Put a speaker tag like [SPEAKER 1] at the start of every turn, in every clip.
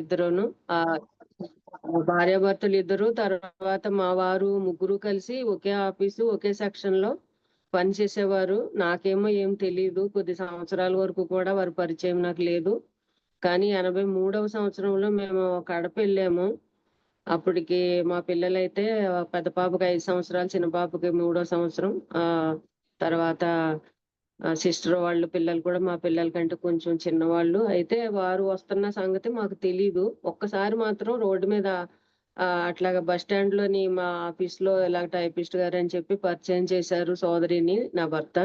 [SPEAKER 1] ఇద్దరును. భార్యాభర్తలు ఇద్దరు. తర్వాత మా వారు ముగ్గురు కలిసి ఒకే ఆఫీసు, ఒకే సెక్షన్ లో పనిచేసేవారు. నాకేమో ఏం తెలీదు. కొద్ది సంవత్సరాల వరకు కూడా వారి పరిచయం నాకు లేదు. కానీ 83వ సంవత్సరంలో మేము కడప వెళ్ళాము. అప్పటికి మా పిల్లలైతే పెద్ద పాపకి 5 సంవత్సరాలు, చిన్న పాపకి 3వ సంవత్సరం. తర్వాత సిస్టర్ వాళ్ళ పిల్లలు కూడా మా పిల్లల కంటే కొంచెం చిన్నవాళ్ళు. అయితే వారు వస్తున్న సంగతి మాకు తెలీదు. ఒక్కసారి మాత్రం రోడ్డు మీద అట్లాగా బస్ స్టాండ్ లోని మా ఆఫీస్ లో ఇలా టైపిస్ట్ గారు అని చెప్పి పరిచయం చేశారు సోదరిని, నా భర్త.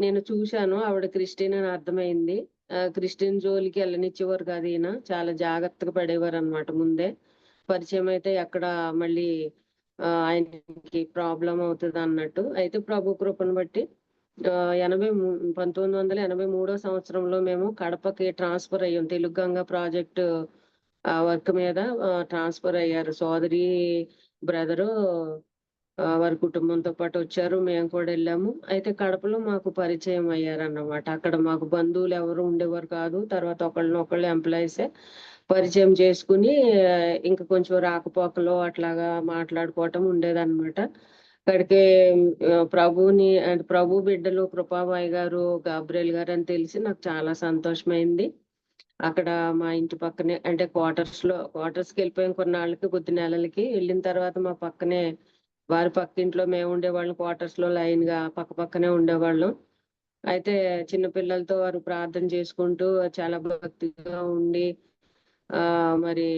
[SPEAKER 1] నేను చూశాను, ఆవిడ క్రిస్టియన్ అని అర్థమైంది. క్రిస్టియన్ జోలికి వెళ్ళనిచ్చేవారు కాదు ఈయన. చాలా జాగ్రత్తగా పడేవారు అనమాట ముందే. పరిచయం అయితే ఎక్కడ మళ్ళీ ఆయనకి ప్రాబ్లం అవుతుంది అన్నట్టు. అయితే ప్రభు కృపను బట్టి 1983వ సంవత్సరంలో మేము కడపకి ట్రాన్స్ఫర్ అయ్యాం. తెలుగు గంగ ప్రాజెక్టు వర్క్ మీద ట్రాన్స్ఫర్ అయ్యారు. సోదరి బ్రదరు వారి కుటుంబంతో పాటు వచ్చారు. మేము కూడా వెళ్ళాము. అయితే కడపలో మాకు పరిచయం అయ్యారన్నమాట. అక్కడ మాకు బంధువులు ఎవరు ఉండేవారు కాదు. తర్వాత ఒకళ్ళనొకళ్ళు ఎంప్లాయీసే పరిచయం చేసుకుని ఇంకా కొంచెం రాకపోకలు అట్లాగా మాట్లాడుకోవటం ఉండేదన్నమాట. అక్కడికి ప్రభుని అంటే ప్రభు బిడ్డలు కృపాబాయి గారు, గాబ్రియల్ గారు అని తెలిసి నాకు చాలా సంతోషమైంది. అక్కడ మా ఇంటి పక్కనే అంటే క్వార్టర్స్కి వెళ్ళిపోయాం కొన్నాళ్ళకి, కొద్ది నెలలకి. వెళ్ళిన తర్వాత మా పక్కనే వారి పక్కింట్లో మేము ఉండేవాళ్ళం. క్వార్టర్స్ లో లైన్ గా పక్క పక్కనే ఉండేవాళ్ళం. అయితే చిన్న పిల్లలతో వారు ప్రార్థన చేసుకుంటూ చాలా భక్తిగా ఉండి మరి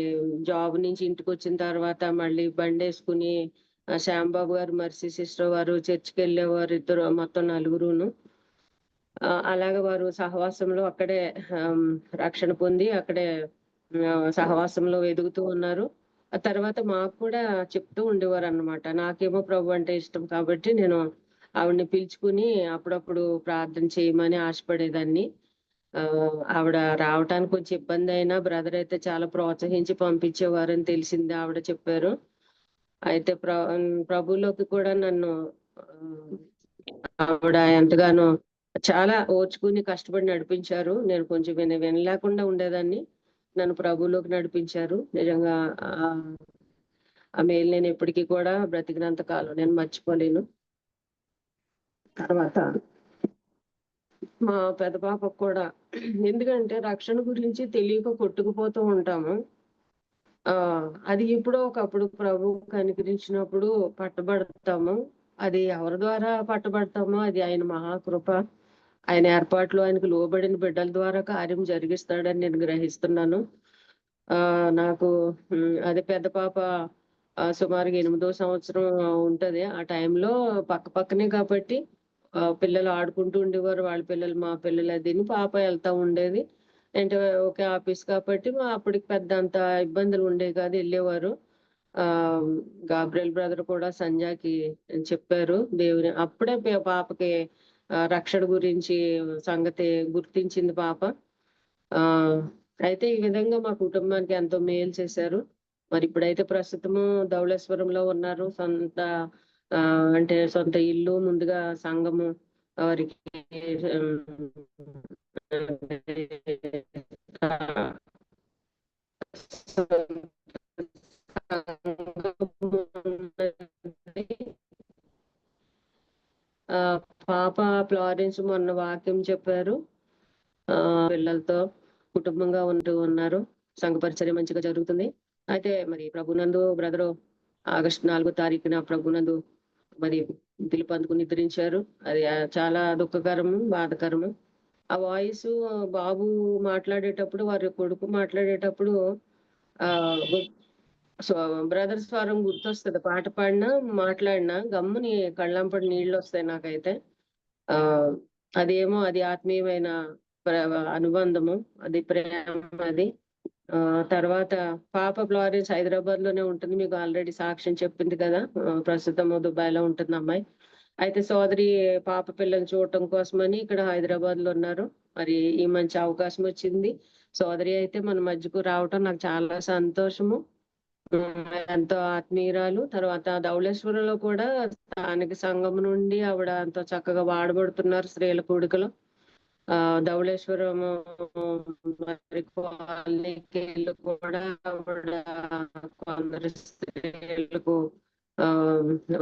[SPEAKER 1] జాబ్ నుంచి ఇంటికి వచ్చిన తర్వాత మళ్ళీ బండి వేసుకుని శ్యాంబాబు గారు, మర్సీ సిస్టర్ వారు చర్చికి వెళ్ళేవారు. ఇద్దరు మొత్తం నలుగురును. అలాగే వారు సహవాసంలో అక్కడే రక్షణ పొంది అక్కడే సహవాసంలో ఎదుగుతూ ఉన్నారు. ఆ తర్వాత మాకు కూడా చెప్తూ ఉండేవారు అన్నమాట. నాకేమో ప్రభు అంటే ఇష్టం కాబట్టి నేను ఆవిడని పిలుచుకుని అప్పుడప్పుడు ప్రార్థన చేయమని ఆశపడేదాన్ని. ఆవిడ రావటానికి కొంచెం ఇబ్బంది అయినా బ్రదర్ అయితే చాలా ప్రోత్సహించి పంపించేవారని తెలిసింది, ఆవిడ చెప్పారు. అయితే ప్రభులోకి కూడా నన్ను ఆవిడ ఎంతగానో చాలా ఓర్చుకుని కష్టపడి నడిపించారు. నేను కొంచెం వినలేకుండా ఉండేదాన్ని. నన్ను ప్రభులోకి నడిపించారు. నిజంగా ఆ మేలు నేను ఎప్పటికీ కూడా బ్రతికినంత కాలం నేను మర్చిపోలేను. తర్వాత మా పెద్ద పాపకు కూడా, ఎందుకంటే రక్షణ గురించి తెలియక కొట్టుకుపోతూ ఉంటాము. అది ఎప్పుడో ఒకప్పుడు ప్రభు కనికరించినప్పుడు పట్టబడతాము. అది ఎవరి ద్వారా పట్టబడతామో అది ఆయన మహాకృప. ఆయన ఏర్పాట్లు ఆయనకు లోబడిన బిడ్డల ద్వారా కార్యం జరిగిస్తాడని నేను గ్రహిస్తున్నాను. నాకు అది పెద్ద పాప సుమారుగా 8వ సంవత్సరం ఉంటది. ఆ టైంలో పక్క పక్కనే కాబట్టి పిల్లలు ఆడుకుంటూ ఉండేవారు. వాళ్ళ పిల్లలు మా పిల్లలు అదిని. పాప వెళ్తా ఉండేది. అంటే ఒకే ఆఫీస్ కాబట్టి అప్పటికి పెద్ద అంత ఇబ్బందులు ఉండేవి కాదు, వెళ్ళేవారు. గాబ్రియల్ బ్రదర్ కూడా సంజాకి చెప్పారు దేవుని. అప్పుడే పాపకి రక్షణ గురించి సంగతి గుర్తించింది పాప. అయితే ఈ విధంగా మా కుటుంబానికి ఎంతో మేలు చేశారు. మరి ఇప్పుడైతే ప్రస్తుతము ధవళేశ్వరంలో ఉన్నారు. అంటే సొంత ఇల్లు, ముందుగా సంఘము వారికి పాప ఫ్లారెన్స్ మొన్న వాక్యం చెప్పారు. పిల్లలతో కుటుంబంగా ఉంటూ ఉన్నారు. సంఘ పరిచర్య మంచిగా జరుగుతుంది. అయితే మరి ప్రభునందు బ్రదరు ఆగస్టు 4వ తారీఖున ప్రభునందు మరి పిలుపు అందుకుని నిద్రించారు. అది చాలా దుఃఖకరము, బాధకరము. ఆ వాయిస్ బాబు మాట్లాడేటప్పుడు, వారి కొడుకు మాట్లాడేటప్పుడు బ్రదర్ స్వరం గుర్తొస్తుంది. పాట పాడినా మాట్లాడినా గమ్ముని కళ్ళంపడి నీళ్ళు వస్తాయి నాకైతే. అదేమో అది ఆత్మీయమైన అనుబంధము, అది ప్రేమ. అది తర్వాత పాప ఫ్లారెన్స్ హైదరాబాద్ లోనే ఉంటుంది. మీకు ఆల్రెడీ సాక్ష్యం చెప్పింది కదా. ప్రస్తుతం దుబాయ్ లో ఉంటుంది అమ్మాయి. అయితే సోదరి పాప పిల్లల్ని చూడటం కోసమని ఇక్కడ హైదరాబాద్ లో ఉన్నారు. మరి ఈ మంచి అవకాశం వచ్చింది. సోదరి అయితే మన మధ్యకు రావటం నాకు చాలా సంతోషము. ఎంతో ఆత్మీయురాలు. తర్వాత ధవళేశ్వరంలో కూడా స్థానిక సంఘం నుండి ఆవిడ ఎంతో చక్కగా వాడబడుతున్నారు స్త్రీల కూడికలో. ధవళేశ్వరము మరి కాలనీకి కూడా ఆవిడ కొందరు స్త్రీలకు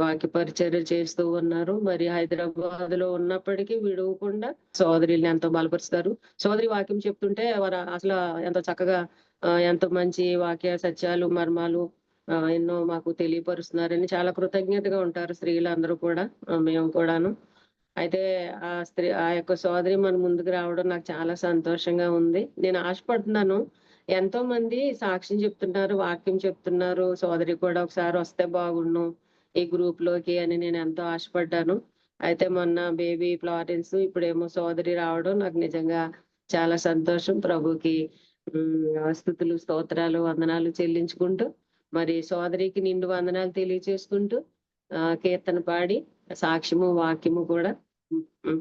[SPEAKER 1] వాక్య పరిచర్య చేస్తూ ఉన్నారు. మరి హైదరాబాద్ లో ఉన్నప్పటికీ విడవకుండా సోదరుల్ని ఎంతో బలపరుస్తారు. సోదరి వాక్యం చెప్తుంటే వారు అసలు ఎంతో చక్కగా ఎంతో మంచి వాక్య సత్యాలు మర్మాలు ఎన్నో మాకు తెలియపరుస్తున్నారని చాలా కృతజ్ఞతగా ఉంటారు స్త్రీలందరూ కూడా, మేము కూడాను. అయితే ఆ యొక్క సోదరి మన ముందుకు రావడం నాకు చాలా సంతోషంగా ఉంది. నేను ఆశపడుతున్నాను, ఎంతో మంది సాక్ష్యం చెప్తున్నారు, వాక్యం చెప్తున్నారు, సోదరి కూడా ఒకసారి వస్తే బాగుండు ఈ గ్రూప్ లోకి అని నేను ఎంతో ఆశపడ్డాను. అయితే మొన్న బేబీ ఫ్లారెన్స్, ఇప్పుడేమో సోదరి రావడం నాకు నిజంగా చాలా సంతోషం. ప్రభుకి స్తుతులు స్తోత్రాలు వందనాలు చెల్లించుకుంటూ మరి సోదరికి నిండు వందనాలు తెలియచేసుకుంటూ కీర్తన పాడి సాక్ష్యము వాక్యము కూడా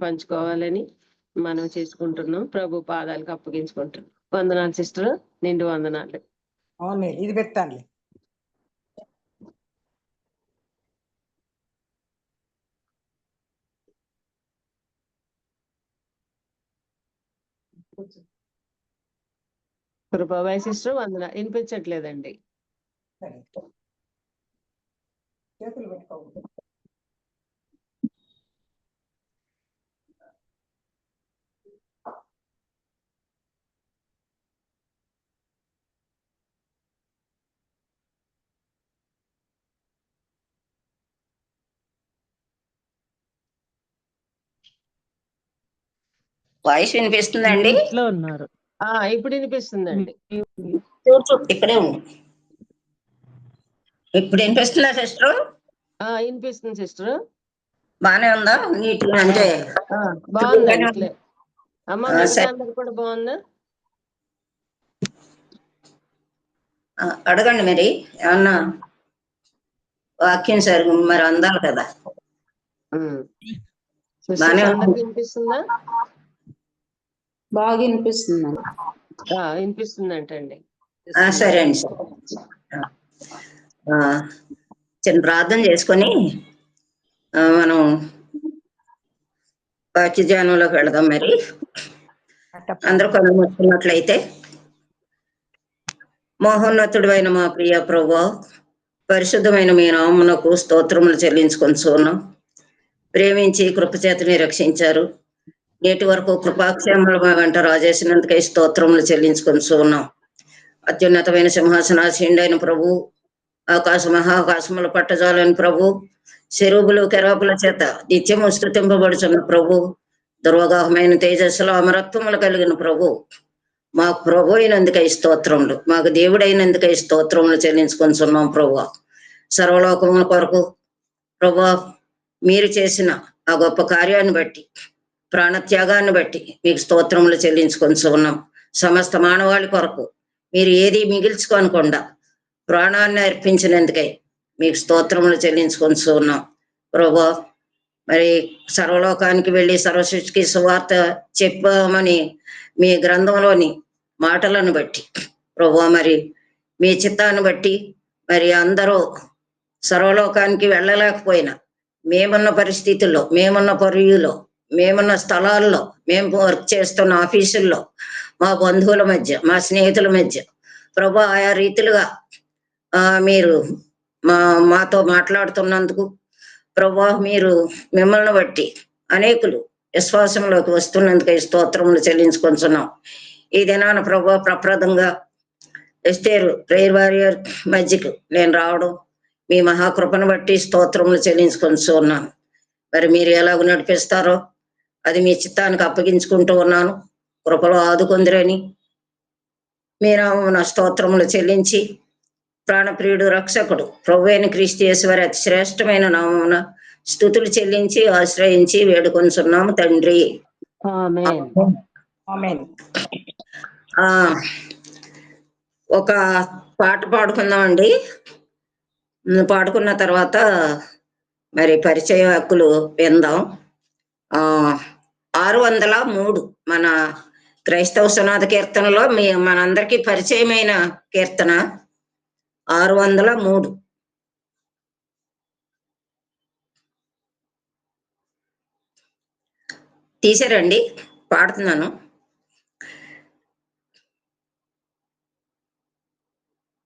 [SPEAKER 1] పంచుకోవాలని మనం చేసుకుంటున్నాం. ప్రభు పాదాలకు అప్పగించుకుంటున్నాం. వందనాలు సిస్టర్, నిండు వందనాలు.
[SPEAKER 2] అవును, ఇది పెట్టండి.
[SPEAKER 1] కృపాబాయ్ సిస్టర్ వందన వినిపించట్లేదండి.
[SPEAKER 2] చేతులు పెట్టుకోవాలి.
[SPEAKER 3] వాయిస్ వినిపిస్తుందండి?
[SPEAKER 1] ఇంట్లో ఉన్నారు. ఇప్పుడు వినిపిస్తుందండి.
[SPEAKER 3] ఇక్కడే ఉంది. ఇప్పుడు వినిపిస్తుందా సిస్టర్?
[SPEAKER 1] వినిపిస్తుంది సిస్టర్.
[SPEAKER 3] బానే ఉందా? నీట్ అంటే
[SPEAKER 1] బాగుందండి. అమ్మ మిగతా అందరు కూడా బాగుందా?
[SPEAKER 3] అడగండి మరి ఏమన్నా వాక్యం సార్ మరి అందాలి కదా. బానే
[SPEAKER 1] వినిపిస్తుందా?
[SPEAKER 4] బాగా వినిపిస్తుంది.
[SPEAKER 1] వినిపిస్తుందంటండి.
[SPEAKER 3] సరే అండి సార్. చిన్న ప్రార్థన చేసుకొని మనం వాక్య ధ్యానంలోకి వెళదాం. మరి అందరూ కళ్ళు మూసుకున్నట్లయితే, మహోన్నతుడు అయిన మా ప్రియ ప్రభువా, పరిశుద్ధమైన మీ నామమునకు స్తోత్రములు చెల్లించుకొనిచున్నాం. ప్రేమించి కృపచేతని రక్షించారు. నేటి వరకు కృపాక్షేమములు మా వెంట రాజేసినందుకై స్తోత్రములు చెల్లించుకొనిచున్నాం. అత్యున్నతమైన సింహాసనాసీనుడైన ప్రభు, ఆకాశ మహాకాశముల పట్టజాలని ప్రభు, శరూబులు కెరూబుల చేత నిత్యము స్తుతింపబడుచున్న ప్రభు, దుర్వగాహమైన తేజస్సులో అమరత్వములు కలిగిన ప్రభు, మాకు ప్రభు అయినందుకై స్తోత్రములు, మాకు దేవుడైనందుకై స్తోత్రములు చెల్లించుకొనిచున్నాం. ప్రభు సర్వలోకముల కొరకు ప్రభు మీరు చేసిన ఆ గొప్ప కార్యాన్ని బట్టి, ప్రాణత్యాగాన్ని బట్టి మీకు స్తోత్రములు చెల్లించుకొనిచున్నాం. సమస్త మానవాళి కొరకు మీరు ఏది మిగిల్చుకోనకుండా ప్రాణాన్ని అర్పించినందుకై మీకు స్తోత్రములు చెల్లించుకొనిచున్నాం. ప్రభు మరి సర్వలోకానికి వెళ్ళి సర్వసృష్టికి సువార్త చెప్పమని మీ గ్రంథంలోని మాటలను బట్టి ప్రభు, మరి మీ చిత్తాన్ని బట్టి మరి అందరూ సర్వలోకానికి వెళ్ళలేకపోయినా మేమున్న పరిస్థితుల్లో, మేమున్న పరియులో, మేమున్న స్థలాల్లో, మేము వర్క్ చేస్తున్న ఆఫీసుల్లో, మా బంధువుల మధ్య, మా స్నేహితుల మధ్య ప్రభు ఆయా రీతిలుగా మీరు మాతో మాట్లాడుతున్నందుకు ప్రభు, మీరు మిమ్మల్ని బట్టి అనేకులు విశ్వాసంలోకి వస్తున్నందుకై స్తోత్రములు చెల్లించుకొనిచున్నాం. ఈ దినాన ప్రభు ప్రప్రదంగా ఎస్తేరు ప్రేయర్ వారియర్ మధ్యకు నేను రావడం మీ మహాకృపను బట్టి స్తోత్రములు చెల్లించుకొనిచున్నాను. మరి మీరు ఎలాగ నడిపిస్తారో అది మీ చిత్తానికి అప్పగించుకుంటూ ఉన్నాను. కృపలో ఆదుకొందిరని మీరు నా స్తోత్రములు చెల్లించి, ప్రాణప్రియుడు రక్షకుడు ప్రభు అయిన క్రీస్తు యేసు వారి అతి శ్రేష్టమైన నామమున స్తుతులు చెల్లించి ఆశ్రయించి వేడుకొనిచున్నాము తండ్రి. ఒక పాట పాడుకుందామండి. పాడుకున్న తర్వాత మరి పరిచయ హక్కులు విందాం. 603 మన క్రైస్తవ సునాద కీర్తనలో మనందరికీ పరిచయమైన కీర్తన 603. తీసారండి? పాడుతున్నాను.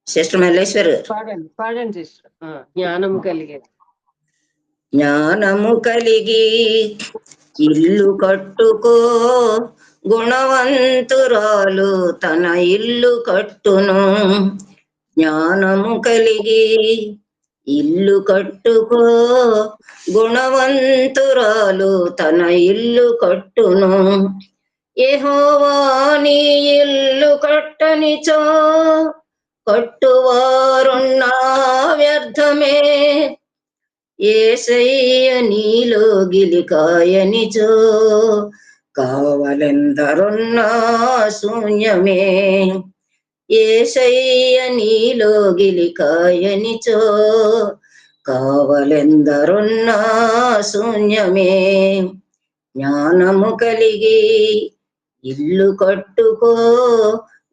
[SPEAKER 3] సిస్టర్ మల్లేశ్వర్ గారు.
[SPEAKER 1] పాడండి పాడండి సిస్టర్. జ్ఞానం కలిగేది.
[SPEAKER 3] జ్ఞానము కలిగి ఇల్లు కట్టుకో, గుణవంతురాలు తన ఇల్లు కట్టును. జ్ఞానము కలిగి ఇల్లు కట్టుకో, గుణవంతురాలు తన ఇల్లు కట్టును. యెహోవా నీ ఇల్లు కట్టనిచో, కట్టువారున్నా వ్యర్థమే. యేసయ్య నీలో గిలికాయనిచో, కావలెందరున్నా శూన్యమే. యేసయ్య నీలో గిలికాయనిచో, కావలెందరున్నా శూన్యమే. జ్ఞానము కలిగి ఇల్లు కట్టుకో,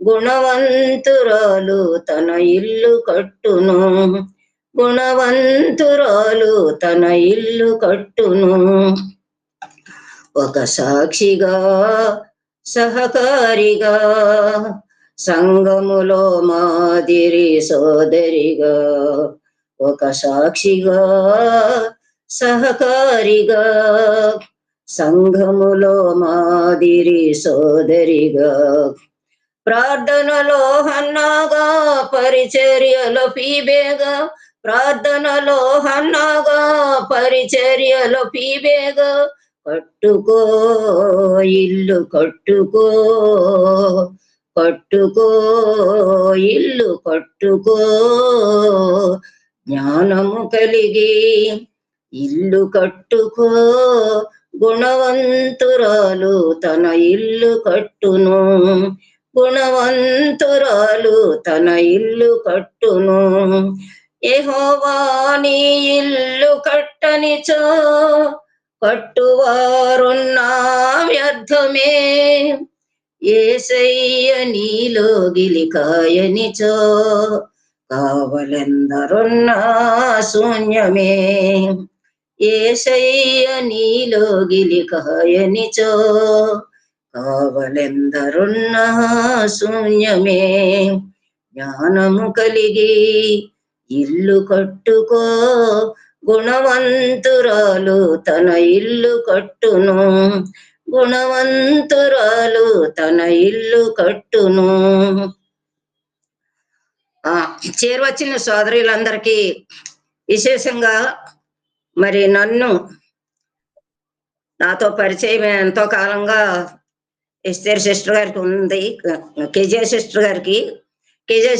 [SPEAKER 3] గుణవంతురాలు తన ఇల్లు కట్టును. గుణవంతురాలు తన ఇల్లు కట్టును. ఒక సాక్షిగా సహకారిగా, సంఘములో మాదిరి సోదరిగా. ఒక సాక్షిగా సహకారిగా, సంఘములో మాదిరి సోదరిగా. ప్రార్థనలో హన్నాగా, పరిచర్యలో ఫీబేగా. ప్రార్థనలో హన్నాగా, పరిచర్యలో ఫీబేగా. కట్టుకో ఇల్లు కట్టుకో, కట్టుకో ఇల్లు కట్టుకో. జ్ఞానము కలిగి ఇల్లు కట్టుకో, గుణవంతురాలు తన ఇల్లు కట్టును. గుణవంతురాలు తన ఇల్లు కట్టును. యెహోవా నీ ఇల్లు కట్టనిచో, కట్టువారున్నా వ్యర్థమే. యేసయ్య నీలో గిలికాయనిచో, కావలెందరున్నా శూన్యమే. యేసయ్య నీలో గిలికాయనిచో, కావలెందరున్నా శూన్యమే. జ్ఞానము కలిగి ఇల్లు కట్టుకో, గుణవంతురాలు తన ఇల్లు కట్టును. గుణవంతురాలు తన ఇల్లు కట్టును. చేరువచ్చిన సోదరులందరికీ విశేషంగా మరి నాతో పరిచయం ఎంతో కాలంగా ఎస్తేర్ సిస్టర్ గారికి ఉంది. కేజే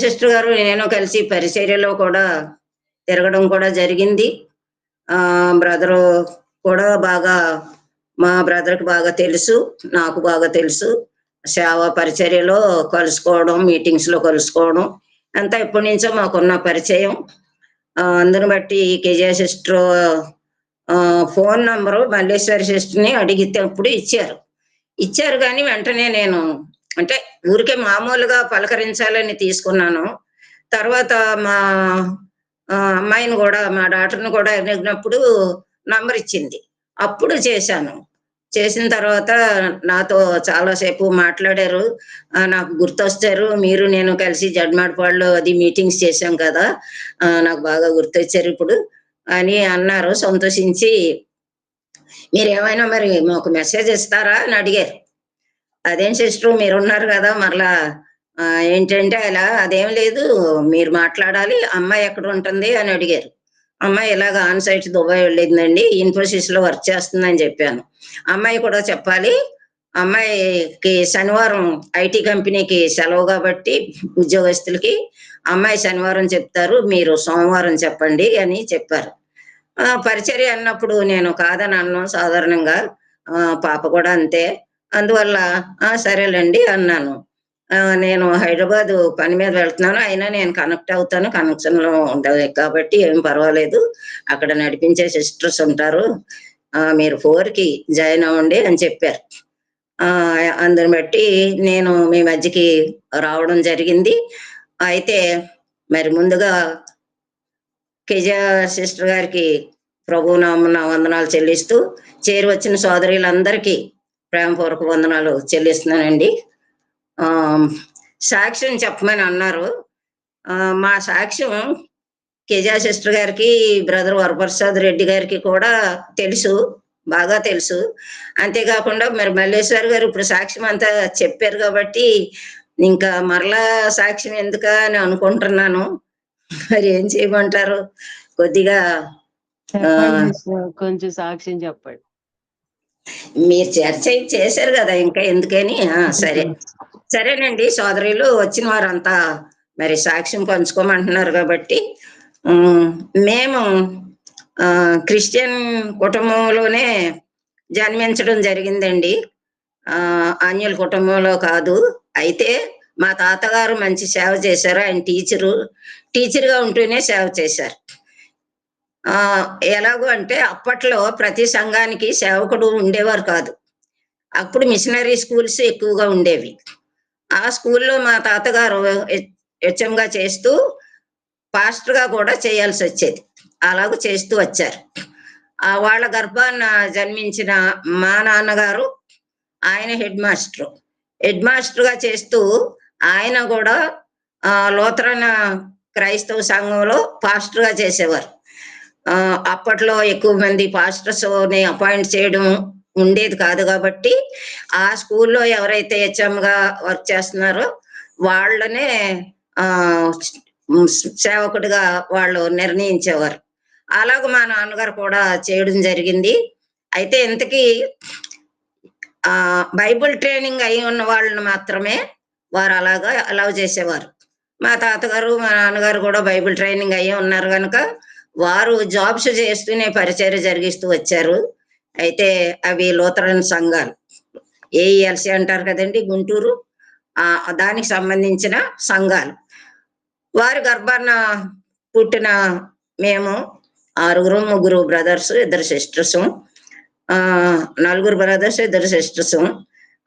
[SPEAKER 3] సిస్టర్ గారు నేను కలిసి పరిచర్యలో కూడా తిరగడం కూడా జరిగింది. బ్రదరు కూడా మా బ్రదర్కి బాగా తెలుసు, నాకు బాగా తెలుసు. సేవా పరిచర్యలో కలుసుకోవడం, మీటింగ్స్ లో కలుసుకోవడం అంతా ఎప్పటి నుంచో మాకున్న పరిచయం. అందుని బట్టి KJ sister phone number Malleswari సిస్టర్ని అడిగినప్పుడు ఇచ్చారు కానీ వెంటనే నేను అంటే ఊరికే మామూలుగా పలకరించాలని తీసుకున్నాను. తర్వాత మా అమ్మాయిని కూడా, మా డాటర్ని కూడా అడిగినప్పుడు నంబర్ ఇచ్చింది. అప్పుడు చేసిన తర్వాత నాతో చాలాసేపు మాట్లాడారు. నాకు గుర్తొచ్చారు, మీరు నేను కలిసి జడ్మాడపాడులో అది మీటింగ్స్ చేశాం కదా, నాకు బాగా గుర్తొచ్చారు ఇప్పుడు అని అన్నారు. సంతోషించి మీరు ఏమైనా మరి మాకు మెసేజ్ ఇస్తారా అని అడిగారు. అదేం సిస్టర్ మీరున్నారు కదా మరలా ఏంటంటే అలా అదేం లేదు, మీరు మాట్లాడాలి, అమ్మాయి ఎక్కడ ఉంటుంది అని అడిగారు. అమ్మాయి ఇలాగ ఆన్ సైట్ దుబాయ్ వెళ్ళిందండి, ఇన్ఫోసిస్ లో వర్క్ చేస్తుందని చెప్పాను. అమ్మాయి కూడా చెప్పాలి, అమ్మాయికి శనివారం ఐటీ కంపెనీకి సెలవు కాబట్టి ఉద్యోగస్తులకి అమ్మాయి శనివారం చెప్తారు, మీరు సోమవారం చెప్పండి అని చెప్పారు. పరిచర్య అన్నప్పుడు నేను కాదని అన్నాను సాధారణంగా, పాప కూడా అంతే. అందువల్ల సరేలేండి అన్నాను. నేను హైదరాబాద్ పని మీద వెళ్తున్నాను, అయినా నేను కనెక్ట్ అవుతాను, కనెక్షన్ లో ఉండదు కాబట్టి ఏం పర్వాలేదు, అక్కడ నడిపించే సిస్టర్స్ ఉంటారు, మీరు 4కి జాయిన్ అవ్వండి అని చెప్పారు. అందుని బట్టి నేను మీ మధ్యకి రావడం జరిగింది. అయితే మరి ముందుగా కేజా సిస్టర్ గారికి ప్రభువు నామమున వందనాలు చెల్లిస్తూ, చేరువచ్చిన సోదరులందరికీ ప్రేమపూర్వక వందనాలు చెల్లిస్తున్నానండి. సాక్ష్యం చెప్పమని అన్నారు. మా సాక్ష్యం కేజా సిస్టర్ గారికి, బ్రదర్ వరప్రసాద్ రెడ్డి గారికి కూడా తెలుసు, బాగా తెలుసు. అంతేకాకుండా మరి మల్లేశ్వర్ గారు ఇప్పుడు సాక్ష్యం అంతా చెప్పారు కాబట్టి ఇంకా మరలా సాక్ష్యం ఎందుకా అని అనుకుంటున్నాను. మరి ఏం చేయమంటారు? కొద్దిగా
[SPEAKER 1] కొంచెం సాక్ష్యం చెప్పండి.
[SPEAKER 3] మీరు చర్చ చేశారు కదా, ఇంకా ఎందుకని. సరేనండి. సోదరులు వచ్చిన వారంతా మరి సాక్ష్యం పంచుకోమంటున్నారు కాబట్టి మేము క్రిస్టియన్ కుటుంబంలోనే జన్మించడం జరిగిందండి. ఆన్యుల కుటుంబంలో కాదు. అయితే మా తాతగారు మంచి సేవ చేశారు. ఆయన టీచర్గా ఉంటూనే సేవ చేశారు. ఎలాగో అంటే అప్పట్లో ప్రతి సంఘానికి సేవకుడు ఉండేవారు కాదు. అప్పుడు మిషనరీ స్కూల్స్ ఎక్కువగా ఉండేవి. ఆ స్కూల్లో మా తాతగారు హెచ్ఎంగా చేస్తూ పాస్టర్గా కూడా చేయాల్సి వచ్చేది. అలాగూ చేస్తూ వచ్చారు. వాళ్ళ గర్భాన్న జన్మించిన మా నాన్నగారు ఆయన హెడ్ మాస్టర్గా చేస్తూ ఆయన కూడా లూథరన్ క్రైస్తవ సంఘంలో పాస్టర్గా చేసేవారు. అప్పట్లో ఎక్కువ మంది పాస్టర్స్ని అపాయింట్ చేయడం ఉండేది కాదు కాబట్టి ఆ స్కూల్లో ఎవరైతే హెచ్ఎంగా వర్క్ చేస్తున్నారో వాళ్ళనే సేవకుడిగా వాళ్ళు నిర్ణయించేవారు. అలాగ మా నాన్నగారు కూడా చేయడం జరిగింది. అయితే ఇంతకీ బైబిల్ ట్రైనింగ్ అయి ఉన్న వాళ్ళని మాత్రమే వారు అలాగా అలౌ చేసేవారు. మా తాతగారు మా నాన్నగారు కూడా బైబిల్ ట్రైనింగ్ అయ్యి ఉన్నారు కనుక వారు జాబ్స్ చేస్తూనే పరిచర్య జరిగిస్తూ వచ్చారు. అయితే అవి లూథరన్ సంఘాలు, ఏఈఎల్సి అంటారు కదండి, గుంటూరు, దానికి సంబంధించిన సంఘాలు. వారి గర్భాన పుట్టిన మేము 6 బ్రదర్స్, 2 సిస్టర్స్, 4 బ్రదర్స్, 2 సిస్టర్స్.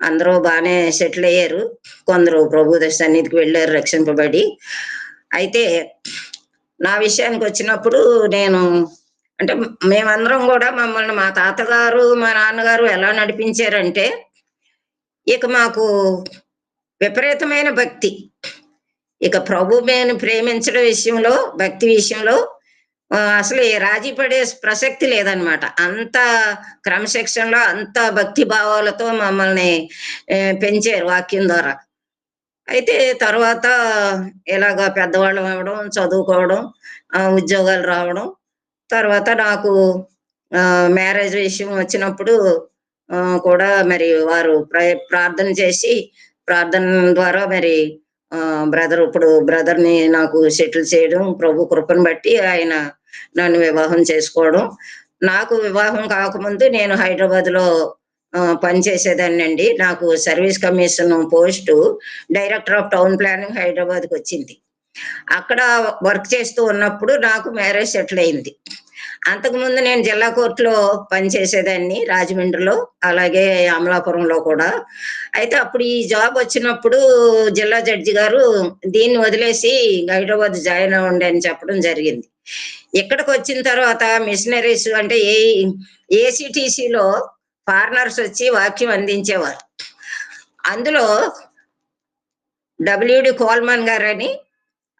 [SPEAKER 3] అందరూ బాగానే సెటిల్ అయ్యారు. కొందరు ప్రభు సన్నిధికి వెళ్ళారు రక్షింపబడి. అయితే నా విషయానికి వచ్చినప్పుడు అంటే మేమందరం కూడా మమ్మల్ని మా తాతగారు మా నాన్నగారు ఎలా నడిపించారంటే, ఇక మాకు విపరీతమైన భక్తి. ఇక ప్రభువుని ప్రేమించడం విషయంలో, భక్తి విషయంలో అసలు రాజీ పడే ప్రసక్తి లేదనమాట. అంత క్రమశిక్షణలో, అంత భక్తి భావాలతో మమ్మల్ని పెంచారు వాక్యం ద్వారా. అయితే తర్వాత ఇలాగా పెద్దవాళ్ళం అవ్వడం, చదువుకోవడం, ఉద్యోగాలు రావడం, తర్వాత నాకు మ్యారేజ్ విషయం వచ్చినప్పుడు కూడా మరి వారు ప్రార్థన చేసి, ప్రార్థన ద్వారా మరి ఇప్పుడు బ్రదర్ని నాకు సెటిల్ చేయడం, ప్రభు కృపను బట్టి ఆయన నన్ను వివాహం చేసుకోవడం. నాకు వివాహం కాకముందు నేను హైదరాబాద్లో పనిచేసేదాన్ని అండి. నాకు service commission post director of town planning హైదరాబాద్కి వచ్చింది. అక్కడ వర్క్ చేస్తూ ఉన్నప్పుడు నాకు మ్యారేజ్ సెటిల్ అయింది. అంతకుముందు నేను జిల్లా కోర్టులో పనిచేసేదాన్ని, రాజమండ్రిలో, అలాగే అమలాపురంలో కూడా. అయితే అప్పుడు ఈ జాబ్ వచ్చినప్పుడు జిల్లా జడ్జి గారు దీన్ని వదిలేసి హైదరాబాద్ జాయిన్ అవ్వండి అని చెప్పడం జరిగింది. ఇక్కడికి వచ్చిన తర్వాత మిషనరీస్ అంటే ఏసీటీసీలో ఫారినర్స్ వచ్చి వాక్యం అందించేవారు. అందులో WD కోల్మన్ గారని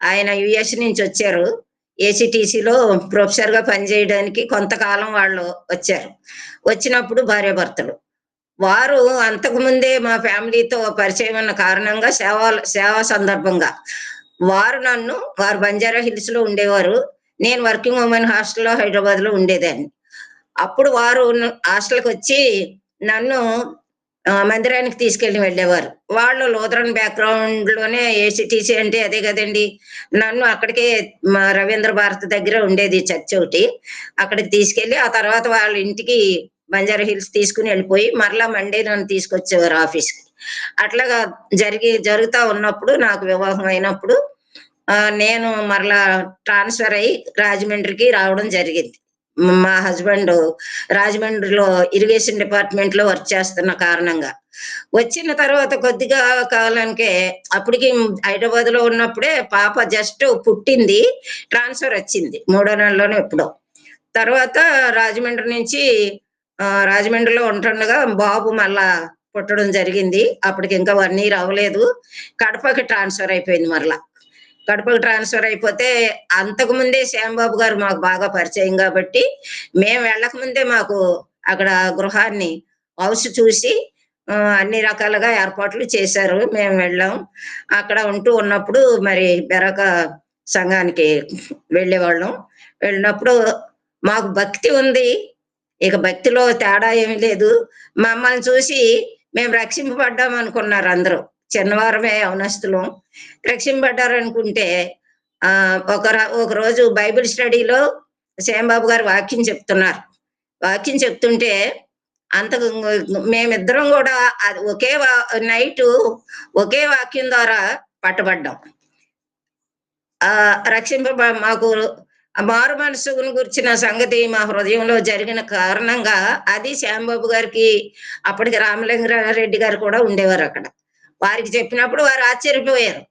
[SPEAKER 3] ఆయన యుఎస్ నుంచి వచ్చారు. ఏసీటీసీలో ప్రొఫెసర్గా పనిచేయడానికి కొంతకాలం వాళ్ళు వచ్చారు. వచ్చినప్పుడు భార్యాభర్తలు వారు అంతకుముందే మా ఫ్యామిలీతో పరిచయం ఉన్న కారణంగా సేవా సందర్భంగా వారు బంజారా హిల్స్ లో ఉండేవారు. నేను వర్కింగ్ ఉమెన్ హాస్టల్లో హైదరాబాద్ లో ఉండేదాన్ని. అప్పుడు వారు హాస్టల్కి వచ్చి నన్ను మందిరానికి తీసుకెళ్ళి వెళ్ళేవారు. వాళ్ళు లూథరన్ బ్యాక్గ్రౌండ్ లోనే, ఏసీటీసీ అంటే అదే కదండి. నన్ను అక్కడికే మా రవీంద్ర భారతి దగ్గర ఉండేది చర్చ్ ఒకటి, అక్కడికి తీసుకెళ్ళి ఆ తర్వాత వాళ్ళ ఇంటికి బంజారా హిల్స్ తీసుకుని వెళ్ళిపోయి మరలా మండే నన్ను తీసుకొచ్చేవారు ఆఫీస్కి. అట్లాగా జరుగుతా ఉన్నప్పుడు నాకు వివాహం అయినప్పుడు నేను మరలా ట్రాన్స్ఫర్ అయ్యి రాజమండ్రికి రావడం జరిగింది. మా హస్బెండ్ రాజమండ్రిలో ఇరిగేషన్ డిపార్ట్మెంట్ లో వర్క్ చేస్తున్న కారణంగా వచ్చిన తర్వాత కొద్దిగా కాలానికే, అప్పటికి హైదరాబాద్ లో ఉన్నప్పుడే పాప జస్ట్ పుట్టింది, ట్రాన్స్ఫర్ వచ్చింది 3వ నెలలోనే ఎప్పుడో. తర్వాత రాజమండ్రి నుంచి రాజమండ్రిలో ఉంటుండగా బాబు మళ్ళా పుట్టడం జరిగింది. అప్పటికి ఇంకా 1 year అవ్వలేదు. కడపకి ట్రాన్స్ఫర్ అయిపోయింది మరలా. కడపకి ట్రాన్స్ఫర్ అయిపోతే అంతకు ముందే శ్యాంబాబు గారు మాకు బాగా పరిచయం కాబట్టి మేము వెళ్ళక ముందే మాకు అక్కడ గృహాన్ని హౌస్ చూసి అన్ని రకాలుగా ఏర్పాట్లు చేశారు. మేము వెళ్ళాం. అక్కడ ఉంటూ ఉన్నప్పుడు మరి బెరక సంఘానికి వెళ్ళేవాళ్ళం. వెళ్ళినప్పుడు మాకు భక్తి ఉంది. ఇక భక్తిలో తేడా ఏమీ లేదు. మమ్మల్ని చూసి మేము రక్షింపబడ్డాం అనుకున్నారు అందరూ. చిన్నవారమే యవనస్తులం. రక్షింపబడ్డారు అనుకుంటే ఒక రోజు బైబిల్ స్టడీలో శ్యాంబాబు గారు వాక్యం చెప్తున్నారు. వాక్యం చెప్తుంటే అంతకు మేమిద్దరం కూడా ఒకే నైట్ ఒకే వాక్యం ద్వారా పట్టబడ్డాం. మాకు మారు మనసును గురించిన సంగతి మా హృదయంలో జరిగిన కారణంగా అది శ్యాంబాబు గారికి, అప్పటికి రామలింగారెడ్డి గారు కూడా ఉండేవారు అక్కడ. వారికి చెప్పినప్పుడు వారు ఆశ్చర్యపోయారు.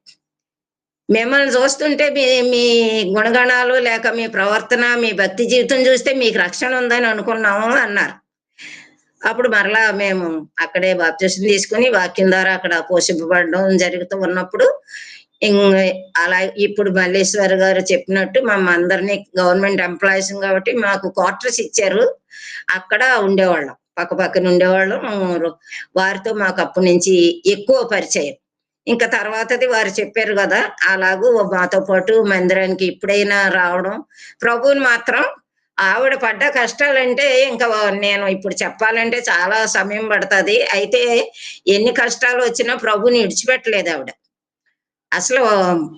[SPEAKER 3] మిమ్మల్ని చూస్తుంటే మీ గుణగణాలు లేక మీ ప్రవర్తన, మీ భక్తి జీవితం చూస్తే మీకు రక్షణ ఉందని అనుకున్నాము అన్నారు. అప్పుడు మరలా మేము అక్కడే బాప్తిసం తీసుకుని వాక్యం ద్వారా అక్కడ పోషింపబడడం జరుగుతూ ఉన్నప్పుడు అలా ఇప్పుడు మల్లేశ్వర్ గారు చెప్పినట్టు అందరినీ గవర్నమెంట్ ఎంప్లాయీస్ కాబట్టి మాకు క్వార్టర్స్ ఇచ్చారు. అక్కడ ఉండేవాళ్ళం, పక్క పక్కన ఉండేవాళ్ళం. వారితో మాకు అప్పటి నుంచి ఎక్కువ పరిచయం. ఇంకా తర్వాతది వారు చెప్పారు కదా, అలాగూ మాతో పాటు మందిరానికి ఇప్పుడైనా రావడం. ప్రభువుని మాత్రం ఆవిడ పడ్డ కష్టాలంటే ఇంకా నేను ఇప్పుడు చెప్పాలంటే చాలా సమయం పడుతుంది. అయితే ఎన్ని కష్టాలు వచ్చినా ప్రభుని విడిచిపెట్టలేదు ఆవిడ. అసలు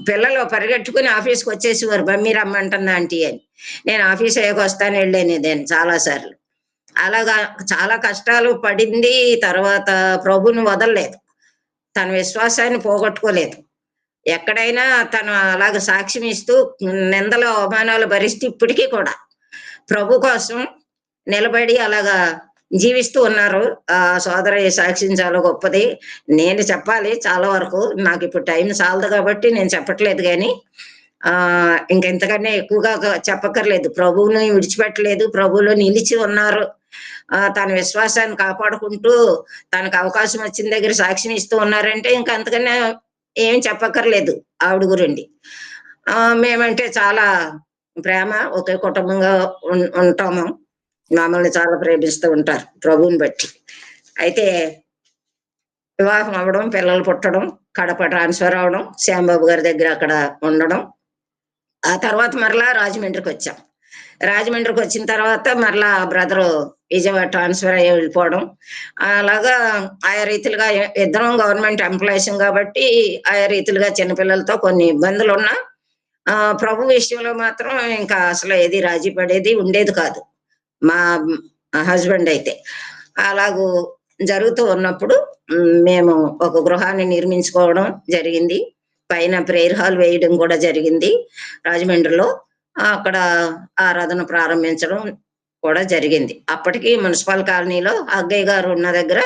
[SPEAKER 3] పిల్లలు పరిగెట్టుకుని ఆఫీస్కి వచ్చేసేవారు, బమ్మి రమ్మంటుందా ఆంటీ అని. నేను ఆఫీస్ అయ్యాక వస్తాను వెళ్ళేదాన్ని చాలా సార్లు. అలాగా చాలా కష్టాలు పడింది. తర్వాత ప్రభుని వదలలేదు, తన విశ్వాసాన్ని పోగొట్టుకోలేదు. ఎక్కడైనా తను అలాగ సాక్ష్యం ఇస్తూ నిందలు అవమానాలు భరిస్తూ ఇప్పటికీ కూడా ప్రభు కోసం నిలబడి అలాగా జీవిస్తూ ఉన్నారు. ఆ సోదర సాక్ష్యం చాలా గొప్పది. నేను చెప్పాలి చాలా వరకు, నాకు ఇప్పుడు టైం చాలదు కాబట్టి నేను చెప్పట్లేదు. కానీ ఇంకెంతకన్నా ఎక్కువగా చెప్పక్కర్లేదు. ప్రభువుని విడిచిపెట్టలేదు, ప్రభువులో నిలిచి ఉన్నారు. తన విశ్వాసాన్ని కాపాడుకుంటూ తనకు అవకాశం వచ్చిన దగ్గర సాక్ష్యం ఇస్తూ ఉన్నారంటే ఇంకా అంతకన్నా ఏం చెప్పక్కర్లేదు ఆవిడ గురండి. మేమంటే చాలా ప్రేమ, ఒకే కుటుంబంగా ఉంటాము. మమ్మల్ని చాలా ప్రేమిస్తూ ఉంటారు ప్రభువుని బట్టి. అయితే వివాహం అవ్వడం, పిల్లలు పుట్టడం, కడప ట్రాన్స్ఫర్ అవడం, శ్యాంబాబు గారి దగ్గర అక్కడ ఉండడం. ఆ తర్వాత మరలా రాజమండ్రికి వచ్చాం. రాజమండ్రికి వచ్చిన తర్వాత మరలా బ్రదరు విజయవాడ ట్రాన్స్ఫర్ అయ్యి వెళ్ళిపోవడం. అలాగా ఆయా రీతిలుగా ఇద్దరం గవర్నమెంట్ ఎంప్లాయీస్ కాబట్టి ఆయా రీతిలుగా చిన్నపిల్లలతో కొన్ని ఇబ్బందులు ఉన్నా ప్రభు విషయంలో మాత్రం ఇంకా అసలు ఏది రాజీ పడేది ఉండేది కాదు మా హస్బెండ్ అయితే. అలాగూ జరుగుతూ ఉన్నప్పుడు మేము ఒక గృహాన్ని నిర్మించుకోవడం జరిగింది. పైన ప్రేయర్ హాల్ వేయడం కూడా జరిగింది రాజమండ్రిలో. అక్కడ ఆరాధన ప్రారంభించడం కూడా జరిగింది. అప్పటికి మున్సిపల్ కాలనీలో అగ్గయ్య గారు ఉన్న దగ్గర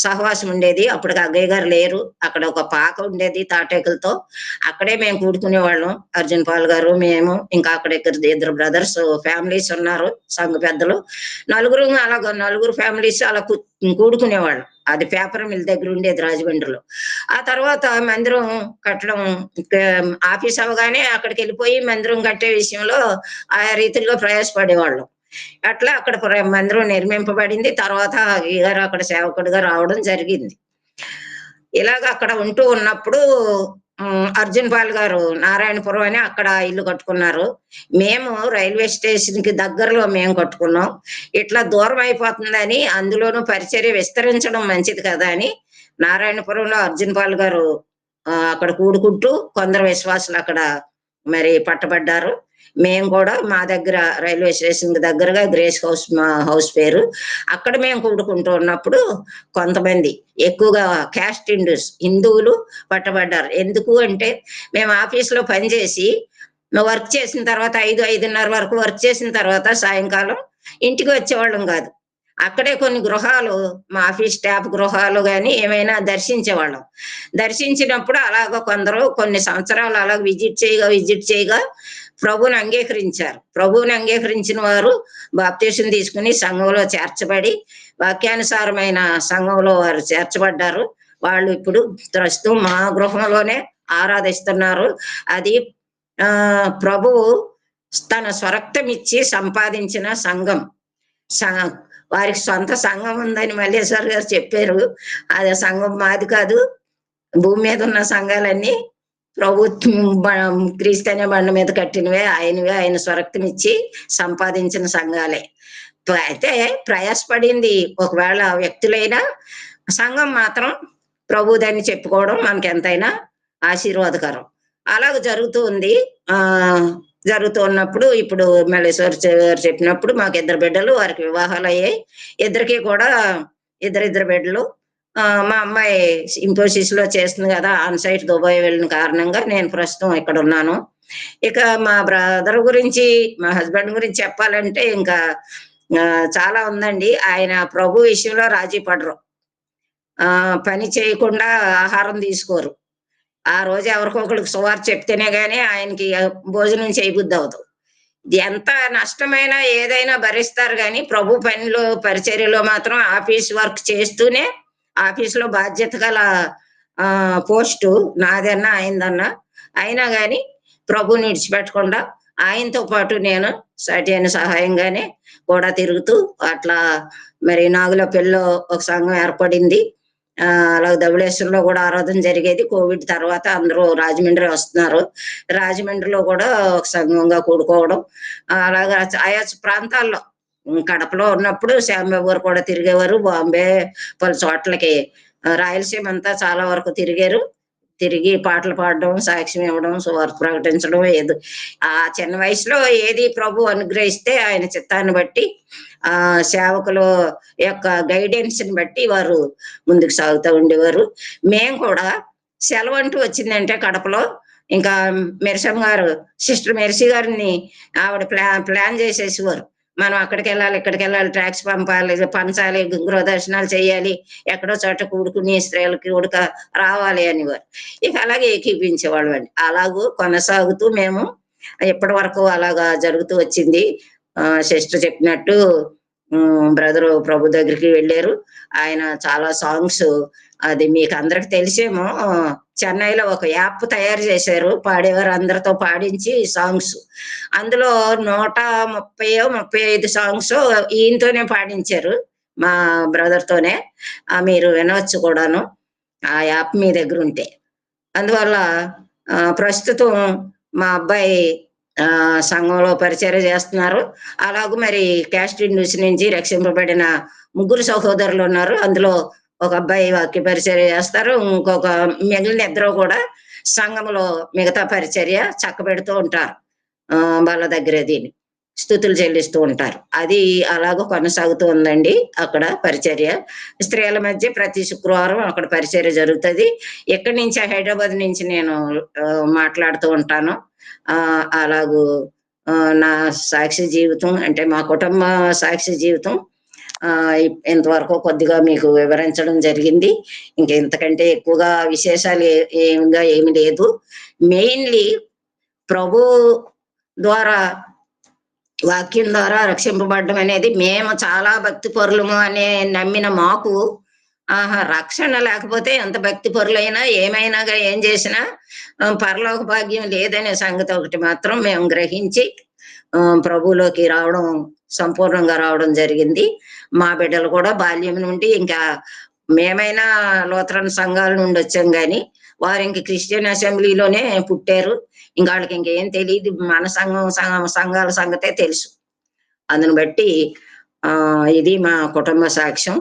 [SPEAKER 3] సహవాసం ఉండేది. అప్పటికి అగ్గయ్య గారు లేరు. అక్కడ ఒక పాక ఉండేది తాటేకులతో, అక్కడే మేము కూడుకునే వాళ్ళం. అర్జున్ పాల్ గారు, మేము, ఇంకా అక్కడ ఇద్దరు బ్రదర్స్ ఫ్యామిలీస్ ఉన్నారు, సంఘ పెద్దలు, నలుగురు ఫ్యామిలీస్ అలా కూడుకునేవాళ్ళం. అది పేపర్ మిల్ దగ్గర ఉండేది రాజమండ్రిలో. ఆ తర్వాత మందిరం కట్టడం, ఆఫీస్ అవగానే అక్కడికి వెళ్ళిపోయి మందిరం కట్టే విషయంలో ఆయా రీతిలో ప్రయాసపడేవాళ్ళం. అట్లా అక్కడ మందిరం నిర్మింపబడింది. తర్వాత గారు అక్కడ సేవకుడిగా రావడం జరిగింది. ఇలాగ అక్కడ ఉంటూ ఉన్నప్పుడు అర్జున్ పాల్ గారు నారాయణపురం అని అక్కడ ఇల్లు కట్టుకున్నారు. మేము రైల్వే స్టేషన్ కి దగ్గరలో మేము కట్టుకున్నాం. ఇట్లా దూరం అయిపోతుందని, అందులోనూ పరిచర్య విస్తరించడం మంచిది కదా అని నారాయణపురంలో అర్జున్ పాల్ గారు అక్కడ కూడుకుంటూ కొందరు విశ్వాసులు అక్కడ మరి పట్టబడ్డారు. మేము కూడా మా దగ్గర రైల్వే స్టేషన్ దగ్గరగా గ్రేస్ హౌస్, మా హౌస్ పేరు, అక్కడ మేము కూడుకుంటూ ఉన్నప్పుడు కొంతమంది ఎక్కువగా క్యాస్ట్ హిందువులు పట్టబడ్డారు. ఎందుకు అంటే మేము ఆఫీస్లో పనిచేసి వర్క్ చేసిన తర్వాత 5-5:30 వరకు వర్క్ చేసిన తర్వాత సాయంకాలం ఇంటికి వచ్చేవాళ్ళం కాదు. అక్కడే కొన్ని గృహాలు, మా ఆఫీస్ స్టాఫ్ గృహాలు కానీ ఏమైనా దర్శించేవాళ్ళం. దర్శించినప్పుడు అలాగ కొందరు కొన్ని సంవత్సరాలు అలా విజిట్ చేయగా ప్రభువుని అంగీకరించారు. ప్రభువుని అంగీకరించిన వారు బాప్తీసం తీసుకుని సంఘంలో చేర్చబడి వాక్యానుసారమైన సంఘంలో వారు చేర్చబడ్డారు. వాళ్ళు ఇప్పుడు ప్రస్తుతం మా గృహంలోనే ఆరాధిస్తున్నారు. అది ప్రభువు తన స్వరక్తం ఇచ్చి సంపాదించిన సంఘం. వారికి సొంత సంఘం ఉందని మల్లేశ్వర్ గారు చెప్పారు. అది సంఘం మాది కాదు. భూమి మీద ఉన్న సంఘాలన్నీ క్రీస్తు అనే బండ మీద కట్టినవే, ఆయన స్వరక్తం ఇచ్చి సంపాదించిన సంఘాలే. అయితే ప్రయాసపడింది ఒకవేళ వ్యక్తులైనా, సంఘం మాత్రం ప్రభుదాన్ని చెప్పుకోవడం మనకి ఎంతైనా ఆశీర్వాదకరం. అలాగ జరుగుతూ ఉంది. జరుగుతూ ఉన్నప్పుడు ఇప్పుడు మల్లేశ్వర్ గారు చెప్పినప్పుడు మాకు 2 బిడ్డలు, వారికి వివాహాలు అయ్యాయి. ఇద్దరికి కూడా ఇద్దరు బిడ్డలు. మా అమ్మాయి ఇన్ఫోసిస్ లో చేస్తుంది కదా, ఆన్ సైట్ దుబాయ్ వెళ్ళిన కారణంగా నేను ప్రస్తుతం ఇక్కడ ఉన్నాను. ఇక మా బ్రదర్ గురించి, మా హస్బెండ్ గురించి చెప్పాలంటే ఇంకా చాలా ఉందండి. ఆయన ప్రభు విషయంలో రాజీ పడరు. పని చేయకుండా ఆహారం తీసుకోరు. ఆ రోజు ఎవరికొకరికి సువార్త చెప్తేనే గానీ ఆయనకి భోజనం చేయబుద్ధి అవదు. ఎంత నష్టమైనా ఏదైనా భరిస్తారు కానీ ప్రభు పనిలో పరిచర్యలో మాత్రం ఆఫీస్ వర్క్ చేస్తూనే, ఆఫీసులో బాధ్యత గల పోస్టు నాదన్నా ఆయనదన్నా, అయినా కానీ ప్రభుని విడిచిపెట్టకుండా ఆయనతో పాటు నేను సాటి అయిన సహాయంగానే కూడా తిరుగుతూ అట్లా మరి నాగులపల్లిలో ఒక సంఘం ఏర్పడింది. అలాగే ధవళేశ్వరంలో కూడా ఆరాధన జరిగేది. కోవిడ్ తర్వాత అందరూ రాజమండ్రి వస్తున్నారు. రాజమండ్రిలో కూడా ఒక సంఘంగా కూడుకోవడం, అలాగా ఆయా ప్రాంతాల్లో కడపలో ఉన్నప్పుడు శ్యాంబాబు గారు కూడా తిరిగేవారు. బాంబే పలు చోట్లకి, రాయలసీమ అంతా చాలా వరకు తిరిగి పాటలు పాడడం, సాక్ష్యం ఇవ్వడం, సువార్త ప్రకటించడం. ఏదో ఆ చిన్న వయసులో ఏది ప్రభు అనుగ్రహిస్తే ఆయన చిత్తాన్ని బట్టి సేవకుల యొక్క గైడెన్స్ ని బట్టి వారు ముందుకు సాగుతూ ఉండేవారు. మేము కూడా సెలవు అంటూ వచ్చిందంటే కడపలో ఇంకా మెర్సమ్మ గారు, సిస్టర్ మెర్సీ గారిని ఆవిడ ప్లాన్ చేసేసేవారు. మనం అక్కడికి వెళ్ళాలి, ఇక్కడికి వెళ్ళాలి, ట్రాక్స్ పంచాలి, గృహ దర్శనాలు చేయాలి, ఎక్కడో చోట కూడుకుని స్త్రీలకి ఉడక రావాలి అనేవారు. ఇక అలాగే ఏకీపించేవాళ్ళు అండి. అలాగూ కొనసాగుతూ మేము ఇప్పటి వరకు అలాగా జరుగుతూ వచ్చింది. సిస్టర్ చెప్పినట్టు బ్రదరు ప్రభు దగ్గరికి వెళ్ళారు. ఆయన చాలా సాంగ్స్, అది మీకు అందరికి తెలిసేమో, చెన్నైలో ఒక యాప్ తయారు చేశారు. పాడేవారు అందరితో పాడించి సాంగ్స్. అందులో 135 సాంగ్స్ ఈయనతోనే పాడించారు, మా బ్రదర్ తోనే. మీరు వినవచ్చు కూడాను ఆ యాప్ మీ దగ్గర ఉంటే. అందువల్ల ప్రస్తుతం మా అబ్బాయి సంఘంలో పరిచర్య చేస్తున్నారు. అలాగూ మరి క్యాస్ట్ న్యూస్ నుంచి రక్షింపబడిన 3 సహోదరులు ఉన్నారు. అందులో ఒక అబ్బాయి వాక్య పరిచర్య చేస్తారు. ఇంకొక మిగిలిన 2 కూడా సంఘంలో మిగతా పరిచర్య చక్కబెడుతూ ఉంటారు. వాళ్ళ దగ్గరే దీన్ని స్తుతులు చెల్లిస్తూ ఉంటారు. అది అలాగూ కొనసాగుతూ ఉందండి. అక్కడ పరిచర్య స్త్రీల మధ్య ప్రతి శుక్రవారం అక్కడ పరిచర్య జరుగుతుంది. ఇక్కడి నుంచి హైదరాబాద్ నుంచి నేను మాట్లాడుతూ ఉంటాను. అలాగూ నా సాక్షి జీవితం అంటే మా కుటుంబ సాక్షి జీవితం ఇంతవరకు కొద్దిగా మీకు వివరించడం జరిగింది. ఇంతకంటే ఎక్కువగా విశేషాలు ఏమి లేదు. మెయిన్లీ ప్రభు ద్వారా, వాక్యం ద్వారా రక్షింపబడడం అనేది, మేము చాలా భక్తి పరులము అనే నమ్మిన మాకు రక్షణ లేకపోతే ఎంత భక్తి పరులైనా ఏమైనా ఏం చేసినా పరలోక భాగ్యం లేదనే సంగతి ఒకటి మాత్రం మేము గ్రహించి ప్రభువులోకి రావడం, సంపూర్ణంగా రావడం జరిగింది. మా బిడ్డలు కూడా బాల్యం నుండి, ఇంకా మేమైనా లూథరన్ సంఘాల నుండి వచ్చాం కానీ వారు ఇంక క్రిస్టియన్ అసెంబ్లీలోనే పుట్టారు. ఇంకా వాళ్ళకి ఇంకేం తెలియదు, మన సంఘాల సంగతే తెలుసు. అందుని బట్టి ఇది మా కుటుంబ సాక్ష్యం.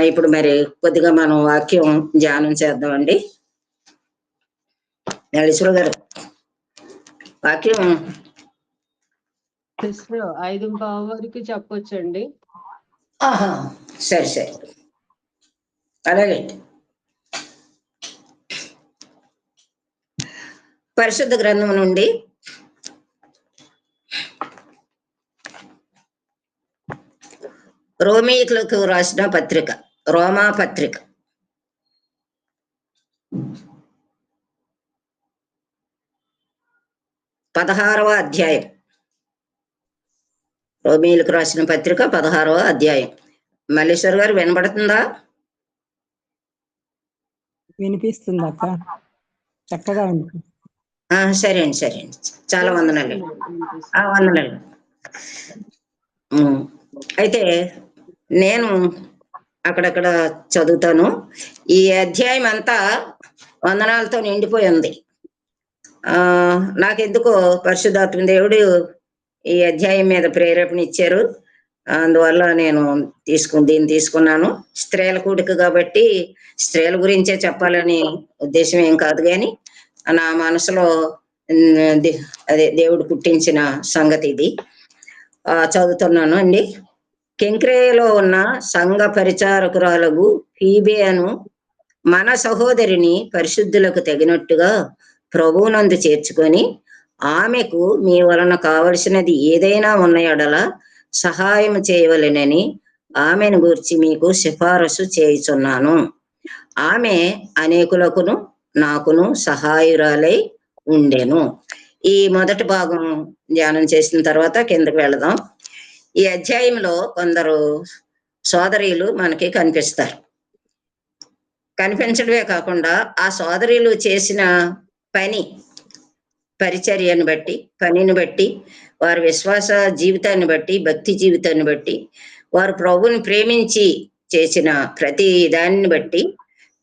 [SPEAKER 3] ఇప్పుడు మరి కొద్దిగా మనం వాక్యం ధ్యానం చేద్దామండి. నళేశ్వర గారు వాక్యం
[SPEAKER 1] 5:15 వరకు చెప్పొచ్చండి.
[SPEAKER 3] సరే అలాగే. పరిశుద్ధ గ్రంథం నుండి రోమీయులకు రాసిన పత్రిక, రోమా పత్రిక 8 16వ అధ్యాయం. రోమీయులకు రాసిన పత్రిక 16వ అధ్యాయం. మల్లేశ్వర్ గారు వినబడుతుందా?
[SPEAKER 2] వినిపిస్తుంది అక్క, చక్కగా ఉంది.
[SPEAKER 3] సరే అండి, సరే అండి. చాలా వందనాలు. వందనాలు. అయితే నేను అక్కడక్కడ చదువుతాను. ఈ అధ్యాయం అంతా వందనాలతో నిండిపోయి ఉంది. నాకెందుకో పరిశుద్ధాత్మ దేవుడు ఈ అధ్యాయం మీద ప్రేరేపణ ఇచ్చారు. అందువల్ల నేను దీన్ని తీసుకున్నాను. స్త్రీల కూడిక కాబట్టి స్త్రీల గురించే చెప్పాలని ఉద్దేశం ఏం కాదు, కానీ నా మనసులో అదే దేవుడు పుట్టించిన సంగతి ఇది. చదువుతున్నాను అండి. కెంక్రేయలో ఉన్న సంఘ పరిచారకురాలకు ఫీబే అను మన సహోదరిని పరిశుద్ధులకు తగినట్టుగా ప్రభువునందు చేర్చుకొని ఆమెకు మీ వలన కావలసినది ఏదైనా ఉన్న ఎడల సహాయం చేయవలెనని ఆమెను గూర్చి మీకు సిఫారసు చేయుచున్నాను. ఆమె అనేకులకును నాకును సహాయురాలై ఉండెను. ఈ మొదటి భాగం ధ్యానం చేసిన తర్వాత కిందకి వెళదాం. ఈ అధ్యాయంలో కొందరు సోదరీలు మనకి కనిపిస్తారు. కనిపించడమే కాకుండా ఆ సోదరీలు చేసిన పరిచర్యను బట్టి, పనిని బట్టి, వారి విశ్వాస జీవితాన్ని బట్టి, భక్తి జీవితాన్ని బట్టి, వారు ప్రభువుని ప్రేమించి చేసిన ప్రతి దానిని బట్టి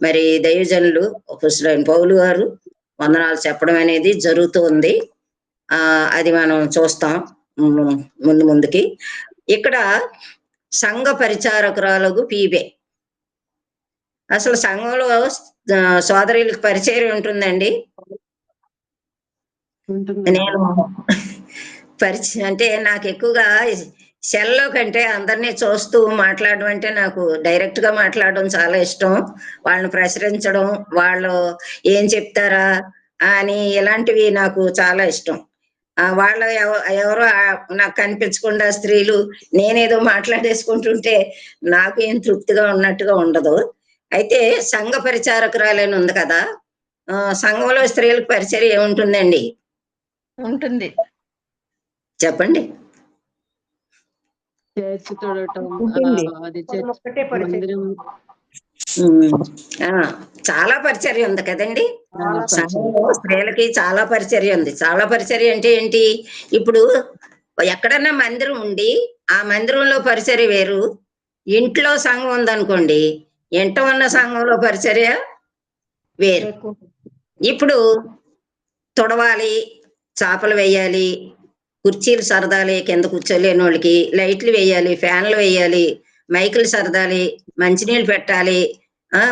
[SPEAKER 3] మరి దైవజనులు అపోస్తలుడైన పౌలు గారు వందనాలు చెప్పడం అనేది జరుగుతూ ఉంది. అది మనం చూస్తాం ముందుకి. ఇక్కడ సంఘ పరిచారకురాలకు ఫీబే. అసలు సంఘంలో సోదరులకు పరిచయం ఉంటుందండి. నేను పరిచయం అంటే నాకు ఎక్కువగా సెల్లో కంటే అందరినీ చూస్తూ మాట్లాడడం అంటే నాకు డైరెక్ట్ గా మాట్లాడడం చాలా ఇష్టం. వాళ్ళని ప్రశ్నించడం, వాళ్ళు ఏం చెప్తారా అని ఇలాంటివి నాకు చాలా ఇష్టం. వాళ్ళు ఎవరో నాకు కనిపించకుండా స్త్రీలు నేనేదో మాట్లాడేసుకుంటుంటే నాకు ఏం తృప్తిగా ఉన్నట్టుగా ఉండదు. అయితే సంఘ పరిచారకురాలని ఉంది కదా, సంఘంలో స్త్రీలకు పరిచర్య ఏముంటుందండి?
[SPEAKER 4] ఉంటుంది,
[SPEAKER 3] చెప్పండి. చాలా పరిచర్య ఉంది కదండి సంఘంలో. స్త్రీలకి చాలా పరిచర్య ఉంది. చాలా పరిచర్య అంటే ఏంటి? ఇప్పుడు ఎక్కడన్నా మందిరం ఉండి ఆ మందిరంలో పరిచర్య వేరు, ఇంట్లో సంఘం ఉందనుకోండి, ఇంట ఉన్న సంఘంలో పరిచర్య వేరు. ఇప్పుడు తుడవాలి, చాపలు వేయాలి, కుర్చీలు సరదాలి, కింద కూర్చోలేని వాళ్ళకి లైట్లు వేయాలి, ఫ్యాన్లు వేయాలి, మైకులు సరదాలి, మంచినీళ్ళు పెట్టాలి,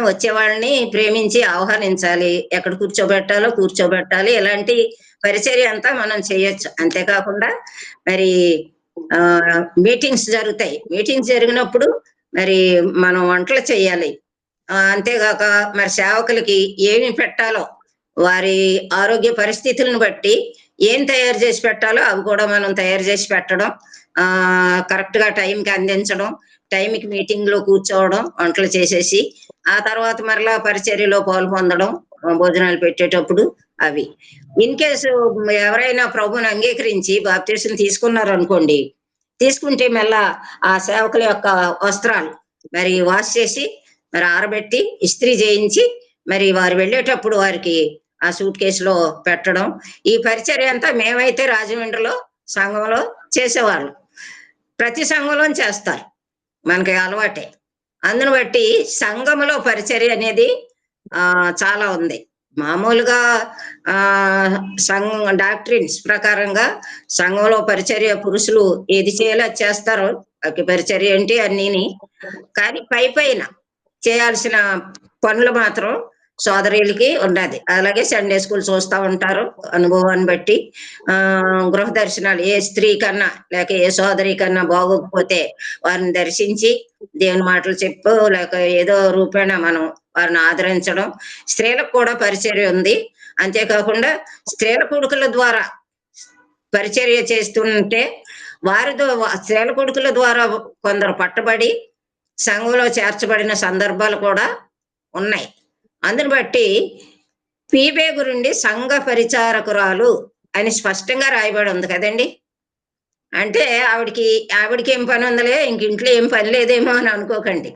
[SPEAKER 3] వచ్చే వాళ్ళని ప్రేమించి ఆహ్వానించాలి, ఎక్కడ కూర్చోబెట్టాలి. ఇలాంటి పరిచర్య అంతా మనం చేయొచ్చు. అంతేకాకుండా మరి మీటింగ్స్ జరుగుతాయి. మీటింగ్స్ జరిగినప్పుడు మరి మనం వంటలు చేయాలి. అంతేగాక మరి సేవకులకి ఏమి పెట్టాలో వారి ఆరోగ్య పరిస్థితులను బట్టి ఏం తయారు చేసి పెట్టాలో అవి కూడా మనం తయారు చేసి పెట్టడం, కరెక్ట్ గా టైంకి అందించడం, టైంకి మీటింగ్ లో కూర్చోవడం, వంటలు చేసేసి ఆ తర్వాత మరలా పరిచర్యలో పాలు పొందడం, భోజనాలు పెట్టేటప్పుడు అవి. ఇన్ కేసు ఎవరైనా ప్రభువుని అంగీకరించి బాప్తీసం తీసుకున్నారనుకోండి, తీసుకుంటే మళ్ళా ఆ సేవకుల యొక్క వస్త్రాలు మరి వాష్ చేసి మరి ఆరబెట్టి ఇస్త్రీ చేయించి మరి వారు వెళ్ళేటప్పుడు వారికి ఆ సూట్ కేసులో పెట్టడం. ఈ పరిచర్య అంతా మేమైతే రాజమండ్రిలో సంఘంలో చేసేవాళ్ళం. ప్రతి సంఘంలో చేస్తారు, మనకి అలవాటే. అందును బట్టి సంఘంలో పరిచర్య అనేది చాలా ఉంది. మామూలుగా సంఘం డాక్ట్రిన్స్ ప్రకారంగా సంఘంలో పరిచర్య పురుషులు ఏది చేయాలో అది చేస్తారు, పరిచర్య ఏంటి అన్నీని. కానీ పైన చేయాల్సిన పనులు మాత్రం సోదరులకి ఉన్నది. అలాగే సండే స్కూల్ చూస్తూ ఉంటారు అనుభవాన్ని బట్టి. గృహ దర్శనాలు ఏ స్త్రీ కన్నా లేక ఏ సోదరి కన్నా బాగోకపోతే వారిని దర్శించి దేవుని మాటలు చెప్పు లేక ఏదో రూపేణ మనం వారిని ఆదరించడం. స్త్రీలకు కూడా పరిచర్య ఉంది. అంతేకాకుండా స్త్రీల కొడుకుల ద్వారా పరిచర్య చేస్తుంటే స్త్రీల కొడుకుల ద్వారా కొందరు పట్టబడి సంఘంలో చేర్చబడిన సందర్భాలు కూడా ఉన్నాయి. అందుని బట్టి ఫీబే గురించి సంఘ పరిచారకురాలు అని స్పష్టంగా రాయబడి ఉంది కదండి. అంటే ఆవిడికి ఏం పని ఉందలే, ఇంక ఇంట్లో ఏం పని లేదేమో అని అనుకోకండి.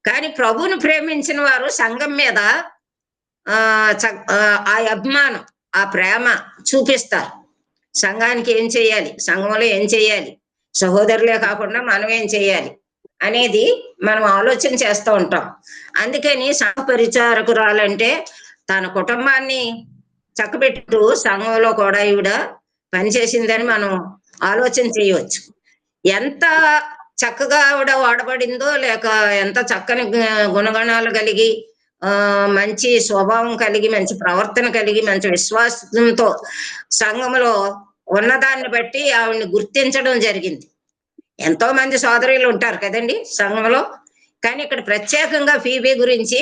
[SPEAKER 3] కానీ ప్రభువును ప్రేమించిన వారు సంఘం మీద ఆ అభిమానం, ఆ ప్రేమ చూపిస్తారు. సంఘానికి ఏం చేయాలి, సంఘంలో ఏం చేయాలి, సహోదరులే కాకుండా మనం ఏం చేయాలి అనేది మనం ఆలోచన చేస్తూ ఉంటాం. అందుకని సంఘ పరిచారకురాలంటే తన కుటుంబాన్ని చక్కబెట్టు సంఘంలో కూడా ఈవిడ పనిచేసిందని మనం ఆలోచన చేయవచ్చు. ఎంత చక్కగా ఆవిడ వాడబడిందో, లేక ఎంత చక్కని గుణగణాలు కలిగి మంచి స్వభావం కలిగి, మంచి ప్రవర్తన కలిగి, మంచి విశ్వాసంతో సంఘంలో ఉన్నదాన్ని బట్టి ఆవిడ్ని గుర్తించడం జరిగింది. ఎంతో మంది సోదరులు ఉంటారు కదండి సంఘంలో, కానీ ఇక్కడ ప్రత్యేకంగా ఫీబీ గురించి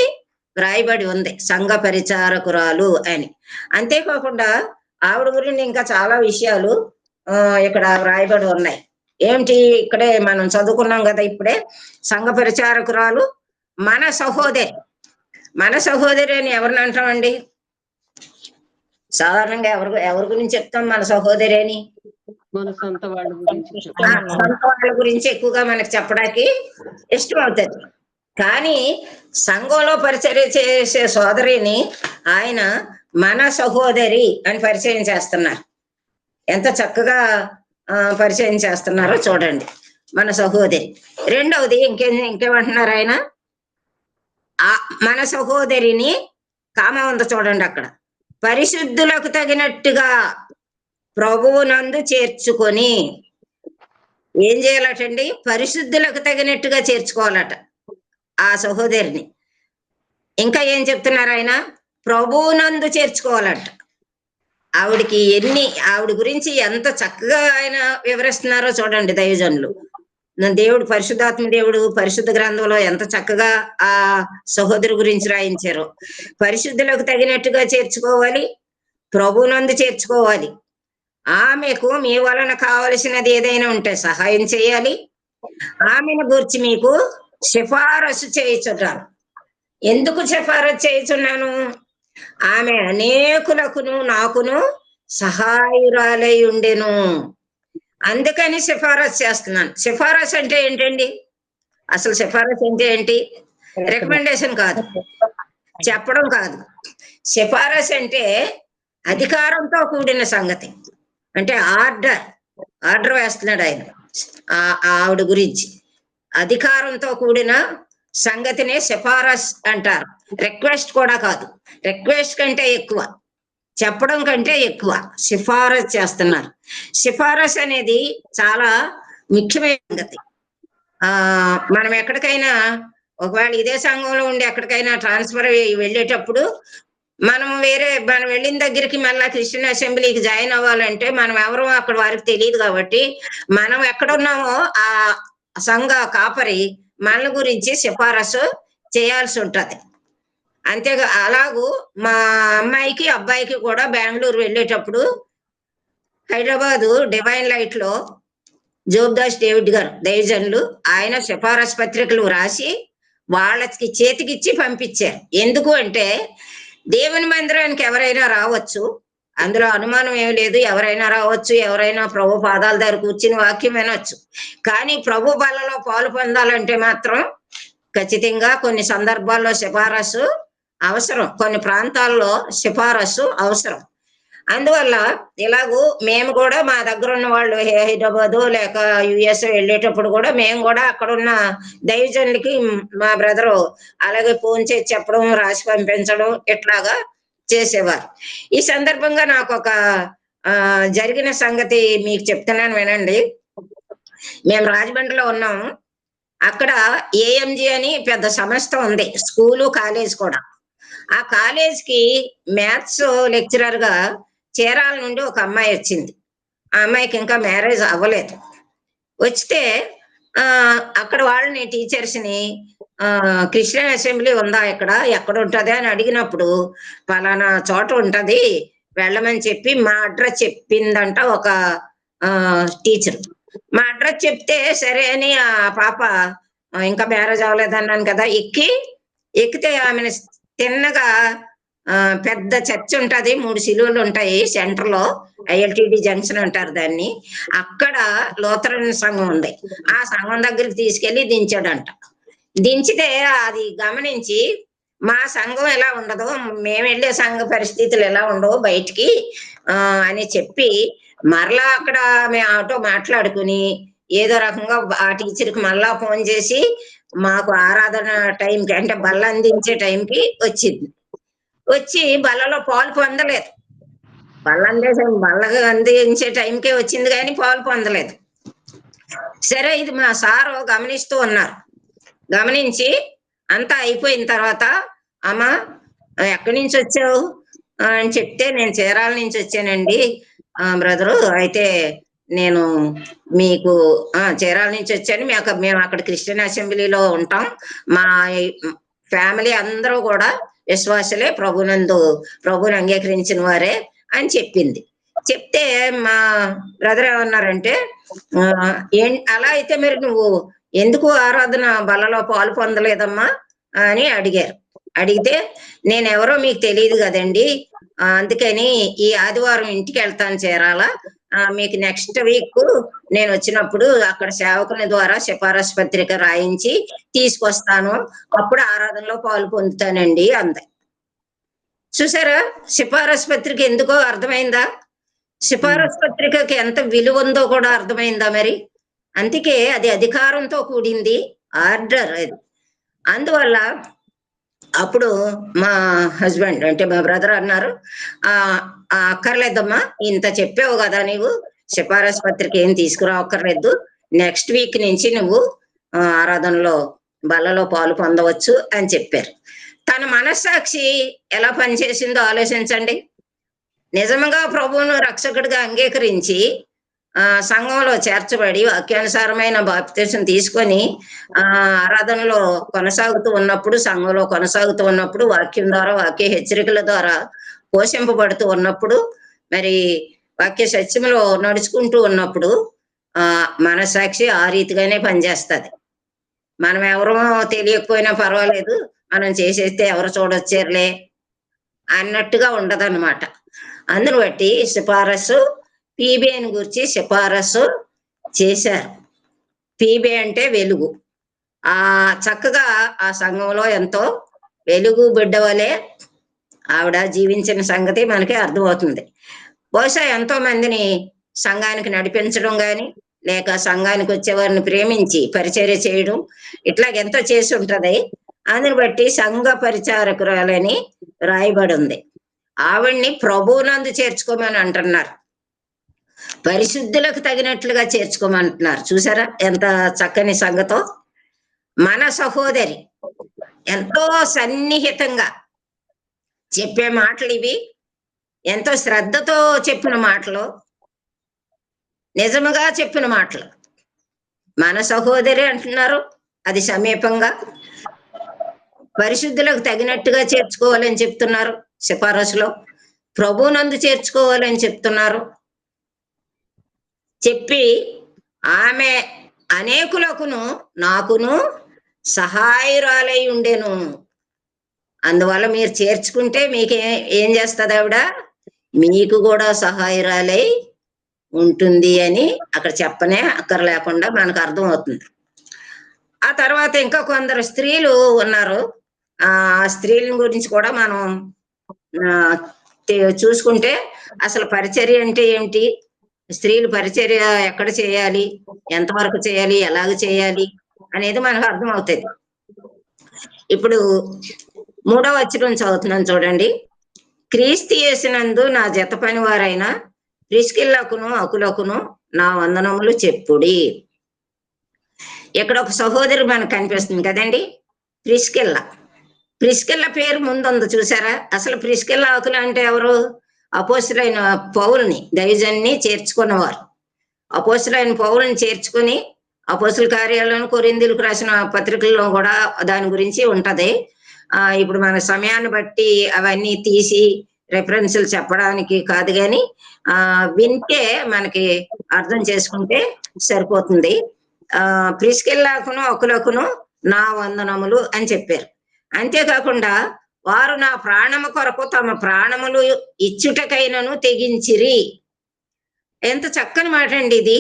[SPEAKER 3] రాయబడి ఉంది, సంఘ పరిచారకురాలు అని. అంతేకాకుండా ఆవిడ గురించి ఇంకా చాలా విషయాలు ఇక్కడ రాయబడి ఉన్నాయి. ఏమిటి, ఇక్కడే మనం చదువుకున్నాం కదా ఇప్పుడే, సంఘ పరిచారకురాలు మన సహోదరి. మన సహోదరి అని ఎవరిని అంటామండి? సాధారణంగా ఎవరి గురించి చెప్తాం మన సహోదరి అని?
[SPEAKER 1] మన సొంత వాళ్ళ గురించి
[SPEAKER 3] సొంత వాళ్ళ గురించి ఎక్కువగా మనకు చెప్పడానికి ఇష్టం అవుతుంది. కానీ సంఘంలో పరిచర్య చేసే సోదరిని ఆయన మన సహోదరి అని పరిచయం చేస్తున్నారు. ఎంత చక్కగా పరిచయం చేస్తున్నారో చూడండి, మన సహోదరి. రెండవది ఇంకేమంటున్నారు ఆయన? మన సహోదరిని కామ ఉంది చూడండి అక్కడ, పరిశుద్ధులకు తగినట్టుగా ప్రభువునందు చేర్చుకొని. ఏం చేయాలటండి? పరిశుద్ధులకు తగినట్టుగా చేర్చుకోవాలట ఆ సహోదరిని. ఇంకా ఏం చెప్తున్నారు ఆయన? ప్రభువునందు చేర్చుకోవాలట. ఆవిడ గురించి ఎంత చక్కగా ఆయన వివరిస్తున్నారో చూడండి దైవజనులు. దేవుడు, పరిశుద్ధాత్మ దేవుడు పరిశుద్ధ గ్రంథంలో ఎంత చక్కగా ఆ సహోదరు గురించి రాయించారో. పరిశుద్ధులకు తగినట్టుగా చేర్చుకోవాలి, ప్రభువునందు చేర్చుకోవాలి. ఆమెకు మీ వలన కావలసినది ఏదైనా ఉంటే సహాయం చేయాలి. ఆమెను గురించి మీకు సిఫారసు చేయించుంటాను. ఎందుకు సిఫారసు చేయించున్నాను? ఆమె అనేకులకును నాకును సహాయురాలై ఉండెను, అందుకని సిఫారసు చేస్తున్నాను. సిఫారసు అంటే ఏంటండి? అసలు సిఫారసు అంటే ఏంటి? రికమెండేషన్ కాదు, చెప్పడం కాదు. సిఫారసు అంటే అధికారంతో కూడిన సంగతి. అంటే ఆర్డర్ వేస్తున్నాడు ఆయన ఆవిడ గురించి. అధికారంతో కూడిన సంగతినే సిఫారసు అంటారు. రిక్వెస్ట్ కూడా కాదు, రిక్వెస్ట్ కంటే ఎక్కువ, చెప్పడం కంటే ఎక్కువ సిఫారసు చేస్తున్నారు. సిఫారసు అనేది చాలా ముఖ్యమైన సంగతి. మనం ఎక్కడికైనా ఒకవేళ ఇదే సంఘంలో ఉండి ఎక్కడికైనా ట్రాన్స్ఫర్ వెళ్ళేటప్పుడు మనం వెళ్ళిన దగ్గరికి మళ్ళా క్రిస్టియన్ అసెంబ్లీకి జాయిన్ అవ్వాలంటే మనం ఎవరో అక్కడ వారికి తెలియదు కాబట్టి మనం ఎక్కడున్నామో ఆ సంఘ కాపరి మన గురించి సిఫారసు చేయాల్సి ఉంటది. అంతేగా అలాగూ మా అమ్మాయికి అబ్బాయికి కూడా బెంగళూరు వెళ్ళేటప్పుడు హైదరాబాదు డివైన్ లైట్ లో జోబ్దాస్ డేవిడ్ గారు దైవజనులు ఆయన సిఫారసు పత్రికలు రాసి వాళ్ళకి చేతికిచ్చి పంపించారు. ఎందుకు అంటే దేవుని మందిరానికి ఎవరైనా రావచ్చు, అందులో అనుమానం ఏమి లేదు. ఎవరైనా రావచ్చు, ఎవరైనా ప్రభు పాదాల దగ్గర కూర్చుని వాక్యం వినొచ్చు. కానీ ప్రభు బలలో పాలు పొందాలంటే మాత్రం ఖచ్చితంగా కొన్ని సందర్భాల్లో సిఫారసు అవసరం, కొన్ని ప్రాంతాల్లో సిఫారసు అవసరం. అందువల్ల ఇలాగూ మేము కూడా మా దగ్గర ఉన్న వాళ్ళు హైదరాబాదు లేక యుఎస్ వెళ్ళేటప్పుడు కూడా మేము కూడా అక్కడ ఉన్న దైవజనులకి మా బ్రదరు అలాగే ఫోన్ చేసి చెప్పడం, రాసి పంపించడం ఇట్లాగా చేసేవారు. ఈ సందర్భంగా నాకు ఒక జరిగిన సంగతి మీకు చెప్తున్నాను వినండి. మేము రాజమండ్రిలో ఉన్నాము. అక్కడ ఏఎంజి అని పెద్ద సంస్థ ఉంది, స్కూలు కాలేజ్ కూడా. ఆ కాలేజ్కి మ్యాథ్స్ లెక్చరర్ గా చీరాల నుండి ఒక అమ్మాయి వచ్చింది. ఆ అమ్మాయికి ఇంకా మ్యారేజ్ అవ్వలేదు. వస్తే అక్కడ వాళ్ళని టీచర్స్ని క్రిస్టియన్ అసెంబ్లీ ఉందా ఇక్కడ, ఎక్కడ ఉంటది అని అడిగినప్పుడు పలానా చోట ఉంటది వెళ్ళమని చెప్పి మా అడ్రస్ చెప్పిందంట ఒక టీచర్. మా అడ్రస్ చెప్తే సరే అని ఆ పాప ఇంకా మ్యారేజ్ అవ్వలేదన్నాను కదా, ఎక్కితే ఆమెను తిన్నగా పెద్ద చర్చ్ ఉంటది, 3 శిలువలు ఉంటాయి సెంటర్ లో, ఐఎల్టీడీ జంక్షన్ అంటారు దాన్ని. అక్కడ లూథరన్ సంఘం ఉంది. ఆ సంఘం దగ్గరికి తీసుకెళ్లి దించాడంట. దించితే అది గమనించి మా సంఘం ఎలా ఉండదు, మేము వెళ్ళే సంఘ పరిస్థితులు ఎలా ఉండవు బయటికి అని చెప్పి మరలా అక్కడ మేము ఆటో మాట్లాడుకుని ఏదో రకంగా ఆ టీచర్కి మళ్ళా ఫోన్ చేసి మాకు ఆరాధన టైంకి అంటే బల్ల అందించే టైంకి వచ్చింది. వచ్చి బల్లలో పాలు పొందలేదు. బల్ల అందించే టైంకే వచ్చింది కానీ పాలు పొందలేదు. సరే, ఇది మా సారు గమనిస్తూ ఉన్నారు. గమనించి అంతా అయిపోయిన తర్వాత, అమ్మా ఎక్కడి నుంచి వచ్చావు అని చెప్తే, నేను చీరాల నుంచి వచ్చానండి బ్రదరు. అయితే నేను మీకు చీరాల నుంచి వచ్చాను, మేము అక్కడ క్రిస్టియన్ అసెంబ్లీలో ఉంటాం, మా ఫ్యామిలీ అందరూ కూడా విశ్వాసులే, ప్రభుని అంగీకరించిన వారే అని చెప్పింది. చెప్తే మా బ్రదర్ ఏమన్నారంటే, అలా అయితే మరి నువ్వు ఎందుకు ఆరాధన బలలో పాలు పొందలేదమ్మా అని అడిగారు. అడిగితే నేనెవరో మీకు తెలియదు కదండి, అందుకని ఈ ఆదివారం ఇంటికి వెళ్తాను చీరాల, మీకు నెక్స్ట్ వీక్ నేను వచ్చినప్పుడు అక్కడ సేవకుని ద్వారా సిఫారసు పత్రిక రాయించి తీసుకొస్తాను, అప్పుడు ఆరాధనలో పాలు పొందుతానండి అంది. చూసారా, సిఫారసు పత్రిక ఎందుకో అర్థమైందా? సిఫారసు పత్రికకి ఎంత విలువ ఉందో కూడా అర్థమైందా మరి? అందుకే అది అధికారంతో కూడింది, ఆర్డర్ అది. అందువల్ల అప్పుడు మా హస్బెండ్ అంటే మా బ్రదర్ అన్నారు, అక్కర్లేదమ్మా, ఇంత చెప్పావు కదా నీవు, సిఫారసు పత్రిక ఏం తీసుకురావక్కర్లేదు, నెక్స్ట్ వీక్ నుంచి నువ్వు ఆరాధనలో బల్లలో పాలు పొందవచ్చు అని చెప్పారు. తన మనస్సాక్షి ఎలా పనిచేసిందో ఆలోచించండి. నిజంగా ప్రభువును రక్షకుడిగా అంగీకరించి సంఘంలో చేర్చబడి వాక్యానుసారమైన బాప్తిసం తీసుకొని ఆరాధనలో కొనసాగుతూ ఉన్నప్పుడు, సంఘంలో కొనసాగుతూ ఉన్నప్పుడు, వాక్యం ద్వారా, వాక్య హెచ్చరికల ద్వారా పోషింపబడుతూ ఉన్నప్పుడు, మరి వాక్య సత్యంలో నడుచుకుంటూ ఉన్నప్పుడు మనస్సాక్షి ఆ రీతిగానే పనిచేస్తుంది. మనం ఎవరో తెలియకపోయినా పర్వాలేదు, మనం చేసేస్తే ఎవరు చూడొచ్చారులే అన్నట్టుగా ఉండదన్నమాట. అందును బట్టి సిఫారసు పీబీని గురించి సిఫారసు చేశారు. పీబీ అంటే వెలుగు. చక్కగా ఆ సంఘంలో ఎంతో వెలుగు బిడ్డ వలె ఆవిడ జీవించిన సంగతి మనకి అర్థమవుతుంది. బహుశా ఎంతో మందిని సంఘానికి నడిపించడం కానీ, లేక సంఘానికి వచ్చేవారిని ప్రేమించి పరిచర్య చేయడం, ఇట్లాగెంతో చేసి ఉంటది. అందుని బట్టి సంఘ పరిచారకురాలని రాయబడి ఉంది. ఆవిడ్ని ప్రభువునందు చేర్చుకోమని అంటున్నారు, పరిశుద్ధులకు తగినట్లుగా చేర్చుకోమంటున్నారు. చూసారా ఎంత చక్కని సంగతో. మన సహోదరి ఎంతో సన్నిహితంగా చెప్పే మాటలు ఇవి, ఎంతో శ్రద్ధతో చెప్పిన మాటలు, నిజముగా చెప్పిన మాటలు. మన సహోదరి అంటున్నారు, అది సమీపంగా. పరిశుద్ధులకు తగినట్టుగా చేర్చుకోవాలని చెప్తున్నారు సిఫారసులో, ప్రభువునందు చేర్చుకోవాలని చెప్తున్నారు. చెప్పి ఆమె అనేకులకును నాకును సహాయురాలై ఉండెను. అందువల్ల మీరు చేర్చుకుంటే మీకు ఏం చేస్తుంది ఆవిడ? మీకు కూడా సహాయురాలై ఉంటుంది అని అక్కడ చెప్పనే అక్కర్లేకుండా మనకు అర్థం అవుతుంది. ఆ తర్వాత ఇంకా కొందరు స్త్రీలు ఉన్నారు. ఆ స్త్రీల గురించి కూడా మనం చూసుకుంటే, అసలు పరిచర్య అంటే ఏమిటి, స్త్రీలు పరిచర్య ఎక్కడ చేయాలి, ఎంతవరకు చేయాలి, ఎలాగ చేయాలి అనేది మనకు అర్థం అవుతుంది. ఇప్పుడు 3వ వచనం చదువుతున్నాను చూడండి. క్రీస్తు యేసునందు నా జత పని వారైన ప్రిస్కిల్లకును అకులకును నా వందనములు చెప్పుడి. ఇక్కడ ఒక సహోదరి మనకు కనిపిస్తుంది కదండి, ప్రిస్కిల్ల పేరు ముందుంది చూసారా? అసలు ప్రిస్కిల్ల అకుల అంటే ఎవరు? అపోస్తులైన పౌలుని, దైవజన్ని చేర్చుకున్నవారు. అపోస్తులైన పౌలుని చేర్చుకుని అపోస్తుల కార్యాలను, కొరింథీయులకు రాసిన పత్రికల్లో కూడా దాని గురించి ఉంటది. ఇప్పుడు మన సమయాన్ని బట్టి అవన్నీ తీసి రెఫరెన్సులు చెప్పడానికి కాదు, కానీ వింటే మనకి అర్థం చేసుకుంటే సరిపోతుంది. ప్రిస్కిల్లకును అకులకును నా వందనములు అని చెప్పారు. అంతేకాకుండా వారు నా ప్రాణము కొరకు తమ ప్రాణములు ఇచ్చుటకైనను తెగించిరి. ఎంత చక్కని మాట అండి ఇది.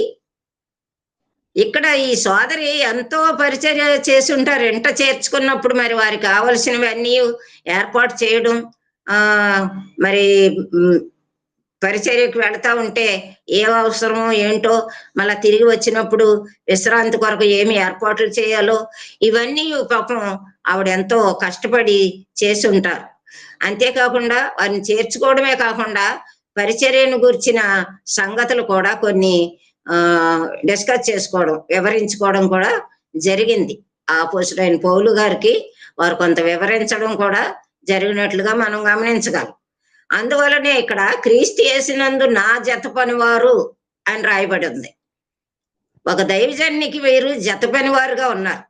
[SPEAKER 3] ఇక్కడ ఈ సోదరి ఎంతో పరిచర్య చేసి ఉంటారు. ఎంట చేర్చుకున్నప్పుడు మరి వారికి కావలసినవి అన్నీ ఏర్పాటు చేయడం, మరి పరిచర్యకు వెళతా ఉంటే ఏ అవసరమో ఏంటో, మళ్ళా తిరిగి వచ్చినప్పుడు విశ్రాంతి కొరకు ఏమి ఏర్పాట్లు చేయాలో ఇవన్నీ పాపం ఆవిడ ఎంతో కష్టపడి చేసి ఉంటారు. అంతేకాకుండా వారిని చేర్చుకోవడమే కాకుండా పరిచర్యను గురించిన సంగతులు కూడా కొన్ని డిస్కస్ చేసుకోవడం, వివరించుకోవడం కూడా జరిగింది. అపోస్తలుడైన పౌలు గారికి వారు కొంత వివరించడం కూడా జరిగినట్లుగా మనం గమనించగలం. అందువలనే ఇక్కడ క్రీస్తు యేసునందు నా జత పనివారు అని రాయబడి ఉంది. ఒక దైవజనునికి వీరు జత పనివారుగా ఉన్నారు.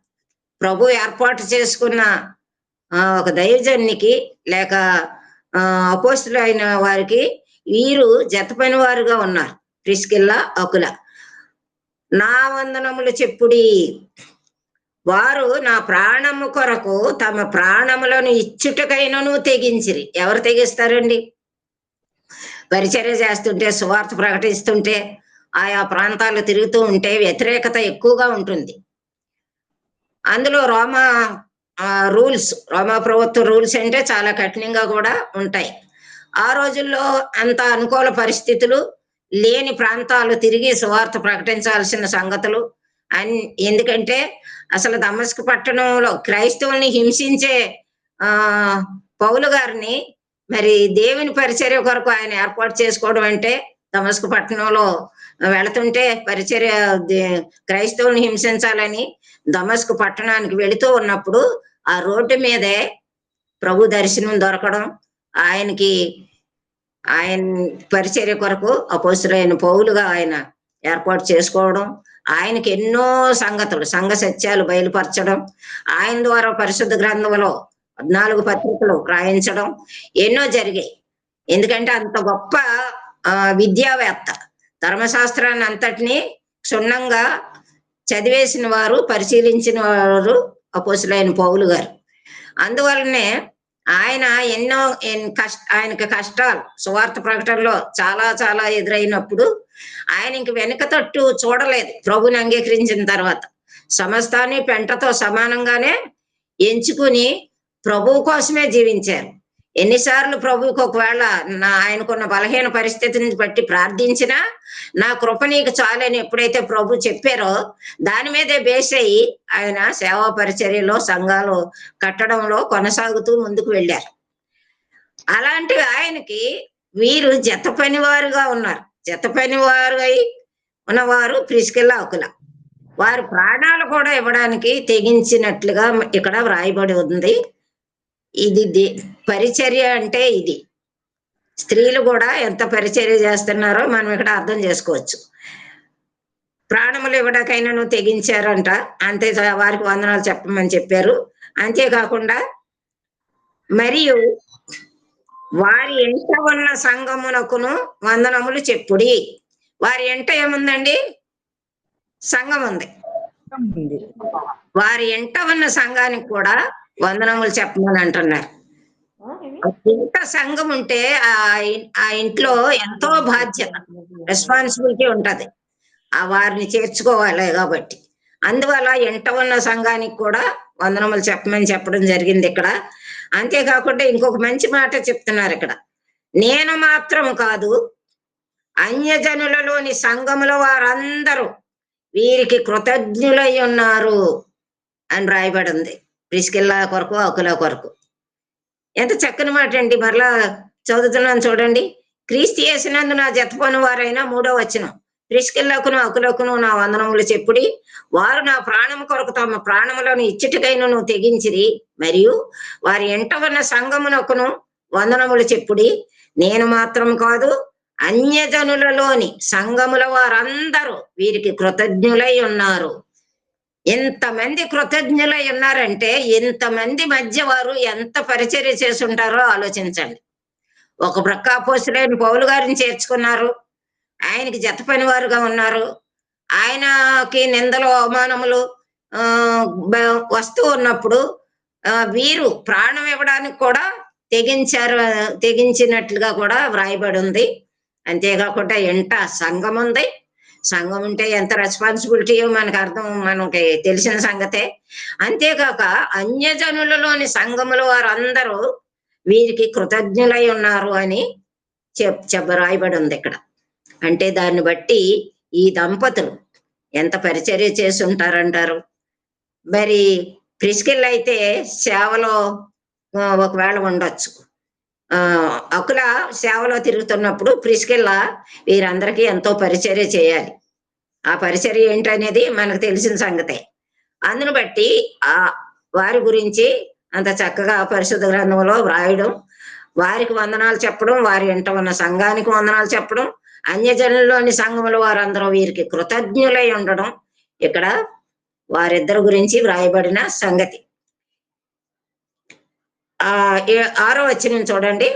[SPEAKER 3] ప్రభు ఏర్పాటు చేసుకున్న ఒక దైవజనునికి లేక అపోస్తలుడైన వారికి వీరు జత పనివారుగా ఉన్నారు. ప్రిస్కిల్లా, అకుల. నా వందనములు చెప్పుడి. వారు నా ప్రాణము కొరకు తమ ప్రాణములను ఇచ్చుటకైనను తెగించిరి. ఎవరు తెగిస్తారండి? పరిచర్య చేస్తుంటే, సువార్త ప్రకటిస్తుంటే, ఆయా ప్రాంతాలు తిరుగుతూ ఉంటే వ్యతిరేకత ఎక్కువగా ఉంటుంది. అందులో రోమా ప్రభుత్వ రూల్స్ అంటే చాలా కఠినంగా కూడా ఉంటాయి. ఆ రోజుల్లో అంత అనుకూల పరిస్థితులు లేని ప్రాంతాలు తిరిగి సువార్త ప్రకటించాల్సిన సంగతులు ఎందుకంటే అసలు దమస్కు పట్టణంలో క్రైస్తవుల్ని హింసించే పౌలు గారిని మరి దేవుని పరిచర్య కొరకు ఆయన ఏర్పాటు చేసుకోవడం అంటే, దమస్కు పట్టణంలో వెళుతుంటే పరిచర్య క్రైస్తవుల్ని హింసించాలని దమస్కు పట్టణానికి వెళుతూ ఉన్నప్పుడు ఆ రోడ్డు మీదే ప్రభు దర్శనం దొరకడం, ఆయన పరిచర్య కొరకు అపోస్తలుడైన పౌలుగా ఆయన ఏర్పాటు చేసుకోవడం, ఆయనకి ఎన్నో సంగతులు, సంఘ సత్యాలు బయలుపరచడం, ఆయన ద్వారా పరిశుద్ధ గ్రంథంలో 14 పత్రికలు రాయించడం ఎన్నో జరిగాయి. ఎందుకంటే అంత గొప్ప విద్యావేత్త, ధర్మశాస్త్రాన్ని అంతటినీ క్షుణ్ణంగా చదివేసిన వారు, పరిశీలించిన వారు అపోస్తలుడైన పౌలు గారు. అందువలనే ఆయన ఆయనకి కష్టాలు సువార్త ప్రకటనలో చాలా చాలా ఎదురైనప్పుడు ఆయన ఇంక వెనుక తట్టు చూడలేదు. ప్రభుని అంగీకరించిన తర్వాత సమస్తాన్ని పెంటతో సమానంగానే ఎంచుకుని ప్రభువు కోసమే జీవించారు. ఎన్నిసార్లు ప్రభువుకి ఒకవేళ ఆయనకున్న బలహీన పరిస్థితిని బట్టి ప్రార్థించినా నా కృప నీకు చాలని ఎప్పుడైతే ప్రభు చెప్పారో దాని మీదే బేస్ అయ్యి ఆయన సేవా పరిచర్యలో, సంఘాలు కట్టడంలో కొనసాగుతూ ముందుకు వెళ్ళారు. అలాంటి ఆయనకి వీరు జత పనివారుగా ఉన్నారు. జత పనివారు అయి ఉన్నవారు ప్రిస్కిల్లా, అకుల. వారి ప్రాణాలు కూడా ఇవ్వడానికి తెగించినట్లుగా ఇక్కడ వ్రాయబడి ఉంది. ఇది పరిచర్య అంటే ఇది. స్త్రీలు కూడా ఎంత పరిచర్య చేస్తున్నారో మనం ఇక్కడ అర్థం చేసుకోవచ్చు. ప్రాణములు ఇవ్వడాకైనా తెగించారంట. అంతే, వారికి వందనాలు చెప్పమని చెప్పారు. అంతేకాకుండా మరియు వారి ఎంట ఉన్న సంఘమునకును వందనములు చెప్పుడి. వారి ఎంట ఏముందండి? సంఘం ఉంది. వారి ఎంట ఉన్న సంఘానికి కూడా వందనములు చెప్పమని అంటున్నారు. ఇంత సంఘం ఉంటే ఆ ఇంట్లో ఎంతో బాధ్యత, రెస్పాన్సిబిలిటీ ఉంటది. వారిని చేర్చుకోవాలి కాబట్టి అందువల్ల ఎంట ఉన్న సంఘానికి కూడా వందనములు చెప్పమని చెప్పడం జరిగింది ఇక్కడ. అంతేకాకుండా ఇంకొక మంచి మాట చెప్తున్నారు ఇక్కడ. నేను మాత్రం కాదు, అన్యజనులలోని సంఘములో వారందరూ వీరికి కృతజ్ఞులై ఉన్నారు అని రాయబడి ఉంది. ప్రిస్కిల్లా కొరకు, అకుల కొరకు. ఎంత చక్కని మాట అండి. మరలా చదువుతున్నాను చూడండి. క్రీస్తు యేసునందు నా జతపని వారైనా 3వ వచనం. ప్రిస్కిల్లాకును, అకులకును నా వందనములు చెప్పుడి. వారు నా ప్రాణము కొరకు తమ ప్రాణములను ఇచ్చుటకైనను తెగించిరి. మరియు వారి ఎంట ఉన్న సంఘమునకును వందనములు చెప్పుడి. నేను మాత్రం కాదు, అన్యజనులలోని సంఘముల వారందరూ వీరికి కృతజ్ఞులై ఉన్నారు. ఎంతమంది కృతజ్ఞులై ఉన్నారంటే ఎంతమంది మధ్య వారు ఎంత పరిచర్య చేసి ఉంటారో ఆలోచించండి. ఒక ప్రక్క అపోస్తలుడైన పౌలు గారిని చేర్చుకున్నారు. ఆయనకి జత పనివారుగా ఉన్నారు. ఆయనకి నిందలు, అవమానములు వస్తూ ఉన్నప్పుడు వీరు ప్రాణం ఇవ్వడానికి కూడా తెగించినట్లుగా కూడా వ్రాయబడి ఉంది. అంతేకాకుండా ఎంట సంఘం ఉంది. సంఘం ఉంటే ఎంత రెస్పాన్సిబిలిటీయో మనకి తెలిసిన సంగతే. అంతేకాక అన్యజనులలోని సంఘములు వారందరూ వీరికి కృతజ్ఞులై ఉన్నారు అని రాయబడి ఉంది ఇక్కడ. అంటే దాన్ని బట్టి ఈ దంపతులు ఎంత పరిచర్య చేసి ఉంటారంటారు. మరి ప్రిస్కిల్ అయితే సేవలో ఒకవేళ ఉండొచ్చు. అకుల సేవలో తిరుగుతున్నప్పుడు ప్రిస్కిల్ల వీరందరికీ ఎంతో పరిచర్య చేయాలి. ఆ పరిచర్య ఏంటనేది మనకు తెలిసిన సంగతే. అందును బట్టి వారి గురించి అంత చక్కగా పరిశుద్ధ గ్రంథంలో వ్రాయడం, వారికి వందనాలు చెప్పడం, వారి వెంట ఉన్న సంఘానికి వందనాలు చెప్పడం, అన్యజనుల్లోని సంఘములు వారందరూ వీరికి కృతజ్ఞులై ఉండడం ఇక్కడ వారిద్దరి గురించి వ్రాయబడిన సంగతి. 6వ వచనం చూడండి.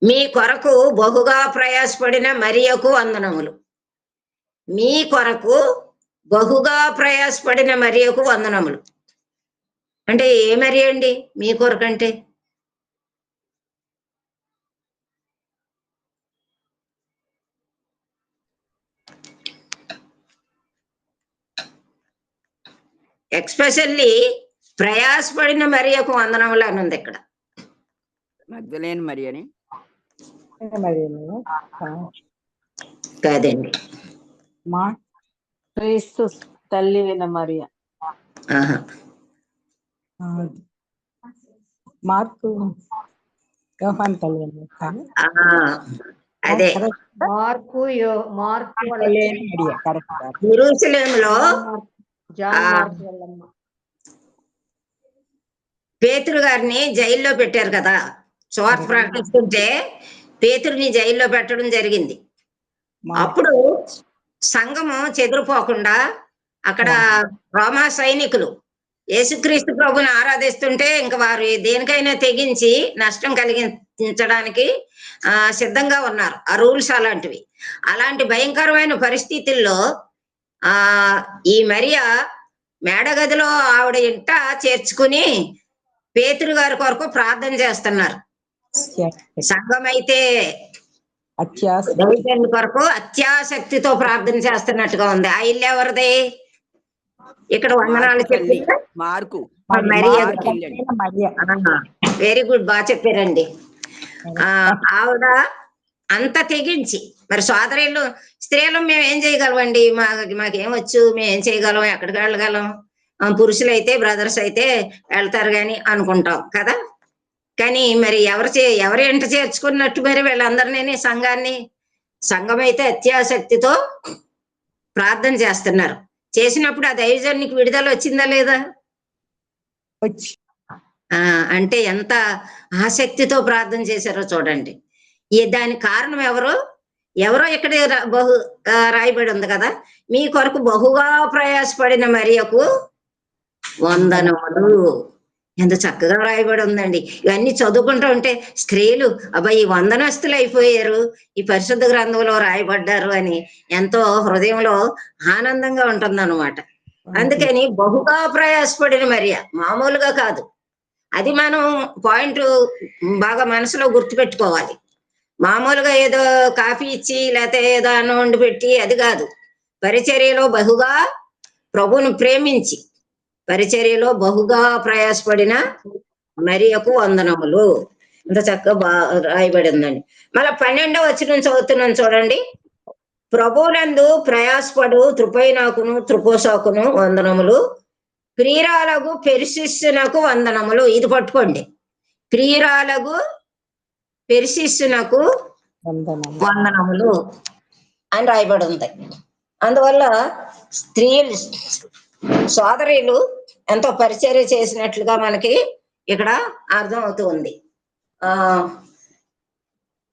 [SPEAKER 3] మీ కొరకు బహుగా ప్రయాసపడిన మరియకు వందనములు. మీ కొరకు బహుగా ప్రయాసపడిన మరియకు వందనములు అంటే ఏ మరి అండి? మీ కొరకు అంటే ఎక్స్పెషల్లీ ప్రయాసపడిన మరియకు వందనములు అని ఉంది ఇక్కడ.
[SPEAKER 5] మగ్దలేని మరి అని
[SPEAKER 3] కాదండి,
[SPEAKER 2] క్రీస్తు తల్లి అయిన మరియ. మార్కు యోహాను తల్లి
[SPEAKER 3] అదే యెరూషలేములో పేతురు గారిని జైల్లో పెట్టారు కదా. సువార్త ప్రకటిస్తుంటే పేతురుని జైల్లో పెట్టడం జరిగింది. అప్పుడు సంఘము చెదిరిపోకుండా అక్కడ రోమా సైనికులు యేసుక్రీస్తు ప్రభుని ఆరాధిస్తుంటే ఇంకా వారు దేనికైనా తెగించి నష్టం కలిగించడానికి సిద్ధంగా ఉన్నారు. ఆ రూల్స్ అలాంటివి. అలాంటి భయంకరమైన పరిస్థితుల్లో ఈ మరియా మేడగదిలో ఆవిడ ఇంట చేర్చుకుని పేతురు గారి కొరకు ప్రార్థన చేస్తున్నారు. సంఘం అయితే కొరకు అత్యాసక్తితో ప్రార్థన చేస్తున్నట్టుగా ఉంది. ఆ ఇల్లు ఎవరిది? ఇక్కడ వందనాలు చెప్పి వెరీ గుడ్, బాగా చెప్పారండి. ఆవిడ అంత తెగించి, మరి సోదరులు స్త్రీలు మేము ఏం చేయగలమండి? మాకేమొచ్చు, మేము ఏం చేయగలం, ఎక్కడికి వెళ్ళగలం? పురుషులు అయితే బ్రదర్స్ అయితే వెళ్తారు కానీ అనుకుంటాం కదా. కానీ మరి ఎవరు ఎంట చేర్చుకున్నట్టు మరి వీళ్ళందరినీ సంఘం అయితే అత్యాసక్తితో ప్రార్థన చేస్తున్నారు. చేసినప్పుడు ఆ దైవజనునికి విడుదల వచ్చిందా లేదా? అంటే ఎంత ఆసక్తితో ప్రార్థన చేశారో చూడండి. దానికి కారణం ఎవరో ఇక్కడ రాయబడి ఉంది కదా, మీ కొరకు బహుగా ప్రయాసపడిన మరియకు వందనములు. ఎంత చక్కగా రాయబడి ఉందండి. ఇవన్నీ చదువుకుంటూ ఉంటే స్త్రీలు ఈ వందనస్తులు అయిపోయారు, ఈ పరిశుద్ధ గ్రంథంలో రాయబడ్డారు అని ఎంతో హృదయంలో ఆనందంగా ఉంటుంది అన్నమాట. అందుకని బహుగా ప్రయాసపడిన మరియ మామూలుగా కాదు. అది మనం పాయింట్ బాగా మనసులో గుర్తుపెట్టుకోవాలి. మామూలుగా ఏదో కాఫీ ఇచ్చి లేకపోతే ఏదో అన్నం వండి పెట్టి అది కాదు. పరిచర్యలో బహుగా ప్రభువును ప్రేమించి పరిచర్యలో బహుగా ప్రయాసపడిన మరియకు వందనములు. ఇంత చక్కగా రాయబడి ఉందండి. మళ్ళీ 12వ వచనం చదువుతున్నాను చూడండి. ప్రభువునందు ప్రయాసపడు త్రుపైనాకును త్రుపోసాకును వందనములు, ప్రియురాలకు పెర్సిస్సునకు వందనములు. ఇది పట్టుకోండి, ప్రియురాలకు పెర్సిస్సునకు వందనములు అని రాయబడి ఉంది. అందువల్ల స్త్రీలు సోదరులు ఎంతో పరిచర్య చేసినట్లుగా మనకి ఇక్కడ అర్థం అవుతూ ఉంది.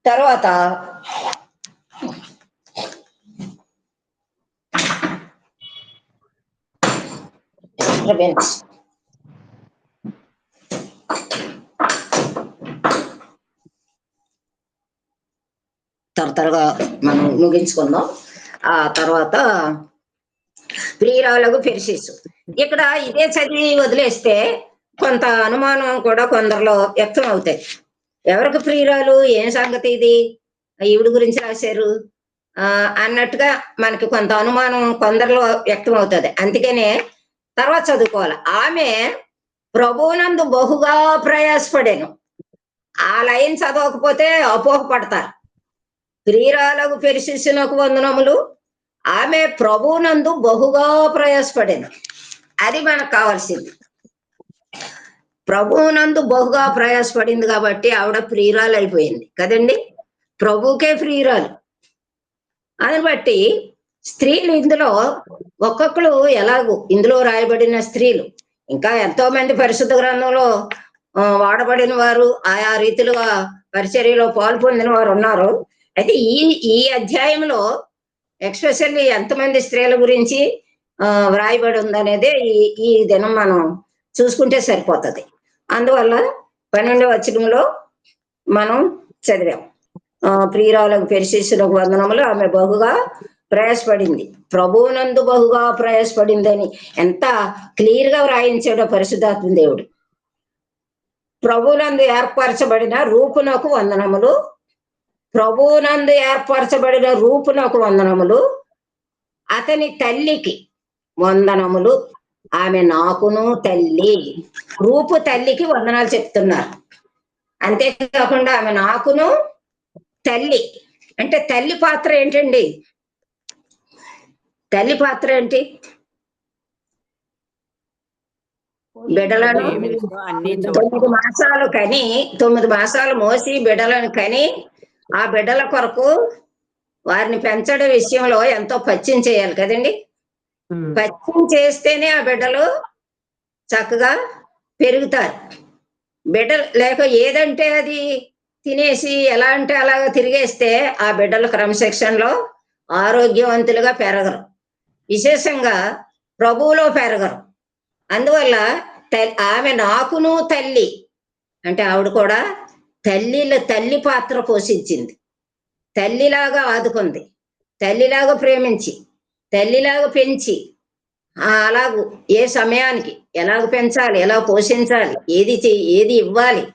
[SPEAKER 3] తర్వాత త్వరగా మనం ముగించుకుందాం. ఆ తర్వాత ప్రియురాలకు పెర్సిస్సు. ఇక్కడ ఇదే చదివి వదిలేస్తే కొంత అనుమానం కూడా కొందరిలో వ్యక్తం అవుతాయి. ఎవరికి ప్రియురాలు, ఏం సంగతి ఇది, ఈవిడ గురించి రాశారు అన్నట్టుగా మనకి కొంత అనుమానం కొందరిలో వ్యక్తం అవుతుంది. అందుకనే తర్వాత చదువుకోవాలి. ఆమె ప్రభువునందు బహుగా ప్రయాసపడాను. ఆ లైన్ చదవకపోతే అపోహపడతారు. ప్రియురాలకు పెర్సిస్సునకు వందనములు, ఆమె ప్రభువునందు బహుగా ప్రయాసపడాను. అది మనకు కావాల్సింది. ప్రభువునందు బహుగా ప్రయాసపడింది కాబట్టి ఆవిడ ప్రియురాలు అయిపోయింది కదండి. ప్రభువుకే ప్రియురాలు. అని బట్టి స్త్రీలు ఇందులో ఒక్కొక్కరు ఎలాగూ ఇందులో రాయబడిన స్త్రీలు ఇంకా ఎంతో మంది పరిశుద్ధ గ్రంథంలో వాడబడిన వారు, ఆయా రీతిలుగా పరిచర్యలో పాలు పొందిన వారు ఉన్నారు. అయితే ఈ అధ్యాయంలో ఎక్స్పెషల్లీ ఎంతమంది స్త్రీల గురించి వ్రాయబడి ఉందనేదే ఈ దినం మనం చూసుకుంటే సరిపోతుంది. అందువల్ల 12వ వచనంలో మనం చదివాం. ప్రియురాలకు పెర్సిస్సునకు వందనములు, ఆమె బహుగా ప్రయాసపడింది, ప్రభువునందు బహుగా ప్రయాసపడింది అని ఎంత క్లియర్ గా వ్రాయించాడో పరిశుద్ధాత్మ దేవుడు. ప్రభువునందు ఏర్పరచబడిన రూపునకు వందనములు, ప్రభువునందు ఏర్పరచబడిన రూపునకు వందనములు, అతని తల్లికి వందనములు, ఆమె నాకును తల్లి. రూపు తల్లికి వందనాలు చెప్తున్నారు. అంతేకాకుండా ఆమె నాకును తల్లి అంటే తల్లి పాత్ర ఏంటండి? తల్లి పాత్ర ఏంటి? బిడ్డలను 9 మాసాలు కని 9 మాసాలు మోసి బిడ్డలను కని ఆ బిడ్డల కొరకు వారిని పెంచడం విషయంలో ఎంతో పత్యం చేయాలి కదండి. పత్యం చేస్తేనే ఆ బిడ్డలు చక్కగా పెరుగుతారు. బిడ్డలు లేక ఏదంటే అది తినేసి ఎలా అంటే అలాగా తిరిగేస్తే ఆ బిడ్డలు క్రమశిక్షణలో ఆరోగ్యవంతులుగా పెరగరు, విశేషంగా ప్రభువులో పెరగరు. అందువల్ల ఆమె నాకును తల్లి అంటే ఆవిడ కూడా తల్లి పాత్ర పోషించింది. తల్లిలాగా ఆదుకుంది, తల్లిలాగా ప్రేమించి, తల్లిలాగా పెంచి, అలాగూ ఏ సమయానికి ఎలాగ పెంచాలి, ఎలా పోషించాలి, ఏది ఇవ్వాలి,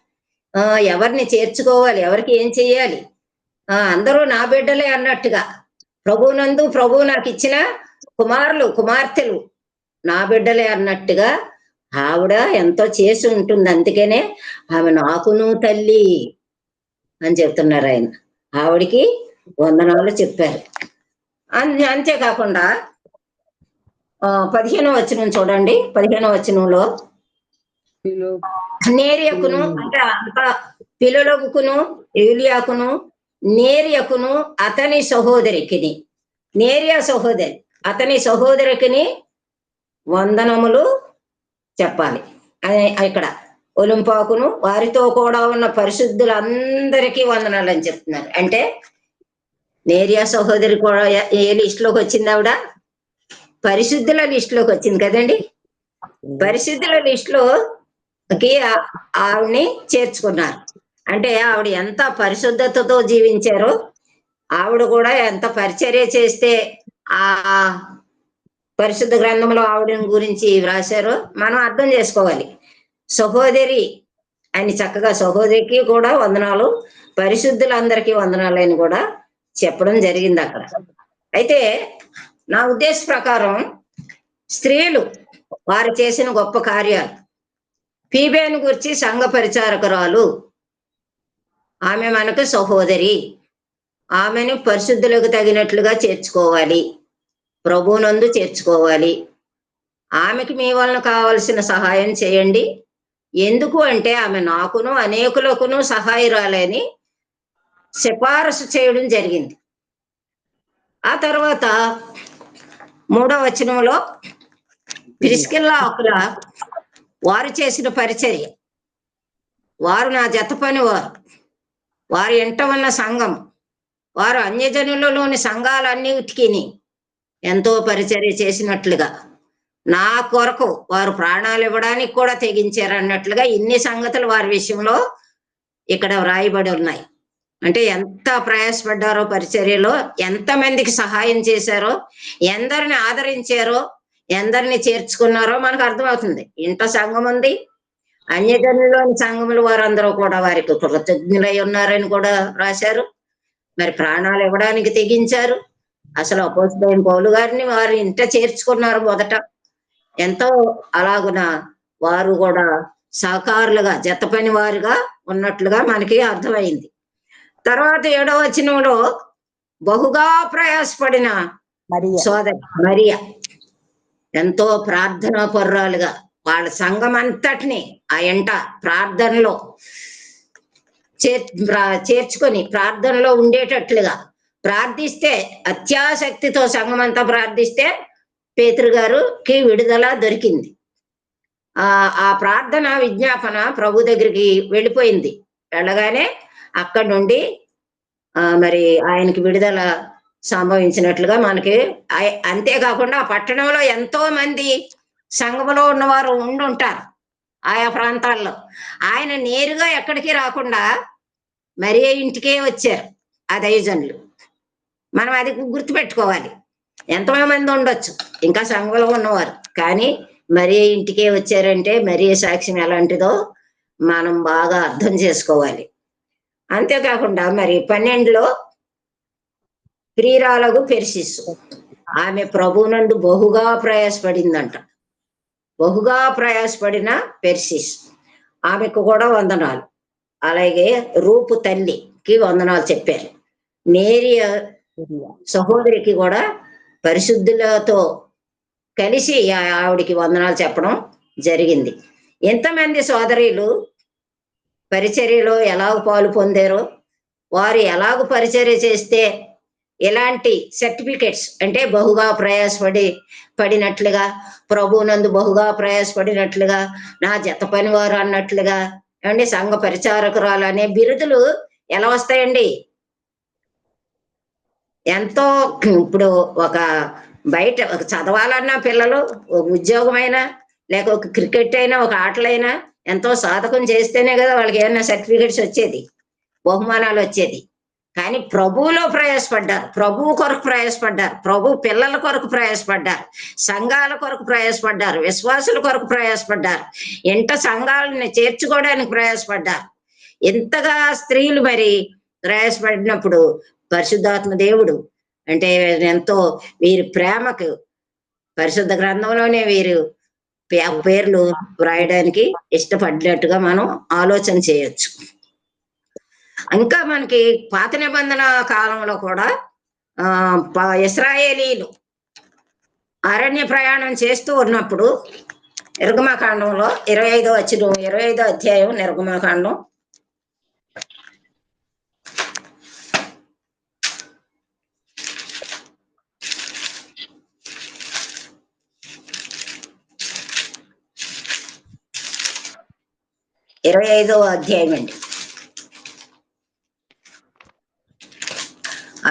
[SPEAKER 3] ఎవరిని చేర్చుకోవాలి, ఎవరికి ఏం చెయ్యాలి, అందరూ నా బిడ్డలే అన్నట్టుగా ప్రభువునందు ప్రభువు నాకు ఇచ్చిన కుమారులు కుమార్తెలు నా బిడ్డలే అన్నట్టుగా ఆవిడ ఎంతో చేసి ఉంటుంది. అందుకనే ఆమె నాకును తల్లి అని చెప్తున్నారు ఆయన. ఆవిడికి వందనాలు చెప్పారు. అంతేకాకుండా 15వ వచనం చూడండి. 15వ వచనంలో నేరియకును అంటే అంత పిలులకును ఏలియాకును నేరియకును అతని సహోదరికిని, నేరియా సహోదరి అతని సహోదరికిని వందనములు చెప్పాలి. ఇక్కడ ఒలింపాకును వారితో కూడా ఉన్న పరిశుద్ధులందరికీ వందనాలు అని చెప్తున్నారు. అంటే నేరియా సహోదరి కూడా ఏ లిస్ట్ లోకి వచ్చింది? ఆవిడ పరిశుద్ధుల లిస్ట్ లోకి వచ్చింది కదండి. పరిశుద్ధుల లిస్ట్ లోకి ఆవిడ్ని చేర్చుకున్నారు. అంటే ఆవిడ ఎంత పరిశుద్ధతతో జీవించారో, ఆవిడ కూడా ఎంత పరిచర్య చేస్తే ఆ పరిశుద్ధ గ్రంథంలో ఆవిడ గురించి వ్రాశారో మనం అర్థం చేసుకోవాలి. సహోదరి అని చక్కగా సహోదరికి కూడా వందనాలు, పరిశుద్ధులందరికీ వందనాలు అని కూడా చెప్పడం జరిగింది అక్కడ. అయితే నా ఉద్దేశ ప్రకారం స్త్రీలు వారు చేసిన గొప్ప కార్యాలు, ఫీబేను గురించి సంఘ పరిచారకురాలు, ఆమె మనకు సహోదరి, ఆమెను పరిశుద్ధులకు తగినట్లుగా చేర్చుకోవాలి, ప్రభువునందు చేర్చుకోవాలి. ఆమెకి మీ వలన కావలసిన సహాయం చేయండి. ఎందుకు అంటే ఆమె నాకును అనేకులకును సహాయరాలని సిఫారసు చేయడం జరిగింది. ఆ తర్వాత 3వ వచనంలో ప్రిస్కిల్లా అకుల వారు చేసిన పరిచర్య, వారు నా జత పని వారు ఎంట ఉన్న సంఘం, వారు అన్యజనులలోని సంఘాలన్నిటికీ ఎంతో పరిచర్య చేసినట్లుగా నా కొరకు వారు ప్రాణాలు ఇవ్వడానికి కూడా తెగించారు అన్నట్లుగా ఇన్ని సంగతులు వారి విషయంలో ఇక్కడ వ్రాయబడి ఉన్నాయి. అంటే ఎంత ప్రయాసపడ్డారో పరిచర్యలో, ఎంతమందికి సహాయం చేశారో, ఎందరిని ఆదరించారో, ఎందరిని చేర్చుకున్నారో మనకు అర్థమవుతుంది. ఇంత సంఘం ఉంది, అన్యజనులోని సంఘములు వారందరూ కూడా వారికి కృతజ్ఞులై ఉన్నారని కూడా రాశారు. మరి ప్రాణాలు ఇవ్వడానికి తెగించారు. అసలు అపోస్తలుడైన పౌలు గారిని వారి ఇంట చేర్చుకున్నారు మొదట. ఎంతో అలాగున వారు కూడా సహకారులుగా జత పని వారుగా ఉన్నట్లుగా మనకి అర్థమైంది. తర్వాత 7వ వచనంలో బహుగా ప్రయాసపడిన
[SPEAKER 2] మరియా
[SPEAKER 3] సోదరి మరియా ఎంతో ప్రార్థనా పరురాలుగా వాళ్ళ సంఘం అంతటిని ఆ ఎంట ప్రార్థనలో చేర్చుకొని ప్రార్థనలో ఉండేటట్లుగా ప్రార్థిస్తే, అత్యాసక్తితో సంఘం అంతా ప్రార్థిస్తే పేతురు గారికి విడుదల దొరికింది. ఆ ప్రార్థన విజ్ఞాపన ప్రభు దగ్గరికి వెళ్ళిపోయింది. వెళ్ళగానే అక్కడి నుండి మరి ఆయనకి విడుదల సంభవించినట్లుగా మనకి, అంతేకాకుండా ఆ పట్టణంలో ఎంతో మంది సంఘములో ఉన్నవారు ఉండుంటారు ఆయా ప్రాంతాల్లో. ఆయన నేరుగా ఎక్కడికి రాకుండా మరి ఇంటికే వచ్చారు ఆ దైవజనులు. మనం అది గుర్తుపెట్టుకోవాలి. ఎంతో మంది ఉండొచ్చు ఇంకా సంఘంలో ఉన్నవారు, కానీ మరి ఇంటికే వచ్చారంటే మరి సాక్ష్యం ఎలాంటిదో మనం బాగా అర్థం చేసుకోవాలి. అంతేకాకుండా మరి 12లో ప్రియురాలగు పెర్సిస్సు, ఆమె ప్రభువునందు బహుగా ప్రయాసపడిందంట. బహుగా ప్రయాసపడిన పెర్సిస్, ఆమెకు కూడా వందనాలు. అలాగే రూపు తల్లికి వందనాలు చెప్పారు. మేరీ సహోదరికి కూడా పరిశుద్ధులతో కలిసి ఆవిడికి వందనాలు చెప్పడం జరిగింది. ఎంతమంది సోదరీలు పరిచర్యలో ఎలాగ పాలు పొందారో, వారు ఎలాగ పరిచర్య చేస్తే ఎలాంటి సర్టిఫికెట్స్ అంటే బహుగా పడినట్లుగా, ప్రభువునందు బహుగా ప్రయాసపడినట్లుగా, నా జత పనివారు అన్నట్లుగా, ఏమండి సంఘ పరిచారకురాలు అనే బిరుదులు ఎలా వస్తాయండి? ఎంతో ఇప్పుడు ఒక బయట ఒక చదవాలన్నా పిల్లలు, ఒక ఉద్యోగమైనా లేక ఒక క్రికెట్ అయినా ఒక ఆటలైనా ఎంతో సాధకం చేస్తేనే కదా వాళ్ళకి ఏమైనా సర్టిఫికెట్స్ వచ్చేది, బహుమానాలు వచ్చేది. కానీ ప్రభువులో ప్రయాసపడ్డారు, ప్రభువు కొరకు ప్రయాసపడ్డారు, ప్రభు పిల్లల కొరకు ప్రయాసపడ్డారు, సంఘాల కొరకు ప్రయాసపడ్డారు, విశ్వాసుల కొరకు ప్రయాసపడ్డారు, ఇంట సంఘాలను చేర్చుకోవడానికి ప్రయాసపడ్డారు. ఎంతగా స్త్రీలు మరి ప్రయాసపడినప్పుడు పరిశుద్ధాత్మ దేవుడు అంటే ఎంతో వీరి ప్రేమకు పరిశుద్ధ గ్రంథంలోనే వీరు పేర్లు వ్రాయడానికి ఇష్టపడినట్టుగా మనం ఆలోచన చేయొచ్చు. ఇంకా మనకి పాత నిబంధన కాలంలో కూడా ఇశ్రాయేలీలు అరణ్య ప్రయాణం చేస్తూ ఉన్నప్పుడు నిర్గమకాండంలో 25వ అధ్యాయం నిర్గమకాండం 25వ అధ్యాయం అండి.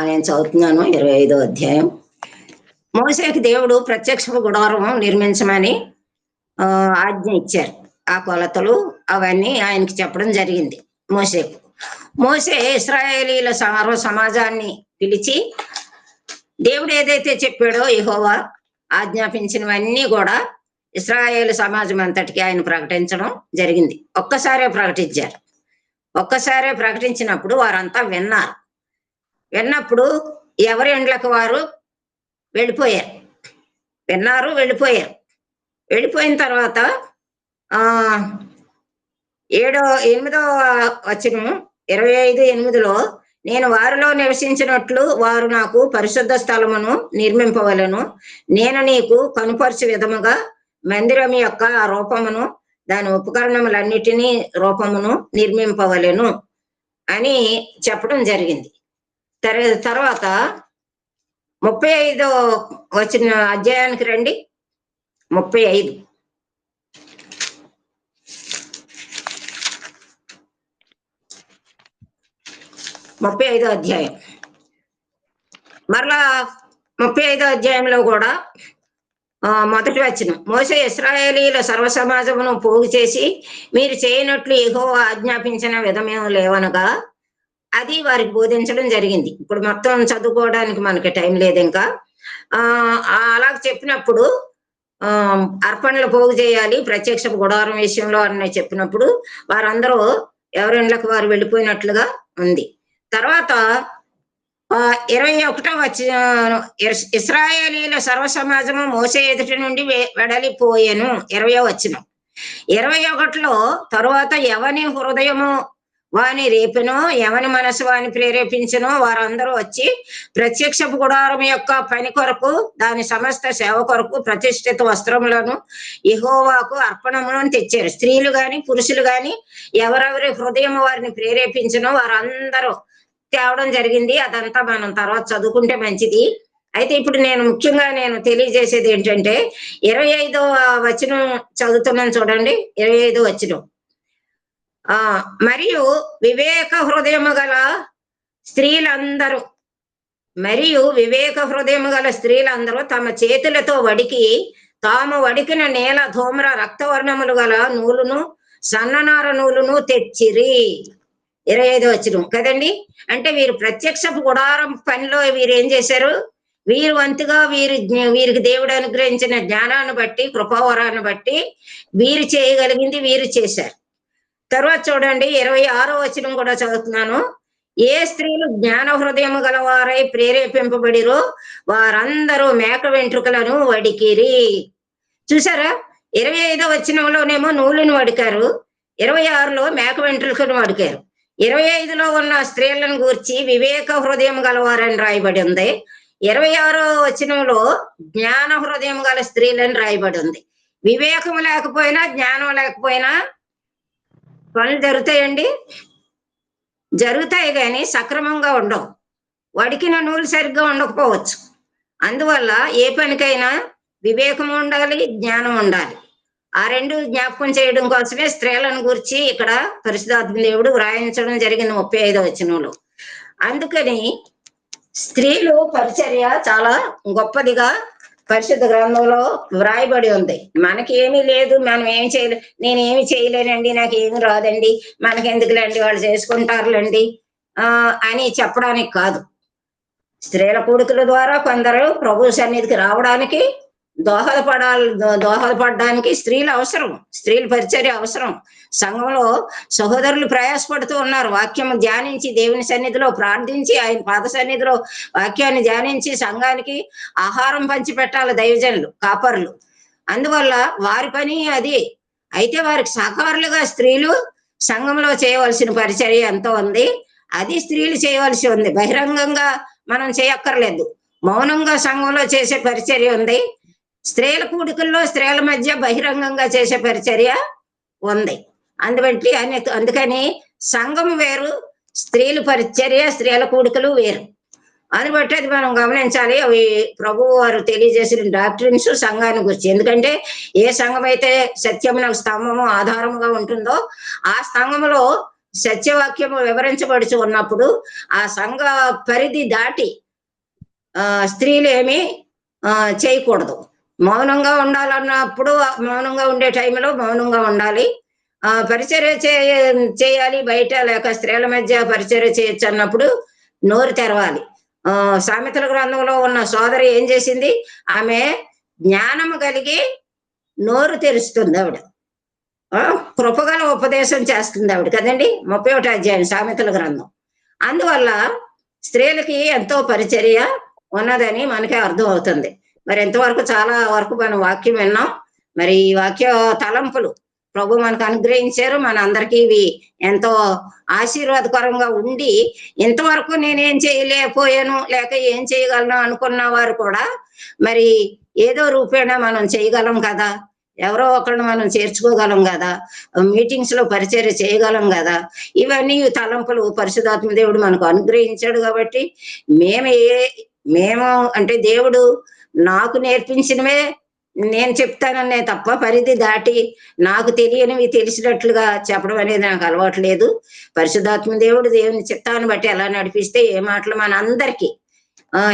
[SPEAKER 3] నేను చదువుతున్నాను. 25వ అధ్యాయం. మోసేకి దేవుడు ప్రత్యక్ష గుడారం నిర్మించమని ఆజ్ఞ ఇచ్చారు. ఆ కొలతలు అవన్నీ ఆయనకి చెప్పడం జరిగింది మోసేకు. మోసే ఇశ్రాయేలీల సర్వ సమాజాన్ని పిలిచి దేవుడు ఏదైతే చెప్పాడో యెహోవా ఆజ్ఞాపించినవన్నీ కూడా ఇశ్రాయేలు సమాజం అంతటికి ఆయన ప్రకటించడం జరిగింది. ఒక్కసారే ప్రకటించారు. ఒక్కసారే ప్రకటించినప్పుడు వారంతా విన్నారు. విన్నప్పుడు ఎవరి ఇండ్లకు వారు వెళ్ళిపోయారు. విన్నారు, వెళ్ళిపోయారు. వెళ్ళిపోయిన తర్వాత 8వ వచనం 25:8లో నేను వారిలో నివసించినట్లు వారు నాకు పరిశుద్ధ స్థలమును నిర్మింపవలను, నేను నీకు కనుపరచు విధముగా మందిరం యొక్క రూపమును దాని ఉపకరణములన్నిటినీ రూపమును నిర్మింపవలను అని చెప్పడం జరిగింది. తర్వాత 35వ వచన అధ్యాయానికి రండి. 35 35వ అధ్యాయం. మరలా 35వ అధ్యాయంలో కూడా మొదటి వచనం, మోసే ఇశ్రాయేలీల సర్వ సమాజమును పోగు చేసి మీరు చేయనట్లు యెహోవా ఆజ్ఞాపించిన విధమేమో లేవనగా అది వారికి బోధించడం జరిగింది. ఇప్పుడు మొత్తం చదువుకోవడానికి మనకి టైం లేదు ఇంకా. అలాగ చెప్పినప్పుడు అర్పణలు పోగు చేయాలి ప్రత్యక్ష గుడారం విషయంలో అని చెప్పినప్పుడు వారందరూ ఎవరిళ్ళకి వారు వెళ్ళిపోయినట్లుగా ఉంది. తర్వాత 21వ వచనం, ఇశ్రాయేలీల సర్వ సమాజము మోసే ఎదుటి నుండి వెడలిపోయెను. 20వ వచనం. 21లో తరువాత ఎవని హృదయము వాని రేపెనో, ఎవని మనసు వాని ప్రేరేపించనో వారందరూ వచ్చి ప్రత్యక్షపు గుడారం యొక్క పని కొరకు, దాని సమస్త సేవ కొరకు ప్రతిష్ఠిత వస్త్రములను యెహోవాకు అర్పణములను తెచ్చారు. స్త్రీలు గాని పురుషులు గాని ఎవరెవరి హృదయం వారిని ప్రేరేపించనో వారందరూ తేవడం జరిగింది. అదంతా మనం తర్వాత చదువుకుంటే మంచిది. అయితే ఇప్పుడు నేను ముఖ్యంగా తెలియజేసేది ఏంటంటే 25వ వచనం చదువుతున్నాను చూడండి. 25వ వచనం. మరియు వివేక హృదయము గల స్త్రీలందరూ తమ చేతులతో వడికి తాము వడికిన నేల ధూమ్ర రక్తవర్ణములు గల నూలును సన్ననార నూలును తెచ్చిరి. 25వ వచనం కదండి. అంటే వీరు ప్రత్యక్షపు గుడారం పనిలో వీరు ఏం చేశారు? వీరు వంతుగా వీరికి దేవుడు అనుగ్రహించిన జ్ఞానాన్ని బట్టి, కృపావరాన్ని బట్టి వీరు చేయగలిగింది వీరు చేశారు. తర్వాత చూడండి 26వ వచనం కూడా చదువుతున్నాను. ఏ స్త్రీలు జ్ఞాన హృదయము గలవారై ప్రేరేపింపబడిరో వారందరూ మేక వెంట్రుకలను వడికిరి. చూసారా? 25వ వచనంలోనేమో నూలును వడికారు, 26లో మేక వెంట్రుకలను వడికారు. 25లో ఉన్న స్త్రీలను గూర్చి వివేక హృదయం గలవారని రాయబడి ఉంది. 26వ వచనంలో జ్ఞాన హృదయం గల స్త్రీలని రాయబడి ఉంది. వివేకం లేకపోయినా జ్ఞానం లేకపోయినా పనులు జరుగుతాయండి, జరుగుతాయి కానీ సక్రమంగా ఉండవు. వడికిన నూలు సరిగ్గా ఉండకపోవచ్చు. అందువల్ల ఏ పనికైనా వివేకం ఉండాలి, జ్ఞానం ఉండాలి. ఆ రెండు జ్ఞాపకం చేయడం కోసమే స్త్రీలను గురించి ఇక్కడ పరిశుద్ధాత్మ దేవుడు వ్రాయించడం జరిగింది 35వ వచనంలో. అందుకని స్త్రీలు పరిచర్య చాలా గొప్పదిగా పరిశుద్ధ గ్రంథంలో వ్రాయబడి ఉంది. మనకి ఏమీ లేదు, మనం ఏం చేయలేదు, నేనేమి చేయలేనండి, నాకు ఏమి రాదండి, మనకెందుకులేండి వాళ్ళు చేసుకుంటారులేండి అని చెప్పడానికి కాదు. స్త్రీల కొడుకుల ద్వారా కొందరు ప్రభు సన్నిధికి రావడానికి దోహదపడడానికి స్త్రీలు అవసరం, స్త్రీల పరిచర్య అవసరం. సంఘంలో సహోదరులు ప్రయాసపడుతూ ఉన్నారు. వాక్యం ధ్యానించి దేవుని సన్నిధిలో ప్రార్థించి ఆయన పాద సన్నిధిలో వాక్యాన్ని ధ్యానించి సంఘానికి ఆహారం పంచిపెట్టాలి దైవజనులు, కాపరులు. అందువల్ల వారి పని అది. అయితే వారికి సహకారులుగా స్త్రీలు సంఘంలో చేయవలసిన పరిచర్య ఎంతో ఉంది. అది స్త్రీలు చేయవలసి ఉంది. బహిరంగంగా మనం చేయక్కర్లేదు. మౌనంగా సంఘంలో చేసే పరిచర్య ఉంది. స్త్రీల కూడికల్లో స్త్రీల మధ్య బహిరంగంగా చేసే పరిచర్య ఉంది. అందుకని సంఘం వేరు, స్త్రీల పరిచర్య, స్త్రీల కూడికలు వేరు. అని బట్టి అది మనం గమనించాలి. అవి ప్రభువు వారు తెలియజేసిన డాక్ట్రిన్స్ సంఘాన్ని గురించి. ఎందుకంటే ఏ సంఘం అయితే సత్యమునకు స్తంభము ఆధారముగా ఉంటుందో ఆ సంఘములో సత్యవాక్యము వివరించబడుచు ఉన్నప్పుడు ఆ సంఘ పరిధి దాటి స్త్రీలు ఏమి చేయకూడదు. మౌనంగా ఉండాలన్నప్పుడు మౌనంగా ఉండే టైంలో మౌనంగా ఉండాలి. పరిచర్య చేయాలి బయట, లేక స్త్రీల మధ్య పరిచర్య చేయొచ్చు అన్నప్పుడు నోరు తెరవాలి. సామెతల గ్రంథంలో ఉన్న సోదరి ఏం చేసింది? ఆమె జ్ఞానము కలిగి నోరు తెరుస్తుంది. ఆవిడ కృపగల ఉపదేశం చేస్తుంది ఆవిడ కదండి. 31వ అధ్యాయం సామెతల గ్రంథం. అందువల్ల స్త్రీలకి ఎంతో పరిచర్య ఉన్నదని మనకే అర్థం అవుతుంది. మరి ఎంతవరకు చాలా వరకు మనం వాక్యం విన్నాం. మరి ఈ వాక్య తలంపులు ప్రభు మనకు అనుగ్రహించారు. మన అందరికీ ఇవి ఎంతో ఆశీర్వాదకరంగా ఉండి, ఇంతవరకు నేనేం చేయలేకపోయాను లేక ఏం చేయగలను అనుకున్న వారు కూడా మరి ఏదో రూపేణా మనం చేయగలం కదా, ఎవరో ఒకరిని మనం చేర్చుకోగలం కదా, మీటింగ్స్ లో పరిచర్య చేయగలం కదా. ఇవన్నీ తలంపులు పరిశుద్ధాత్మ దేవుడు మనకు అనుగ్రహించాడు. కాబట్టి మేము అంటే దేవుడు నాకు నేర్పించినవే నేను చెప్తాననే తప్ప పరిధి దాటి నాకు తెలియనివి తెలిసినట్లుగా చెప్పడం అనేది నాకు అలవాటు లేదు. పరిశుద్ధాత్మ దేవుడు దేవుని చిత్తాన్ని బట్టి ఎలా నడిపిస్తే ఏ మాటలు మన అందరికీ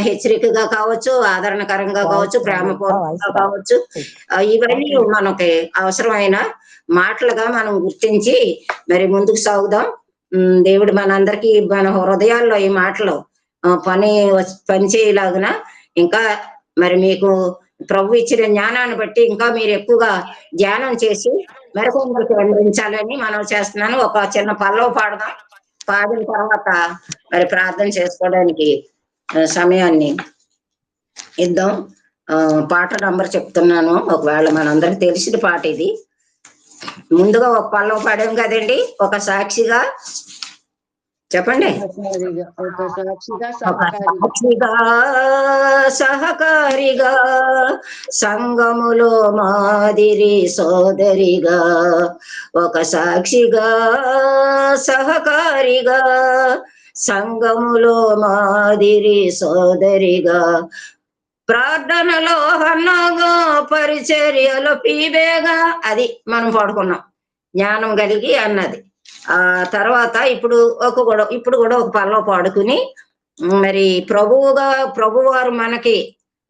[SPEAKER 3] హెచ్చరికగా కావచ్చు, ఆదరణకరంగా కావచ్చు, ప్రేమపూర్వకంగా కావచ్చు, ఇవన్నీ మనకి అవసరమైన మాటలుగా మనం గుర్తించి మరి ముందుకు సాగుదాం. దేవుడు మనందరికీ మన హృదయాల్లో ఈ మాటలు పని చేయలాగున ఇంకా మరి మీకు ప్రభు ఇచ్చిన జ్ఞానాన్ని బట్టి ఇంకా మీరు ఎక్కువగా ధ్యానం చేసి మెరకొందరికి అందించాలని మనం చేస్తున్నాను. ఒక చిన్న పల్లవ పాడదాం. పాడిన తర్వాత మరి ప్రార్థన చేసుకోవడానికి సమయాన్ని ఇద్దాం. పాట నంబర్ చెప్తున్నాను, ఒకవేళ మనందరికి తెలిసిన పాట ఇది. ముందుగా ఒక పల్లవ పాడాం కదండి, ఒక సాక్షిగా చెప్పండి.
[SPEAKER 1] ఒక సాక్షిగా
[SPEAKER 3] సహకారిగా సంఘములో మాదిరి సోదరిగా, ఒక సాక్షిగా సహకారిగా సంఘములో మాదిరి సోదరిగా, ప్రార్థనలో అన్నగా పరిచర్యలో పీబేగా, అది మనం పాడుకున్నాం. జ్ఞానం కలిగి అన్నది. ఆ తర్వాత ఇప్పుడు కూడా ఒక పల్లవ పాడుకుని మరి ప్రభువారు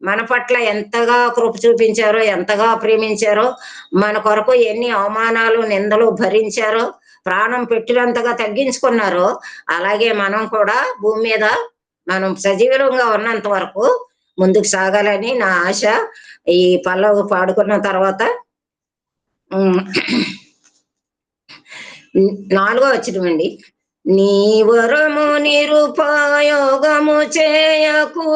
[SPEAKER 3] మన పట్ల ఎంతగా కృప చూపించారో, ఎంతగా ప్రేమించారో, మన కొరకు ఎన్ని అవమానాలు నిందలు భరించారో, ప్రాణం పెట్టినంతగా తగ్గించుకున్నారో, అలాగే మనం కూడా భూమి మీద మనం సజీవంగా ఉన్నంత వరకు ముందుకు సాగాలని నా ఆశ. ఈ పల్లవ పాడుకున్న తర్వాత 4వ వచనమండి. నీ వరము నిరుపయోగము చేయకు,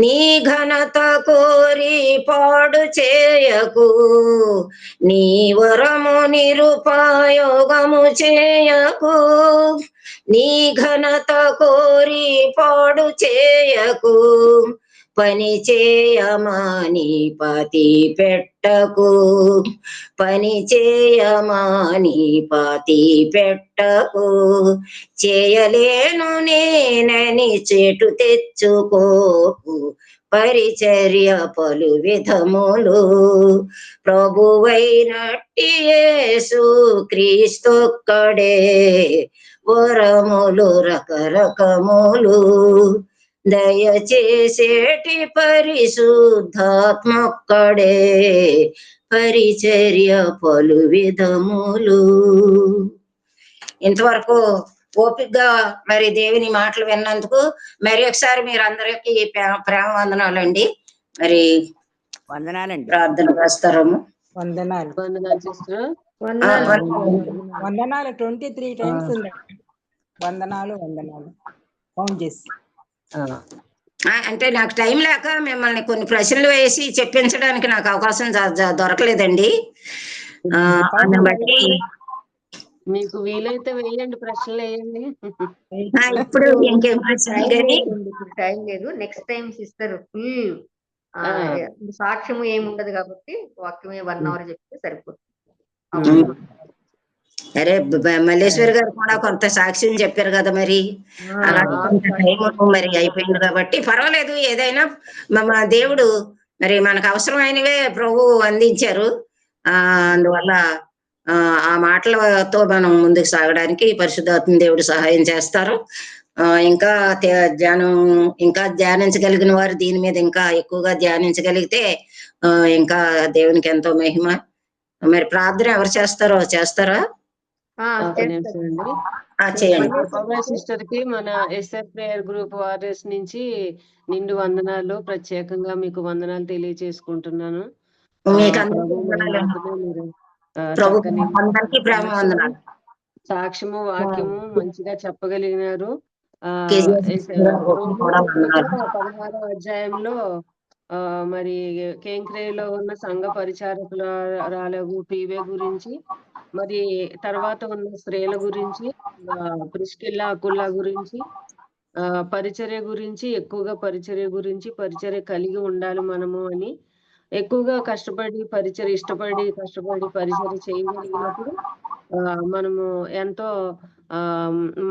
[SPEAKER 3] నీ ఘనత కోరి పాడు చేయకు, నీ వరము నిరుపయోగము చేయకు, నీ ఘనత కోరి పాడు చేయకు, పని చేయమాని పాతి పెట్టకు, పని చేయమాని పాతి పెట్టకు, చేయలేను నేనని చేటు తెచ్చుకోకు, పరిచర్య పలు విధములు ప్రభువైనట్టి యేసు క్రీస్తొక్కడే, వరములు రకరకములు దయచేసేటి పరిశుద్ధాత్మొక్కడే, పరిచర్య పలు విధములు. ఇంతవరకు ఓపికగా మరి దేవుని మాటలు విన్నందుకు మరి ఒకసారి మీరు అందరికీ ప్రేమ వందనాలండి. మరి
[SPEAKER 5] వందనాలండి.
[SPEAKER 3] ప్రార్థన చేస్తారము.
[SPEAKER 2] వందనాలు. వందనాలు 23 టైమ్స్ ఉందండి. వందనాలు కౌంట్ చేసి.
[SPEAKER 3] అంటే నాకు టైం లేక మిమ్మల్ని కొన్ని ప్రశ్నలు వేసి చెప్పించడానికి నాకు అవకాశం దొరకలేదండి. బట్టి
[SPEAKER 1] మీకు వీలైతే వేయండి, ప్రశ్నలు వేయండి.
[SPEAKER 3] ఇప్పుడు ఇంకేం
[SPEAKER 4] టైం లేదు, నెక్స్ట్ టైం ఇస్తారు. ఫుల్ సాక్ష్యము ఏముండదు కాబట్టి వాక్యమే 1 hour చెప్తే సరిపోతుంది.
[SPEAKER 3] అరే మల్లేశ్వరి గారు కూడా కొంత సాక్ష్యం చెప్పారు కదా, మరి అలాగే కొంత టైం మరి అయిపోయింది కాబట్టి పర్వాలేదు. ఏదైనా మన దేవుడు మరి మనకు అవసరమైనవే ప్రభు అందించారు. అందువల్ల ఆ మాటలతో మనం ముందుకు సాగడానికి పరిశుద్ధాత్మ దేవుడు సహాయం చేస్తారు. ఇంకా ధ్యానించగలిగిన వారు దీని మీద ఇంకా ఎక్కువగా ధ్యానించగలిగితే ఇంకా దేవునికి ఎంతో మహిమ. మరి ప్రార్థన ఎవరు చేస్తారా?
[SPEAKER 1] సిస్టర్ కి మన ఎస్ఆర్ ప్రేయర్ గ్రూప్ వారియర్స్ నుంచి నిండు వందనాలు, ప్రత్యేకంగా మీకు వందనాలు తెలియజేసుకుంటున్నాను. సాక్ష్యము వాక్యము మంచిగా చెప్పగలిగినారు. 16వ అధ్యాయంలో మరి కేంక్రేలో ఉన్న సంఘ పరిచారకురాలు పీవే గురించి, మరి తర్వాత ఉన్న స్త్రీల గురించి, ప్రిస్కిల్లా అకుల్లా గురించి, పరిచర్య గురించి, ఎక్కువగా పరిచర్య గురించి, పరిచర్య కలిగి ఉండాలి మనము అని, ఎక్కువగా ఇష్టపడి కష్టపడి పరిచర్య చేయగలిగినప్పుడు మనము ఎంతో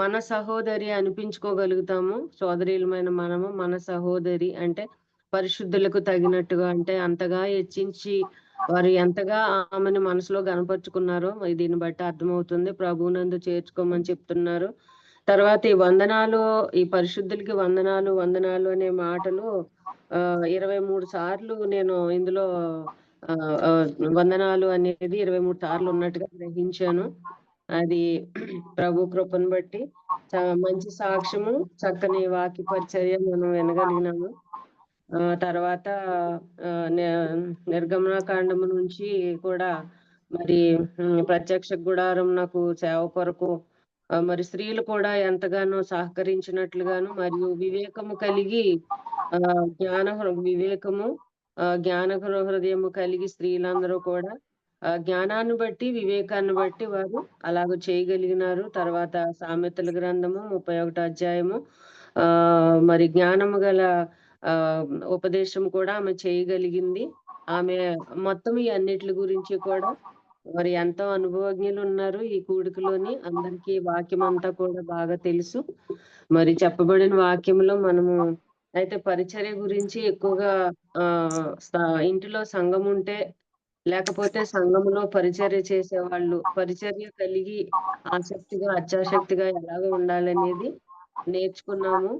[SPEAKER 1] మన సహోదరి అనిపించుకోగలుగుతాము. సోదరీలమైన మనము మన సహోదరి అంటే పరిశుద్ధులకు తగినట్టుగా, అంటే అంతగా హెచ్చించి వారు ఎంతగా ఆమెను మనసులో గనపరుచుకున్నారో దీన్ని బట్టి అర్థమవుతుంది. ప్రభువునందు చేర్చుకోమని చెప్తున్నారు. తర్వాత ఈ వందనాలు, ఈ పరిశుద్ధులకి వందనాలు అనే మాటలు 23 సార్లు నేను ఇందులో వందనాలు అనేది 23 సార్లు ఉన్నట్టుగా గ్రహించాను. అది ప్రభు కృపను బట్టి మంచి సాక్ష్యము, చక్కని వాక్య పరిచర్య మనం వినగలిగినాము. తర్వాత నిర్గమనకాండము నుంచి కూడా మరి ప్రత్యక్ష గుడారం నాకు సేవ కొరకు మరి స్త్రీలు కూడా ఎంతగానో సహకరించినట్లుగాను మరియు వివేకము కలిగి వివేకము జ్ఞాన హృదయము కలిగి స్త్రీలందరూ కూడా జ్ఞానాన్ని బట్టి వివేకాన్ని బట్టి వారు అలాగ చేయగలిగినారు. తర్వాత సామెతల గ్రంథము 31వ అధ్యాయము మరి జ్ఞానము గల ఉపదేశం కూడా ఆమె చేయగలిగింది. ఆమె మొత్తం ఈ అన్నిటి గురించి కూడా మరి ఎంతో అనుభవజ్ఞులు ఉన్నారు ఈ కూడికలోని. అందరికీ వాక్యం అంతా కూడా బాగా తెలుసు. మరి చెప్పబడిన వాక్యంలో మనము అయితే పరిచర్య గురించి ఎక్కువగా ఇంటిలో సంఘం ఉంటే లేకపోతే సంఘంలో పరిచర్య చేసేవాళ్ళు పరిచర్య కలిగి ఆసక్తిగా అత్యాసక్తిగా ఎలాగ ఉండాలనేది నేర్చుకున్నాము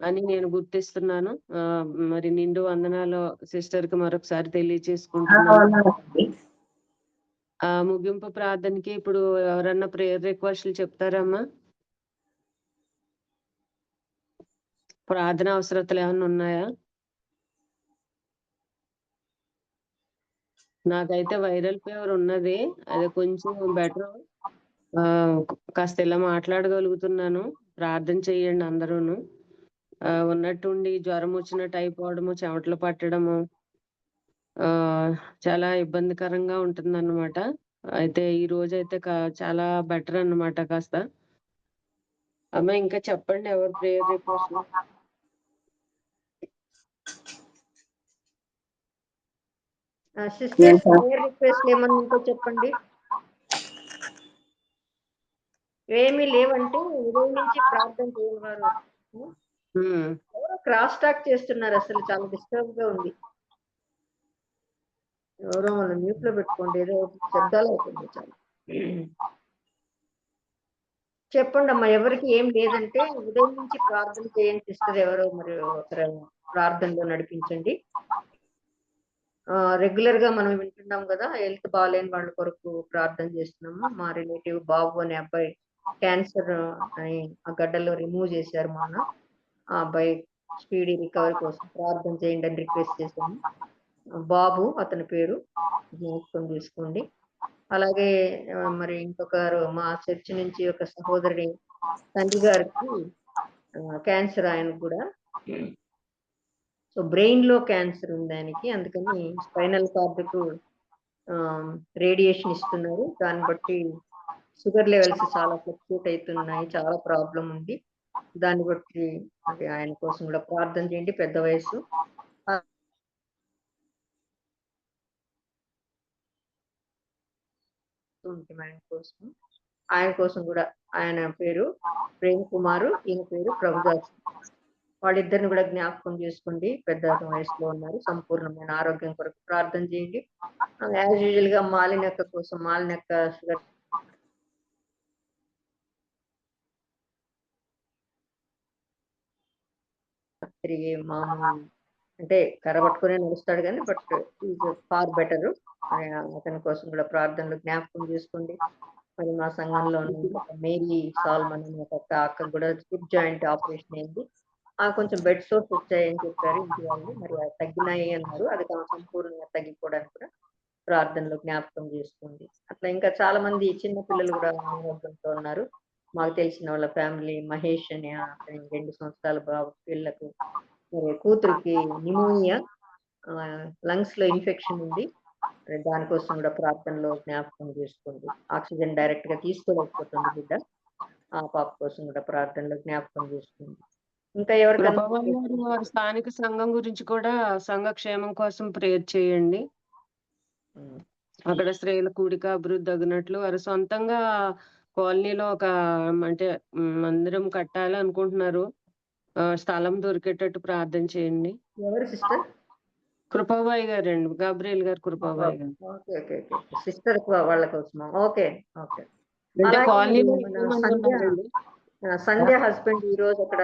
[SPEAKER 1] అని నేను గుర్తిస్తున్నాను. మరి నిండు వందనాలు సిస్టర్ కి మరొకసారి తెలియచేసుకుంటున్నాను. ముగింపు ప్రార్థనకి ఇప్పుడు ఎవరన్నా ప్రేయర్ రిక్వెస్ట్లు చెప్తారమ్మా? ప్రార్థన అవసరతలు ఏమన్నా ఉన్నాయా? నాకైతే వైరల్ ఫీవర్ ఉన్నది. అది కొంచెం బెటర్. కాస్త ఇలా మాట్లాడగలుగుతున్నాను. ప్రార్థన చేయండి అందరూను. ఉన్నట్టుండి జ్వరం వచ్చినట్టు అయిపోవడము, చెమటలు పట్టడము చాలా ఇబ్బందికరంగా ఉంటుందన్నమాట. అయితే ఈ రోజైతే చాలా బెటర్ అన్నమాట కాస్త. అమ్మ ఇంకా చెప్పండి ఎవరు prayer request?
[SPEAKER 4] Sisters prayer request ఏమన్నా ఉంటే చెప్పండి. ఏమీ లేవంటే ఉదయం నుంచి ప్రార్థన చేయవారు ఎవరో క్రాస్ టాక్ చేస్తున్నారు. అసలు చాలా డిస్టర్బ్ గా ఉంది. ఎవరో మనం మ్యూట్ లో పెట్టుకోండి. ఏదో శబ్దాలు అవుతుంది చాలా. చెప్పండి అమ్మా. ఎవరికి ఏం లేదంటే ఉదయం నుంచి ప్రార్థన చేయండి సిస్టర్. ఎవరో మరి ఒకరు ప్రార్థనలో నడిపించండి. రెగ్యులర్ గా మనం వింటున్నాం కదా, హెల్త్ బాగాలేని వాళ్ళ కొరకు ప్రార్థన చేస్తున్నాము. మా రిలేటివ్ బాబు అనే అబ్బాయి క్యాన్సర్ అని ఆ గడ్డలో రిమూవ్ చేశారు మొన్న. ఆ అబ్బాయి స్పీడీ రికవరీ కోసం ప్రార్థన చేయండి అని రిక్వెస్ట్ చేశాము. బాబు అతని పేరు, జ్ఞాపకం తీసుకోండి. అలాగే మరి ఇంకొకరు మా చర్చి నుంచి ఒక సహోదరుడి తండ్రి గారికి క్యాన్సర్, ఆయనకు కూడా. సో బ్రెయిన్ లో క్యాన్సర్ ఉంది ఆయనకి. అందుకని స్పైనల్ కార్డుకు రేడియేషన్ ఇస్తున్నారు. దాన్ని బట్టి షుగర్ లెవెల్స్ చాలా ఫ్లక్చుయేట్ అవుతున్నాయి. చాలా ప్రాబ్లం ఉంది. దాన్ని బట్టి మరి ఆయన కోసం కూడా ప్రార్థన చేయండి. పెద్ద వయసు. ఆయన కోసం కూడా, ఆయన పేరు ప్రేమ్ కుమారు, ఈయన పేరు ప్రభుదాస్. వాళ్ళిద్దరిని కూడా జ్ఞాపకం చేసుకోండి. పెద్ద వయసులో ఉన్నారు. సంపూర్ణమైన ఆరోగ్యం కొరకు ప్రార్థన చేయండి. యాజ్ యూజువల్ గా మాలినక్క కోసం, మాలినక్క షుగర్ తిరిగి మామూలు అంటే కర్రబట్టుకునే నడుస్తాడు కానీ బట్ ఈజ్ ఫార్ బెటర్. అతని కోసం కూడా ప్రార్థనలు జ్ఞాపకం చేసుకోండి. మరి మా సంఘంలో మేరీ సాల్మన్ అనే ఒక అక్క కూడా హిప్ జాయింట్ ఆపరేషన్ అయింది. కొంచెం బెడ్ సోర్స్ వచ్చాయని చెప్పారు ఇంటి వాళ్ళు. మరి తగ్గినాయి అన్నారు. అది సంపూర్ణంగా తగ్గిపోవడానికి కూడా ప్రార్థనలో జ్ఞాపకం చేసుకోండి. అట్లా ఇంకా చాలా మంది చిన్న పిల్లలు కూడా అనారోగ్యంతో ఉన్నారు. మాకు తెలిసిన వాళ్ళ ఫ్యామిలీ మహేష్ అని 2 సంవత్సరాల బాబు పిల్లకు, కూతురికి నిమోనియా, లంగ్స్ లో ఇన్ఫెక్షన్ ఉంది. దానికోసం కూడా ప్రార్థనలో జ్ఞాపకం చేసుకోండి. ఆక్సిజన్ డైరెక్ట్ గా తీసుకోలేకపోతుంది బిడ్డ. ఆ పాప కోసం కూడా ప్రార్థనలో జ్ఞాపకం చేసుకోండి. ఇంకా ఎవరికైనా
[SPEAKER 1] స్థానిక సంఘం గురించి కూడా సంఘ క్షేమం కోసం ప్రేయర్ చేయండి. అక్కడ స్త్రీల కూడిక అభివృద్ధి అగినట్లు వారు సొంతంగా కాలనీలో ఒక అంటే మందిరం కట్టాలి అనుకుంటున్నారు. స్థలం దొరికేటట్టు ప్రార్థన చేయండి.
[SPEAKER 4] ఎవరు సిస్టర్?
[SPEAKER 1] కృపాబాయి గారు అండి, గాబ్రియల్ గారు కృపాబాయి గారు.
[SPEAKER 4] సిస్టర్ వాళ్ళ కోసమా? Okay okay. సంధ్య హస్బెండ్ ఈ రోజు అక్కడ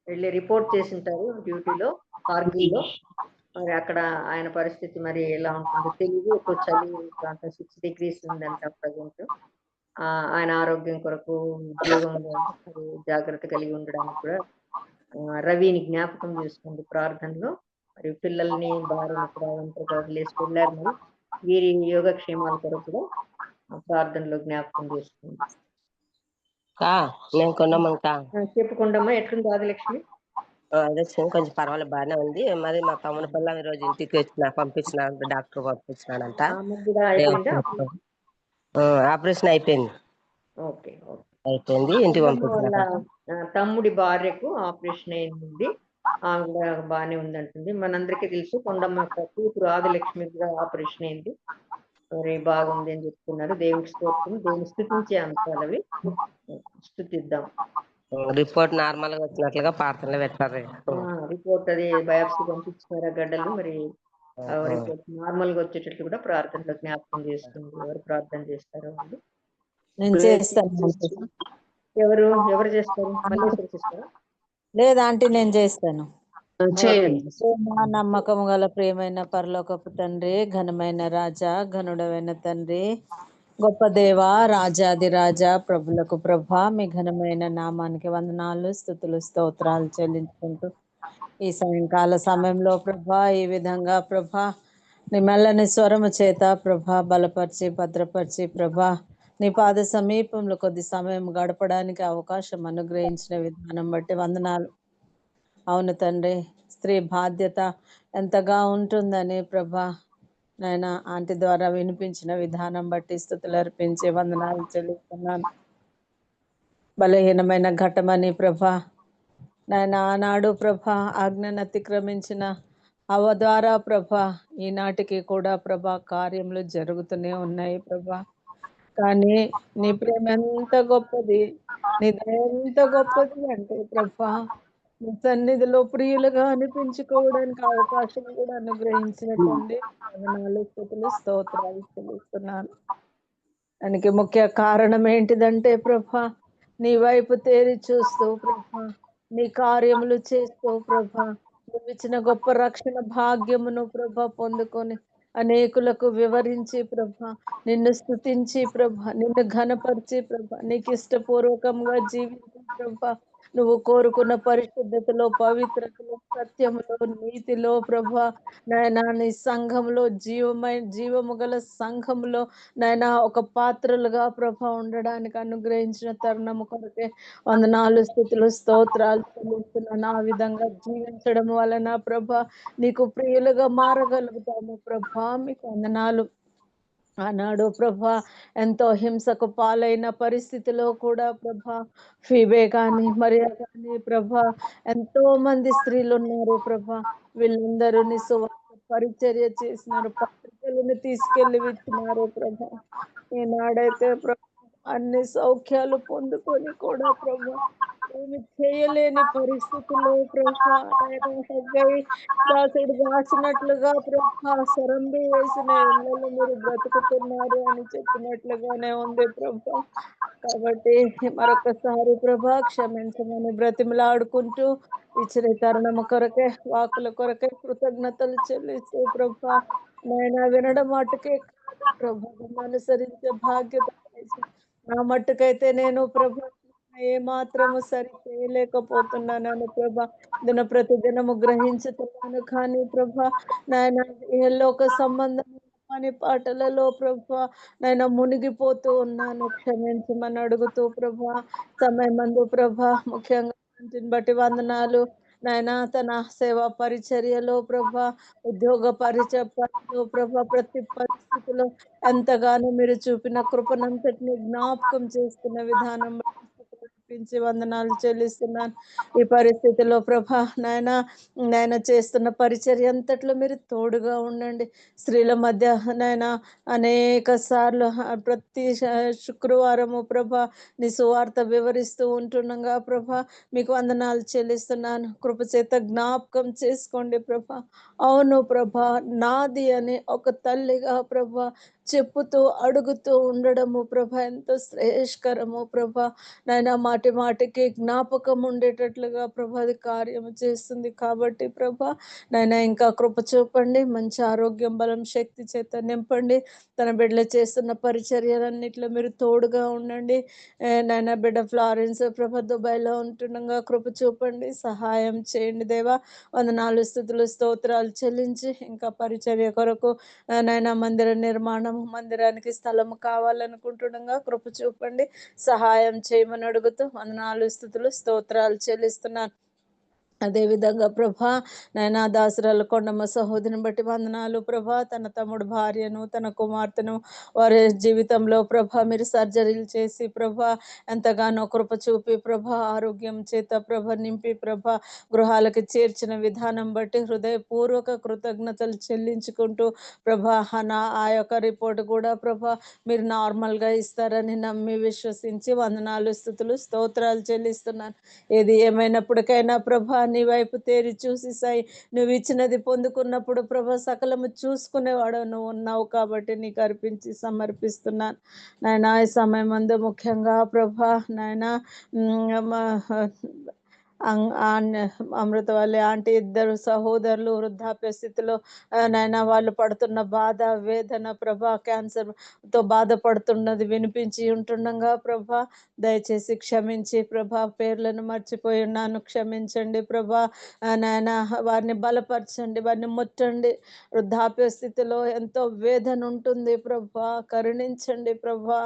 [SPEAKER 4] వెళ్ళి రిపోర్ట్ చేసింటారు డ్యూటీలో కార్గిల్లో. మరి అక్కడ ఆయన పరిస్థితి మరి ఎలా ఉంటుందో తెలియదు. ఎక్కువ చలి, 6 degrees ఉందంట ప్రజెంట్. ఆయన ఆరోగ్యం కొరకు ఉద్యోగంలో జాగ్రత్త కలిగి ఉండడానికి కూడా రవిని జ్ఞాపకం చేసుకోండి ప్రార్థనలో. మరి పిల్లల్ని భార్యను కూడా ఒంటరిగా వదిలేసి వెళ్ళారు. మరి వీరి యోగక్షేమాల కొరకు కూడా ప్రార్థనలో జ్ఞాపకం చేసుకోండి.
[SPEAKER 6] నేను కొన్నామంట
[SPEAKER 4] చెప్పుకుండమ్మా, ఎట్లుంది ఆదిలక్ష్మి?
[SPEAKER 6] అదే కొంచెం పర్వాలేదు, బాగానే ఉంది. మరి మా తమ్ముడు పిల్ల ఈ రోజు ఇంటికి పంపించిన డాక్టర్ పంపించినాడంట.
[SPEAKER 4] ఆమెకు కూడా అయిపోయిందా?
[SPEAKER 6] ఆపరేషన్ అయిపోయింది,
[SPEAKER 4] ఓకే ఓకే.
[SPEAKER 6] అయిపోయింది, ఇంటికి
[SPEAKER 4] వాళ్ళ
[SPEAKER 6] పంపించిన.
[SPEAKER 4] తమ్ముడి భార్యకు ఆపరేషన్ అయింది, ఆమె కూడా బాగానే ఉందంటుంది. మనందరికీ తెలుసు కొండమ్మ కూతురు ఆదిలక్ష్మి కూడా ఆపరేషన్ అయింది, మరి బాగుంది అని చెప్తున్నారు. దేవుడికి స్తోత్రం. దేవుని స్థుతించే అంశాలు అవి, స్థుతిద్దాం.
[SPEAKER 6] రిపోర్ట్ నార్మల్ గా వచ్చినట్లుగా ప్రార్థనలు పెట్టారు.
[SPEAKER 4] రిపోర్ట్ అది బయాప్సీ పంపించినారా గడ్డలు, మరి రిపోర్ట్ నార్మల్ గా వచ్చేటట్లు కూడా ప్రార్థనలో జ్ఞాపకం చేస్తుంది. ఎవరు ప్రార్థన చేస్తారో వాళ్ళు.
[SPEAKER 7] నేను చేస్తాను.
[SPEAKER 4] ఎవరు చేస్తారు? మల్లేశ్వరి చేస్తారా?
[SPEAKER 7] లేదా ఆంటీ, నేను చేస్తాను.
[SPEAKER 1] చేయండి.
[SPEAKER 7] ప్రేమ నమ్మకము గల ప్రేమైన పరలోకపు తండ్రి, ఘనమైన రాజా, ఘనుడమైన తండ్రి, గొప్ప దేవ, రాజాది రాజా, ప్రభులకు ప్రభ, మీ ఘనమైన నామానికి వందనాలు, స్తుతులు, స్తోత్రాలు చెల్లించుకుంటూ ఈ సాయంకాల సమయంలో ప్రభ ఈ విధంగా ప్రభ నీ మెల్లని స్వరము చేత ప్రభ బలపరిచి భద్రపరిచి ప్రభ నీ పాద సమీపంలో కొద్ది సమయం గడపడానికి అవకాశం అనుగ్రహించిన విధానం బట్టి వందనాలు. అవును తండ్రి, స్త్రీ బాధ్యత ఎంతగా ఉంటుందని ప్రభా నాయన ఆంటీ ద్వారా వినిపించిన విధానం బట్టి స్తుతులు అర్పించి వందనాలు చెల్లిస్తున్నాను. బలహీనమైన ఘటమని ప్రభా నాయన ఆనాడు ప్రభా ఆజ్ఞను అతిక్రమించిన అవ ద్వారా ప్రభా ఈనాటికి కూడా ప్రభా కార్యములు జరుగుతూనే ఉన్నాయి ప్రభా. కానీ నీ ప్రేమ ఎంత గొప్పది, నీ దయ ఎంత గొప్పది అంటే ప్రభా నీ సన్నిధిలో ప్రియులుగా అనిపించుకోవడానికి అవకాశం కూడా అనుగ్రహించినటువంటి వందనాలు, స్తుతులు, స్తోత్రాలు చెల్లిస్తున్నాను. దానికి ముఖ్య కారణం ఏంటిదంటే ప్రభా నీ వైపు తేరి చూస్తూ ప్రభా నీ కార్యములు చేస్తూ ప్రభా నువ్వు ఇచ్చిన గొప్ప రక్షణ భాగ్యమును ప్రభా పొందుకొని అనేకులకు వివరించి ప్రభా నిన్ను స్తుతించి ప్రభా నిన్ను ఘనపరిచి ప్రభా నీకు ఇష్టపూర్వకంగా జీవించి ప్రభా నువ్వు కోరుకున్న పరిశుద్ధతలో, పవిత్రతలో, సత్యములో, నీతిలో ప్రభా నాయనా నీ సంఘంలో జీవము గల సంఘంలో నాయనా ఒక పాత్రలుగా ప్రభా ఉండడానికి అనుగ్రహించిన తరుణము కొరకే వందనాలు, స్తుతులు, స్తోత్రాలు చెల్లిస్తున్నాను. ఆ విధంగా జీవించడం వలన ప్రభా నీకు ప్రియులుగా మారగలుగుతాము ప్రభా, మీకు వందనాలు. ఆనాడు ప్రభా ఎంతో హింసకు పాలైన పరిస్థితిలో కూడా ప్రభా ఫీబే కానీ మరియా కానీ ప్రభా ఎంతో మంది స్త్రీలు ఉన్నారు ప్రభా, వీళ్ళందరూ నీ సువార్త పరిచర్య చేసినారు, పత్రికలను తీసుకెళ్లి ఇచ్చినారు ప్రభా. ఈనాడైతే ప్రభా అన్ని సౌఖ్యాలు పొందుకొని కూడా ప్రభా ఏమి చేయలేని పరిస్థితుల్లో ప్రభా దాసుడు రాసినట్లుగా ప్రభా సరంబి వేసిన ఇళ్ళలో మీరు బ్రతుకుతున్నారు అని చెప్పినట్లుగానే ఉంది ప్రభా. కాబట్టి మరొకసారి ప్రభా క్షమించమని బ్రతిమలాడుకుంటూ ఇచ్చిన తరుణము కొరకే, వాకుల కొరకే కృతజ్ఞతలు చెల్లిస్తూ ప్రభా నాయన వినడం మట్టుకే కాదు ప్రభా అనుసరించే బాధ్యత నా మట్టుకైతే నేను ప్రభా ఏ మాత్రము సరి చేయలేకపోతున్నాను ప్రభా, ప్రతిదినము గ్రహించుతున్నాను. కానీ ప్రభా నాయన ఏ లోక సంబంధం పని పాటలలో ప్రభా నాయన మునిగిపోతూ ఉన్నాను, క్షమించమని అడుగుతూ ప్రభా సమయం మందు ప్రభా ముఖ్యంగా బట్టి వందనాలు నాయన తన సేవా పరిచర్యలో ప్రభా ఉద్యోగ పరిచర్యలో ప్రభా ప్రతి పరిస్థితిలో ఎంతగానో మీరు చూపిన కృపనంతటిని జ్ఞాపకం చేసుకున్న విధానం అర్పించి వందనాలు చెల్లిస్తున్నాను. ఈ పరిస్థితిలో ప్రభా నాయన చేస్తున్న పరిచర్య అంతట్లో మీరు తోడుగా ఉండండి. స్త్రీల మధ్య నాయన అనేక సార్లు ప్రతి శుక్రవారము ప్రభా నీ సువార్త వివరిస్తూ ఉంటుండగా ప్రభా మీకు వందనాలు చెల్లిస్తున్నాను. కృపచేత జ్ఞాపకం చేసుకోండి ప్రభా. అవును ప్రభా, నాది అని ఒక తల్లిగా ప్రభా చెప్పుతూ అడుగుతూ ఉండడము ప్రభా ఎంతో శ్రేయస్కరము ప్రభా. నాయన మాటి మాటికి జ్ఞాపకం ఉండేటట్లుగా ప్రభా అది కార్యము చేస్తుంది కాబట్టి ప్రభా నాయన ఇంకా కృప చూపండి. మంచి ఆరోగ్యం, బలం, శక్తి చేత నింపండి. తన బిడ్డలు చేస్తున్న పరిచర్యలన్నిట్లో మీరు తోడుగా ఉండండి. నాయన బిడ్డ ఫ్లారెన్స్ ప్రభ దుబాయ్లో ఉంటుండగా కృప చూపండి, సహాయం చేయండి దేవా. వందనాలు, స్తుతులు, స్తోత్రాలు చెల్లించి ఇంకా పరిచర్య కొరకు నాయన మందిర నిర్మాణం, మందిరానికి స్థలం కావాలనుకుంటుండగా కృప చూపండి, సహాయం చేయమని అడుగుతూ వందనాలు, స్తుతులు, స్తోత్రాలు చెల్లిస్తున్నాను. అదేవిధంగా ప్రభా నాయనా దాసరాలు కొండమ్మ సహోదరిని బట్టి వందనాలు ప్రభా. తన తమ్ముడు భార్యను, తన కుమార్తెను వారి జీవితంలో ప్రభా మీరు సర్జరీలు చేసి ప్రభా ఎంతగానో కృప చూపి ప్రభా ఆరోగ్యం చేత ప్రభ నింపి ప్రభా గృహాలకు చేర్చిన విధానం బట్టి హృదయపూర్వక కృతజ్ఞతలు చెల్లించుకుంటూ ప్రభా ఆ యొక్క రిపోర్ట్ కూడా ప్రభా మీరు నార్మల్గా ఇస్తారని నమ్మి విశ్వసించి వందనాలు, స్తుతులు, స్తోత్రాలు చెల్లిస్తున్నాను. ఏది ఏమైనప్పటికైనా ప్రభా నీ వైపు తేరి చూసి నువ్వు ఇచ్చినది పొందుకున్నప్పుడు ప్రభా సకలము చూసుకునేవాడు నువ్వు ఉన్నావు కాబట్టి నీకు అర్పించి సమర్పిస్తున్నాను. నాయన ఈ సమయం అందు ముఖ్యంగా ప్రభా నాయన అమృతవల్లి ఆంటీ ఇద్దరు సహోదరులు వృద్ధాప్య స్థితిలో నాయన వాళ్ళు పడుతున్న బాధ, వేదన ప్రభా క్యాన్సర్తో బాధపడుతున్నది వినిపించి ఉంటుండగా ప్రభా దయచేసి క్షమించి ప్రభా పేర్లను మర్చిపోయి ఉన్నాను, క్షమించండి ప్రభా. నాయన వారిని బలపరచండి, వారిని ముట్టండి. వృద్ధాప్య స్థితిలో ఎంతో వేదన ఉంటుంది ప్రభా, కరుణించండి ప్రభా.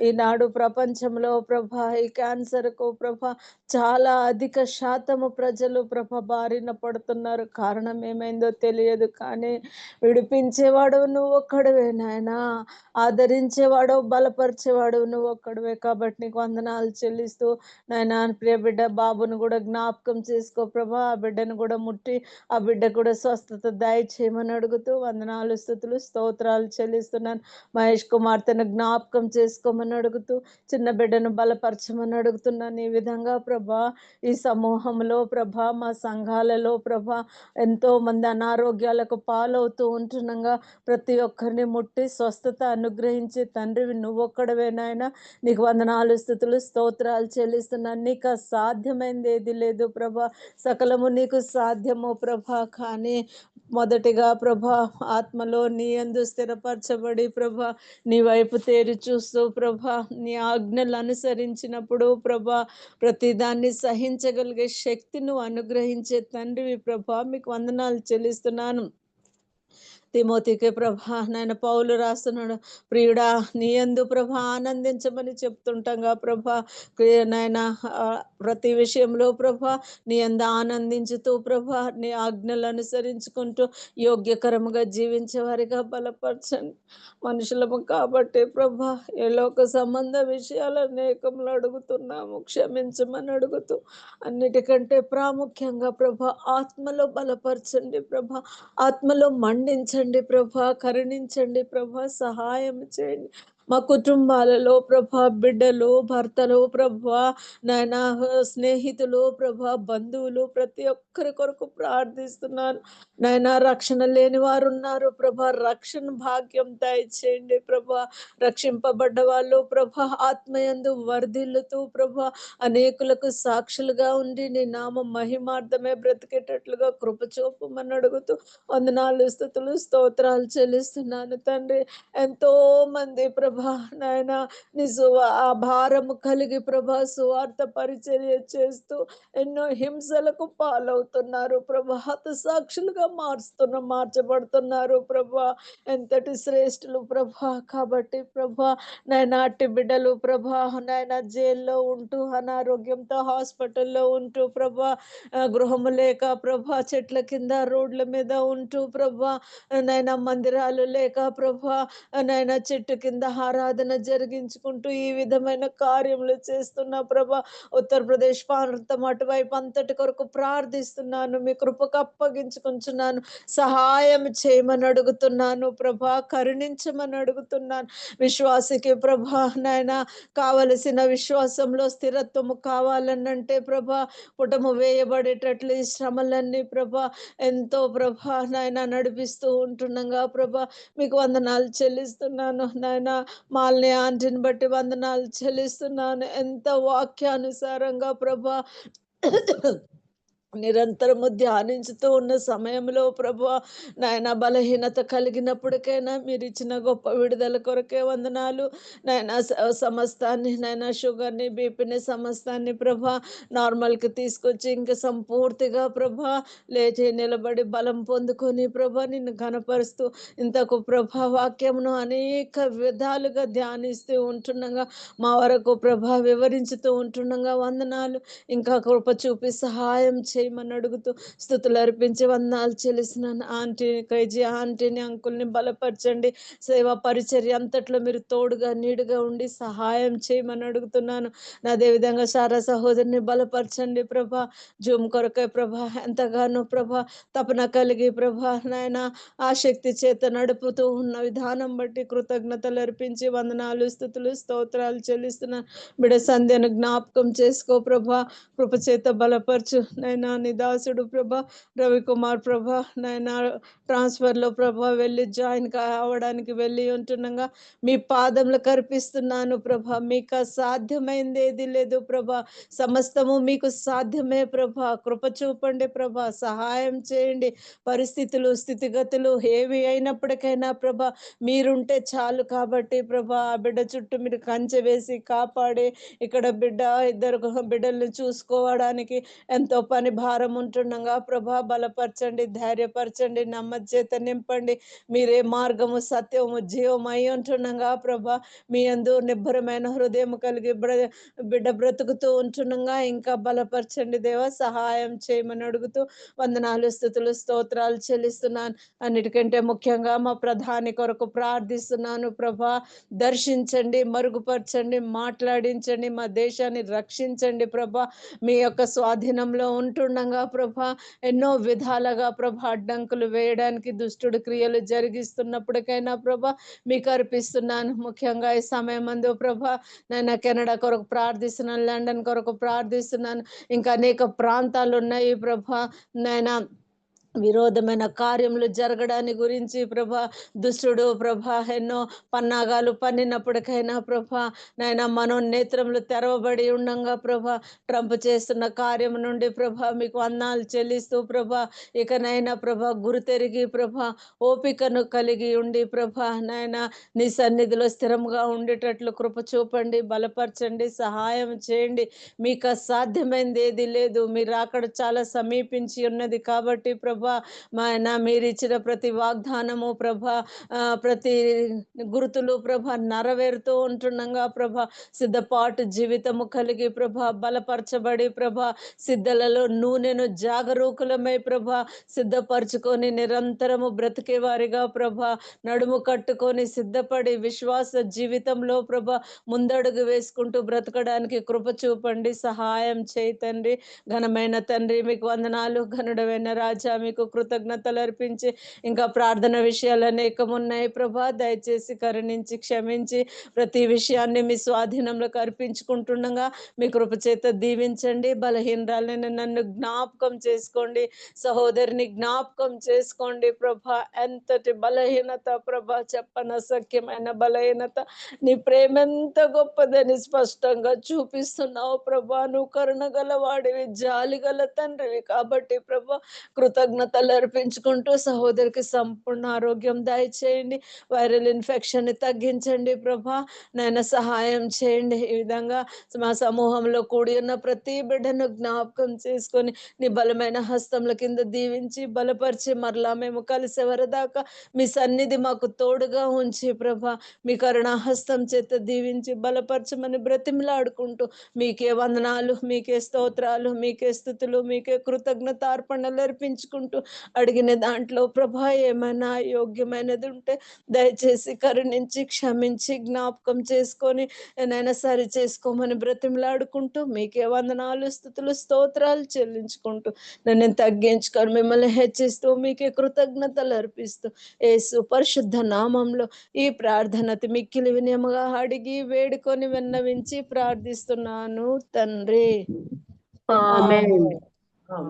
[SPEAKER 7] ఈనాడు ప్రపంచంలో ప్రభా ఈ క్యాన్సర్కు ప్రభా చాలా అధిక శాతము ప్రజలు ప్రభ బారిన పడుతున్నారు. కారణం ఏమైందో తెలియదు కానీ విడిపించేవాడు నువ్వు ఒక్కడవే నాయనా, ఆదరించేవాడు, బలపరిచేవాడు నువ్వు ఒక్కడవే కాబట్టి నీకు వందనాలు చెల్లిస్తూ నాయనా ప్రియ బిడ్డ బాబును కూడా జ్ఞాపకం చేసుకో ప్రభా. ఆ బిడ్డను కూడా ముట్టి ఆ బిడ్డ కూడా స్వస్థత దయచేయమని అడుగుతూ వందనాలు, స్తుతులు, స్తోత్రాలు చెల్లిస్తున్నాను. మహేష్ కుమార్తెను జ్ఞాపకం చేసుకోమని అడుగుతూ చిన్న బిడ్డను బలపరచమని అడుగుతున్నాను. ఈ విధంగా ప్రభా ఈ సమూహంలో ప్రభా మా సంఘాలలో ప్రభా ఎంతో మంది అనారోగ్యాలకు పాలవుతూ ఉంటుండగా ప్రతి ఒక్కరిని ముట్టి స్వస్థత అనుగ్రహించి తండ్రివి నువ్వొక్కడవే నాయన. నీకు వందనాలు, స్తుతులు, స్తోత్రాలు చెల్లిస్తున్నాను. నీకు సాధ్యమైంది ఏది లేదు ప్రభా, సకలము నీకు సాధ్యము ప్రభా. కానీ మొదటిగా ప్రభా ఆత్మలో నీ యందు స్థిరపరచబడి ప్రభా నీ వైపు తేరి చూస్తూ ప్రభా నీ ఆజ్ఞలు అనుసరించినప్పుడు ప్రభా ప్రతిదాన్ని సహించగలిగే శక్తి నువ్వు అనుగ్రహించే తండ్రివి ప్రభా. మీకు వందనాలు చెల్లిస్తున్నాను. తిమోతికి ప్రభా నాయన పౌలు రాస్తున్నాడు, ప్రియుడా నీ యందు ప్రభా ఆనందించమని చెప్తుంటాగా ప్రభా. నాయన ప్రతి విషయంలో ప్రభా నీ యందు ఆనందించుతూ ప్రభా నీ ఆజ్ఞలు అనుసరించుకుంటూ యోగ్యకరముగా జీవించే వారిగా బలపరచండి. మనుషులము కాబట్టి ప్రభా ఏ లోక సంబంధ విషయాలు అనేకములు అడుగుతున్నాము, క్షమించమని అడుగుతూ అన్నిటికంటే ప్రాముఖ్యంగా ప్రభా ఆత్మలో బలపరచండి ప్రభా, ఆత్మలో మండించండి ప్రభా, కరుణించండి ప్రభా, సహాయం చేయండి. మా కుటుంబాలలో ప్రభా బిడ్డలు, భర్తలు ప్రభా నాయన స్నేహితులు ప్రభా బంధువులు ప్రతి ఒక్కరి కొరకు ప్రార్థిస్తున్నాను నాయన. రక్షణ లేని వారు ఉన్నారు ప్రభా, రక్షణ భాగ్యం దయచేయండి ప్రభా. రక్షింపబడ్డ వాళ్ళు ప్రభా ఆత్మయందు వర్ధిల్లుతూ ప్రభా అనేకులకు సాక్షులుగా ఉండి నీ నామ మహిమార్థమే బ్రతికేటట్లుగా కృప చూపమని అడుగుతూ వందనాలు, స్తుతులు, స్తోత్రాలు చెల్లిస్తున్నాను తండ్రి. ఎంతో మంది ప్రభా నాయన ఆ భారము కలిగి ప్రభా సువార్త పరిచర్య చేస్తూ ఎన్నో హింసలకు పాలవుతున్నారు ప్రభా, హతసాక్షులుగా మార్చబడుతున్నారు ప్రభా. ఎంతటి శ్రేష్ఠులు ప్రభా. కాబట్టి ప్రభా నాయన అట్టి బిడ్డలు ప్రభా నాయన జైల్లో ఉంటూ అనారోగ్యంతో హాస్పిటల్లో ఉంటూ ప్రభా గృహము లేక ప్రభా చెట్ల కింద రోడ్ల మీద ఉంటూ ప్రభా నాయన మందిరాలు లేక ప్రభా నాయన చెట్టు కింద ఆరాధన జరిగించుకుంటూ ఈ విధమైన కార్యములు చేస్తున్న ప్రభా, ఉత్తరప్రదేశ్ ప్రాంతం అటువైపు అంతటి కొరకు ప్రార్థిస్తున్నాను. మీ కృపకు అప్పగించుకుంటున్నాను. సహాయం చేయమని అడుగుతున్నాను ప్రభా, కరుణించమని అడుగుతున్నాను. విశ్వాసికి ప్రభా నాయన కావలసిన విశ్వాసంలో స్థిరత్వము కావాలనంటే ప్రభా, పుటము వేయబడేటట్లు ఈ శ్రమలన్నీ ప్రభా ఎంతో ప్రభా నాయన నడిపిస్తూ ఉంటుండగా ప్రభా మీకు వందనాలు చెల్లిస్తున్నాను నాయన. మాల్ని ఆంటీని బట్టి వందనాలు చెల్లిస్తున్నాను. ఎంత వాక్యానుసారంగా ప్రభా నిరంతరము ధ్యానించుతూ ఉన్న సమయంలో ప్రభువా నాయన బలహీనత కలిగినప్పటికైనా మీరు ఇచ్చిన గొప్ప విడుదల కొరకే వందనాలు నాయన. సమస్తాన్ని నాయన షుగర్ని బీపీని సమస్తాన్ని ప్రభా నార్మల్కి తీసుకొచ్చి ఇంకా సంపూర్తిగా ప్రభా లేచి నిలబడి బలం పొందుకొని ప్రభా నిన్ను ఘనపరుస్తూ ఇంతకు ప్రభా వాక్యమును అనేక విధాలుగా ధ్యానిస్తూ ఉంటుండగా మా వరకు ప్రభా వివరించుతూ ఉంటుండగా వందనాలు. ఇంకా కృప చూపి సహాయం చేయమని అడుగుతూ స్తుతులు అర్పించి వందనాలు చెల్లిస్తున్నాను. ఆంటీని ఆంటీని అంకుల్ని బలపరచండి. సేవా పరిచర్య అంతట్లో మీరు తోడుగా నీడుగా ఉండి సహాయం చేయమని అడుగుతున్నాను. అదేవిధంగా సారా సహోదరిని బలపరచండి ప్రభా. జూమ్ కొరకై ప్రభా ఎంతగానో ప్రభా తపన కలిగి ప్రభా నాయన ఆసక్తి చేత నడుపుతూ ఉన్న విధానం బట్టి కృతజ్ఞతలు అర్పించి వందనాలు స్తుతులు స్తోత్రాలు చెల్లిస్తున్నాను. బిడ సంధ్యను జ్ఞాపకం చేసుకో ప్రభా, కృపచేత బలపరచు నైనా. నిదాసుడు ప్రభా రవికుమార్ ప్రభా నైనా ట్రాన్స్ఫర్లో ప్రభా వెళ్ళి జాయిన్ కావడానికి వెళ్ళి ఉంటుండగా మీ పాదంలో కర్పిస్తున్నాను ప్రభా. మీకు అసాధ్యమైంది ఏది లేదు ప్రభా. సమస్తము మీకు సాధ్యమే ప్రభా. కృప చూపండి ప్రభా, సహాయం చేయండి. పరిస్థితులు స్థితిగతులు ఏవి అయినప్పటికైనా ప్రభా మీరుంటే చాలు కాబట్టి ప్రభా ఆ బిడ్డ చుట్టూ మీరు కంచె వేసి కాపాడి ఇక్కడ ఇద్దరు బిడ్డల్ని చూసుకోవడానికి ఎంతో పని భారం ఉంటుండగా ప్రభా బలపరచండి, ధైర్యపరచండి, నమ్మచేత నింపండి. మీరే మార్గము సత్యము జీవమై ఉంటుండగా ప్రభా మీ యందు నిబ్బరమైన హృదయం కలిగి బిడ్డ బ్రతుకుతూ ఉంటుండగా ఇంకా బలపరచండి దేవా, సహాయం చేయమని అడుగుతూ వందనాలు స్తుతులు స్తోత్రాలు చెల్లిస్తున్నాను. అన్నిటికంటే ముఖ్యంగా మా ప్రధాని కొరకు ప్రార్థిస్తున్నాను ప్రభా. దర్శించండి, మరుగుపరచండి, మాట్లాడించండి, మా దేశాన్ని రక్షించండి ప్రభా. మీ యొక్క స్వాధీనంలో ఉంటుండగా ప్రభా ఎన్నో విధాలుగా ప్రభా అడ్డంకులు వేయడానికి దుష్టుడు క్రియలు జరిగిస్తున్నప్పటికైనా ప్రభా మీకు అర్పిస్తున్నాను. ముఖ్యంగా ఈ సమయం అందు ప్రభా నేను కెనడా కొరకు ప్రార్థిస్తున్నాను, లండన్ కొరకు ప్రార్థిస్తున్నాను. ఇంకా అనేక ప్రాంతాలు ఉన్నాయి ప్రభా నాయన. విరోధమైన కార్యములు జరగడాన్ని గురించి ప్రభా దుష్టుడు ప్రభా ఎన్నో పన్నాగాలు పన్నినప్పటికైనా ప్రభా నాయన మనోనేత్రములు తెరవబడి ఉండంగా ప్రభా ట్రంప్ చేస్తున్న కార్యం నుండి ప్రభా మీకు వందనాలు చెల్లిస్తూ ప్రభా ఇకనైనా ప్రభా గురితెరిగి ప్రభా ఓపికను కలిగి ఉండి ప్రభా నాయన నీ సన్నిధిలో స్థిరంగా ఉండేటట్లు కృప చూపండి, బలపరచండి, సహాయం చేయండి. మీకు అసాధ్యమైంది ఏది లేదు. మీరు అక్కడ చాలా సమీపించి ఉన్నది కాబట్టి ప్రభా మీరు ఇచ్చిన ప్రతి వాగ్దానము ప్రభా ప్రతి గుర్తులు ప్రభా నెరవేరుతూ ఉంటుండగా ప్రభా సిద్ధపాటు జీవితము కలిగి ప్రభా బలపరచబడి ప్రభా సిద్ధలలో నూనెను జాగరూకులమై ప్రభా సిద్ధపరచుకొని నిరంతరము బ్రతికే వారిగా ప్రభా నడుము కట్టుకొని సిద్ధపడి విశ్వాస జీవితంలో ప్రభా ముందడుగు వేసుకుంటూ బ్రతకడానికి కృప చూపండి, సహాయం చేయి తండ్రి. ఘనమైన తండ్రి మీకు వందనాలు. ఘనుడమైన రాజా మీకు కృతజ్ఞతలు అర్పించి ఇంకా ప్రార్థన విషయాలు అనేకం ఉన్నాయి ప్రభా. దయచేసి కరుణించి క్షమించి ప్రతి విషయాన్ని మీ స్వాధీనంలోకి అర్పించుకుంటుండగా మీ కృప చేత దీవించండి. బలహీనరాలని నన్ను జ్ఞాపకం చేసుకోండి, సహోదరిని జ్ఞాపకం చేసుకోండి ప్రభా. ఎంతటి బలహీనత ప్రభా, చెప్పనసఖ్యమైన బలహీనత. నీ ప్రేమ ఎంత గొప్పదని స్పష్టంగా చూపిస్తున్నావు ప్రభా. నువ్వు కరుణ గలవాడివి, జాలి గల తండ్రివి కాబట్టి ప్రభా కృతజ్ఞతలు అర్పించుకుంటూ సహోదరికి సంపూర్ణ ఆరోగ్యం దయచేయండి. వైరల్ ఇన్ఫెక్షన్ తగ్గించండి ప్రభా. నాయన సహాయం చేయండి. ఈ విధంగా మా సమూహంలో కూడి ఉన్న ప్రతి బిడ్డను జ్ఞాపకం చేసుకొని నీ బలమైన హస్తముల కింద దీవించి బలపరిచి మరలా మేము కలిసే వరదాకా మీ సన్నిధి మాకు తోడుగా ఉంచి ప్రభా మీ కరుణా హస్తం చేత దీవించి బలపరచమని బ్రతిమలాడుకుంటూ మీకే వందనాలు, మీకే స్తోత్రాలు, మీకే స్తుతులు, మీకే కృతజ్ఞతార్పణలు అర్పించుకుంటూ చేసుకుంటూ అడిగిన దాంట్లో ప్రభా ఏమైనా యోగ్యమైనది ఉంటే దయచేసి కరుణించి క్షమించి జ్ఞాపకం చేసుకొని ఏనైనా సరి చేసుకోమని బ్రతిమలాడుకుంటూ మీకే వందనాలు స్తుతులు స్తోత్రాలు చెల్లించుకుంటూ నన్ను తగ్గించుకొని మిమ్మల్ని హెచ్చిస్తూ మీకే కృతజ్ఞతలు అర్పిస్తూ యేసు పరిశుద్ధ నామంలో ఈ ప్రార్థన మిక్కిలి వినయముగా అడిగి వేడుకొని విన్నవించి ప్రార్థిస్తున్నాను తండ్రి.
[SPEAKER 1] ఆమేన్.
[SPEAKER 7] ఆమేన్.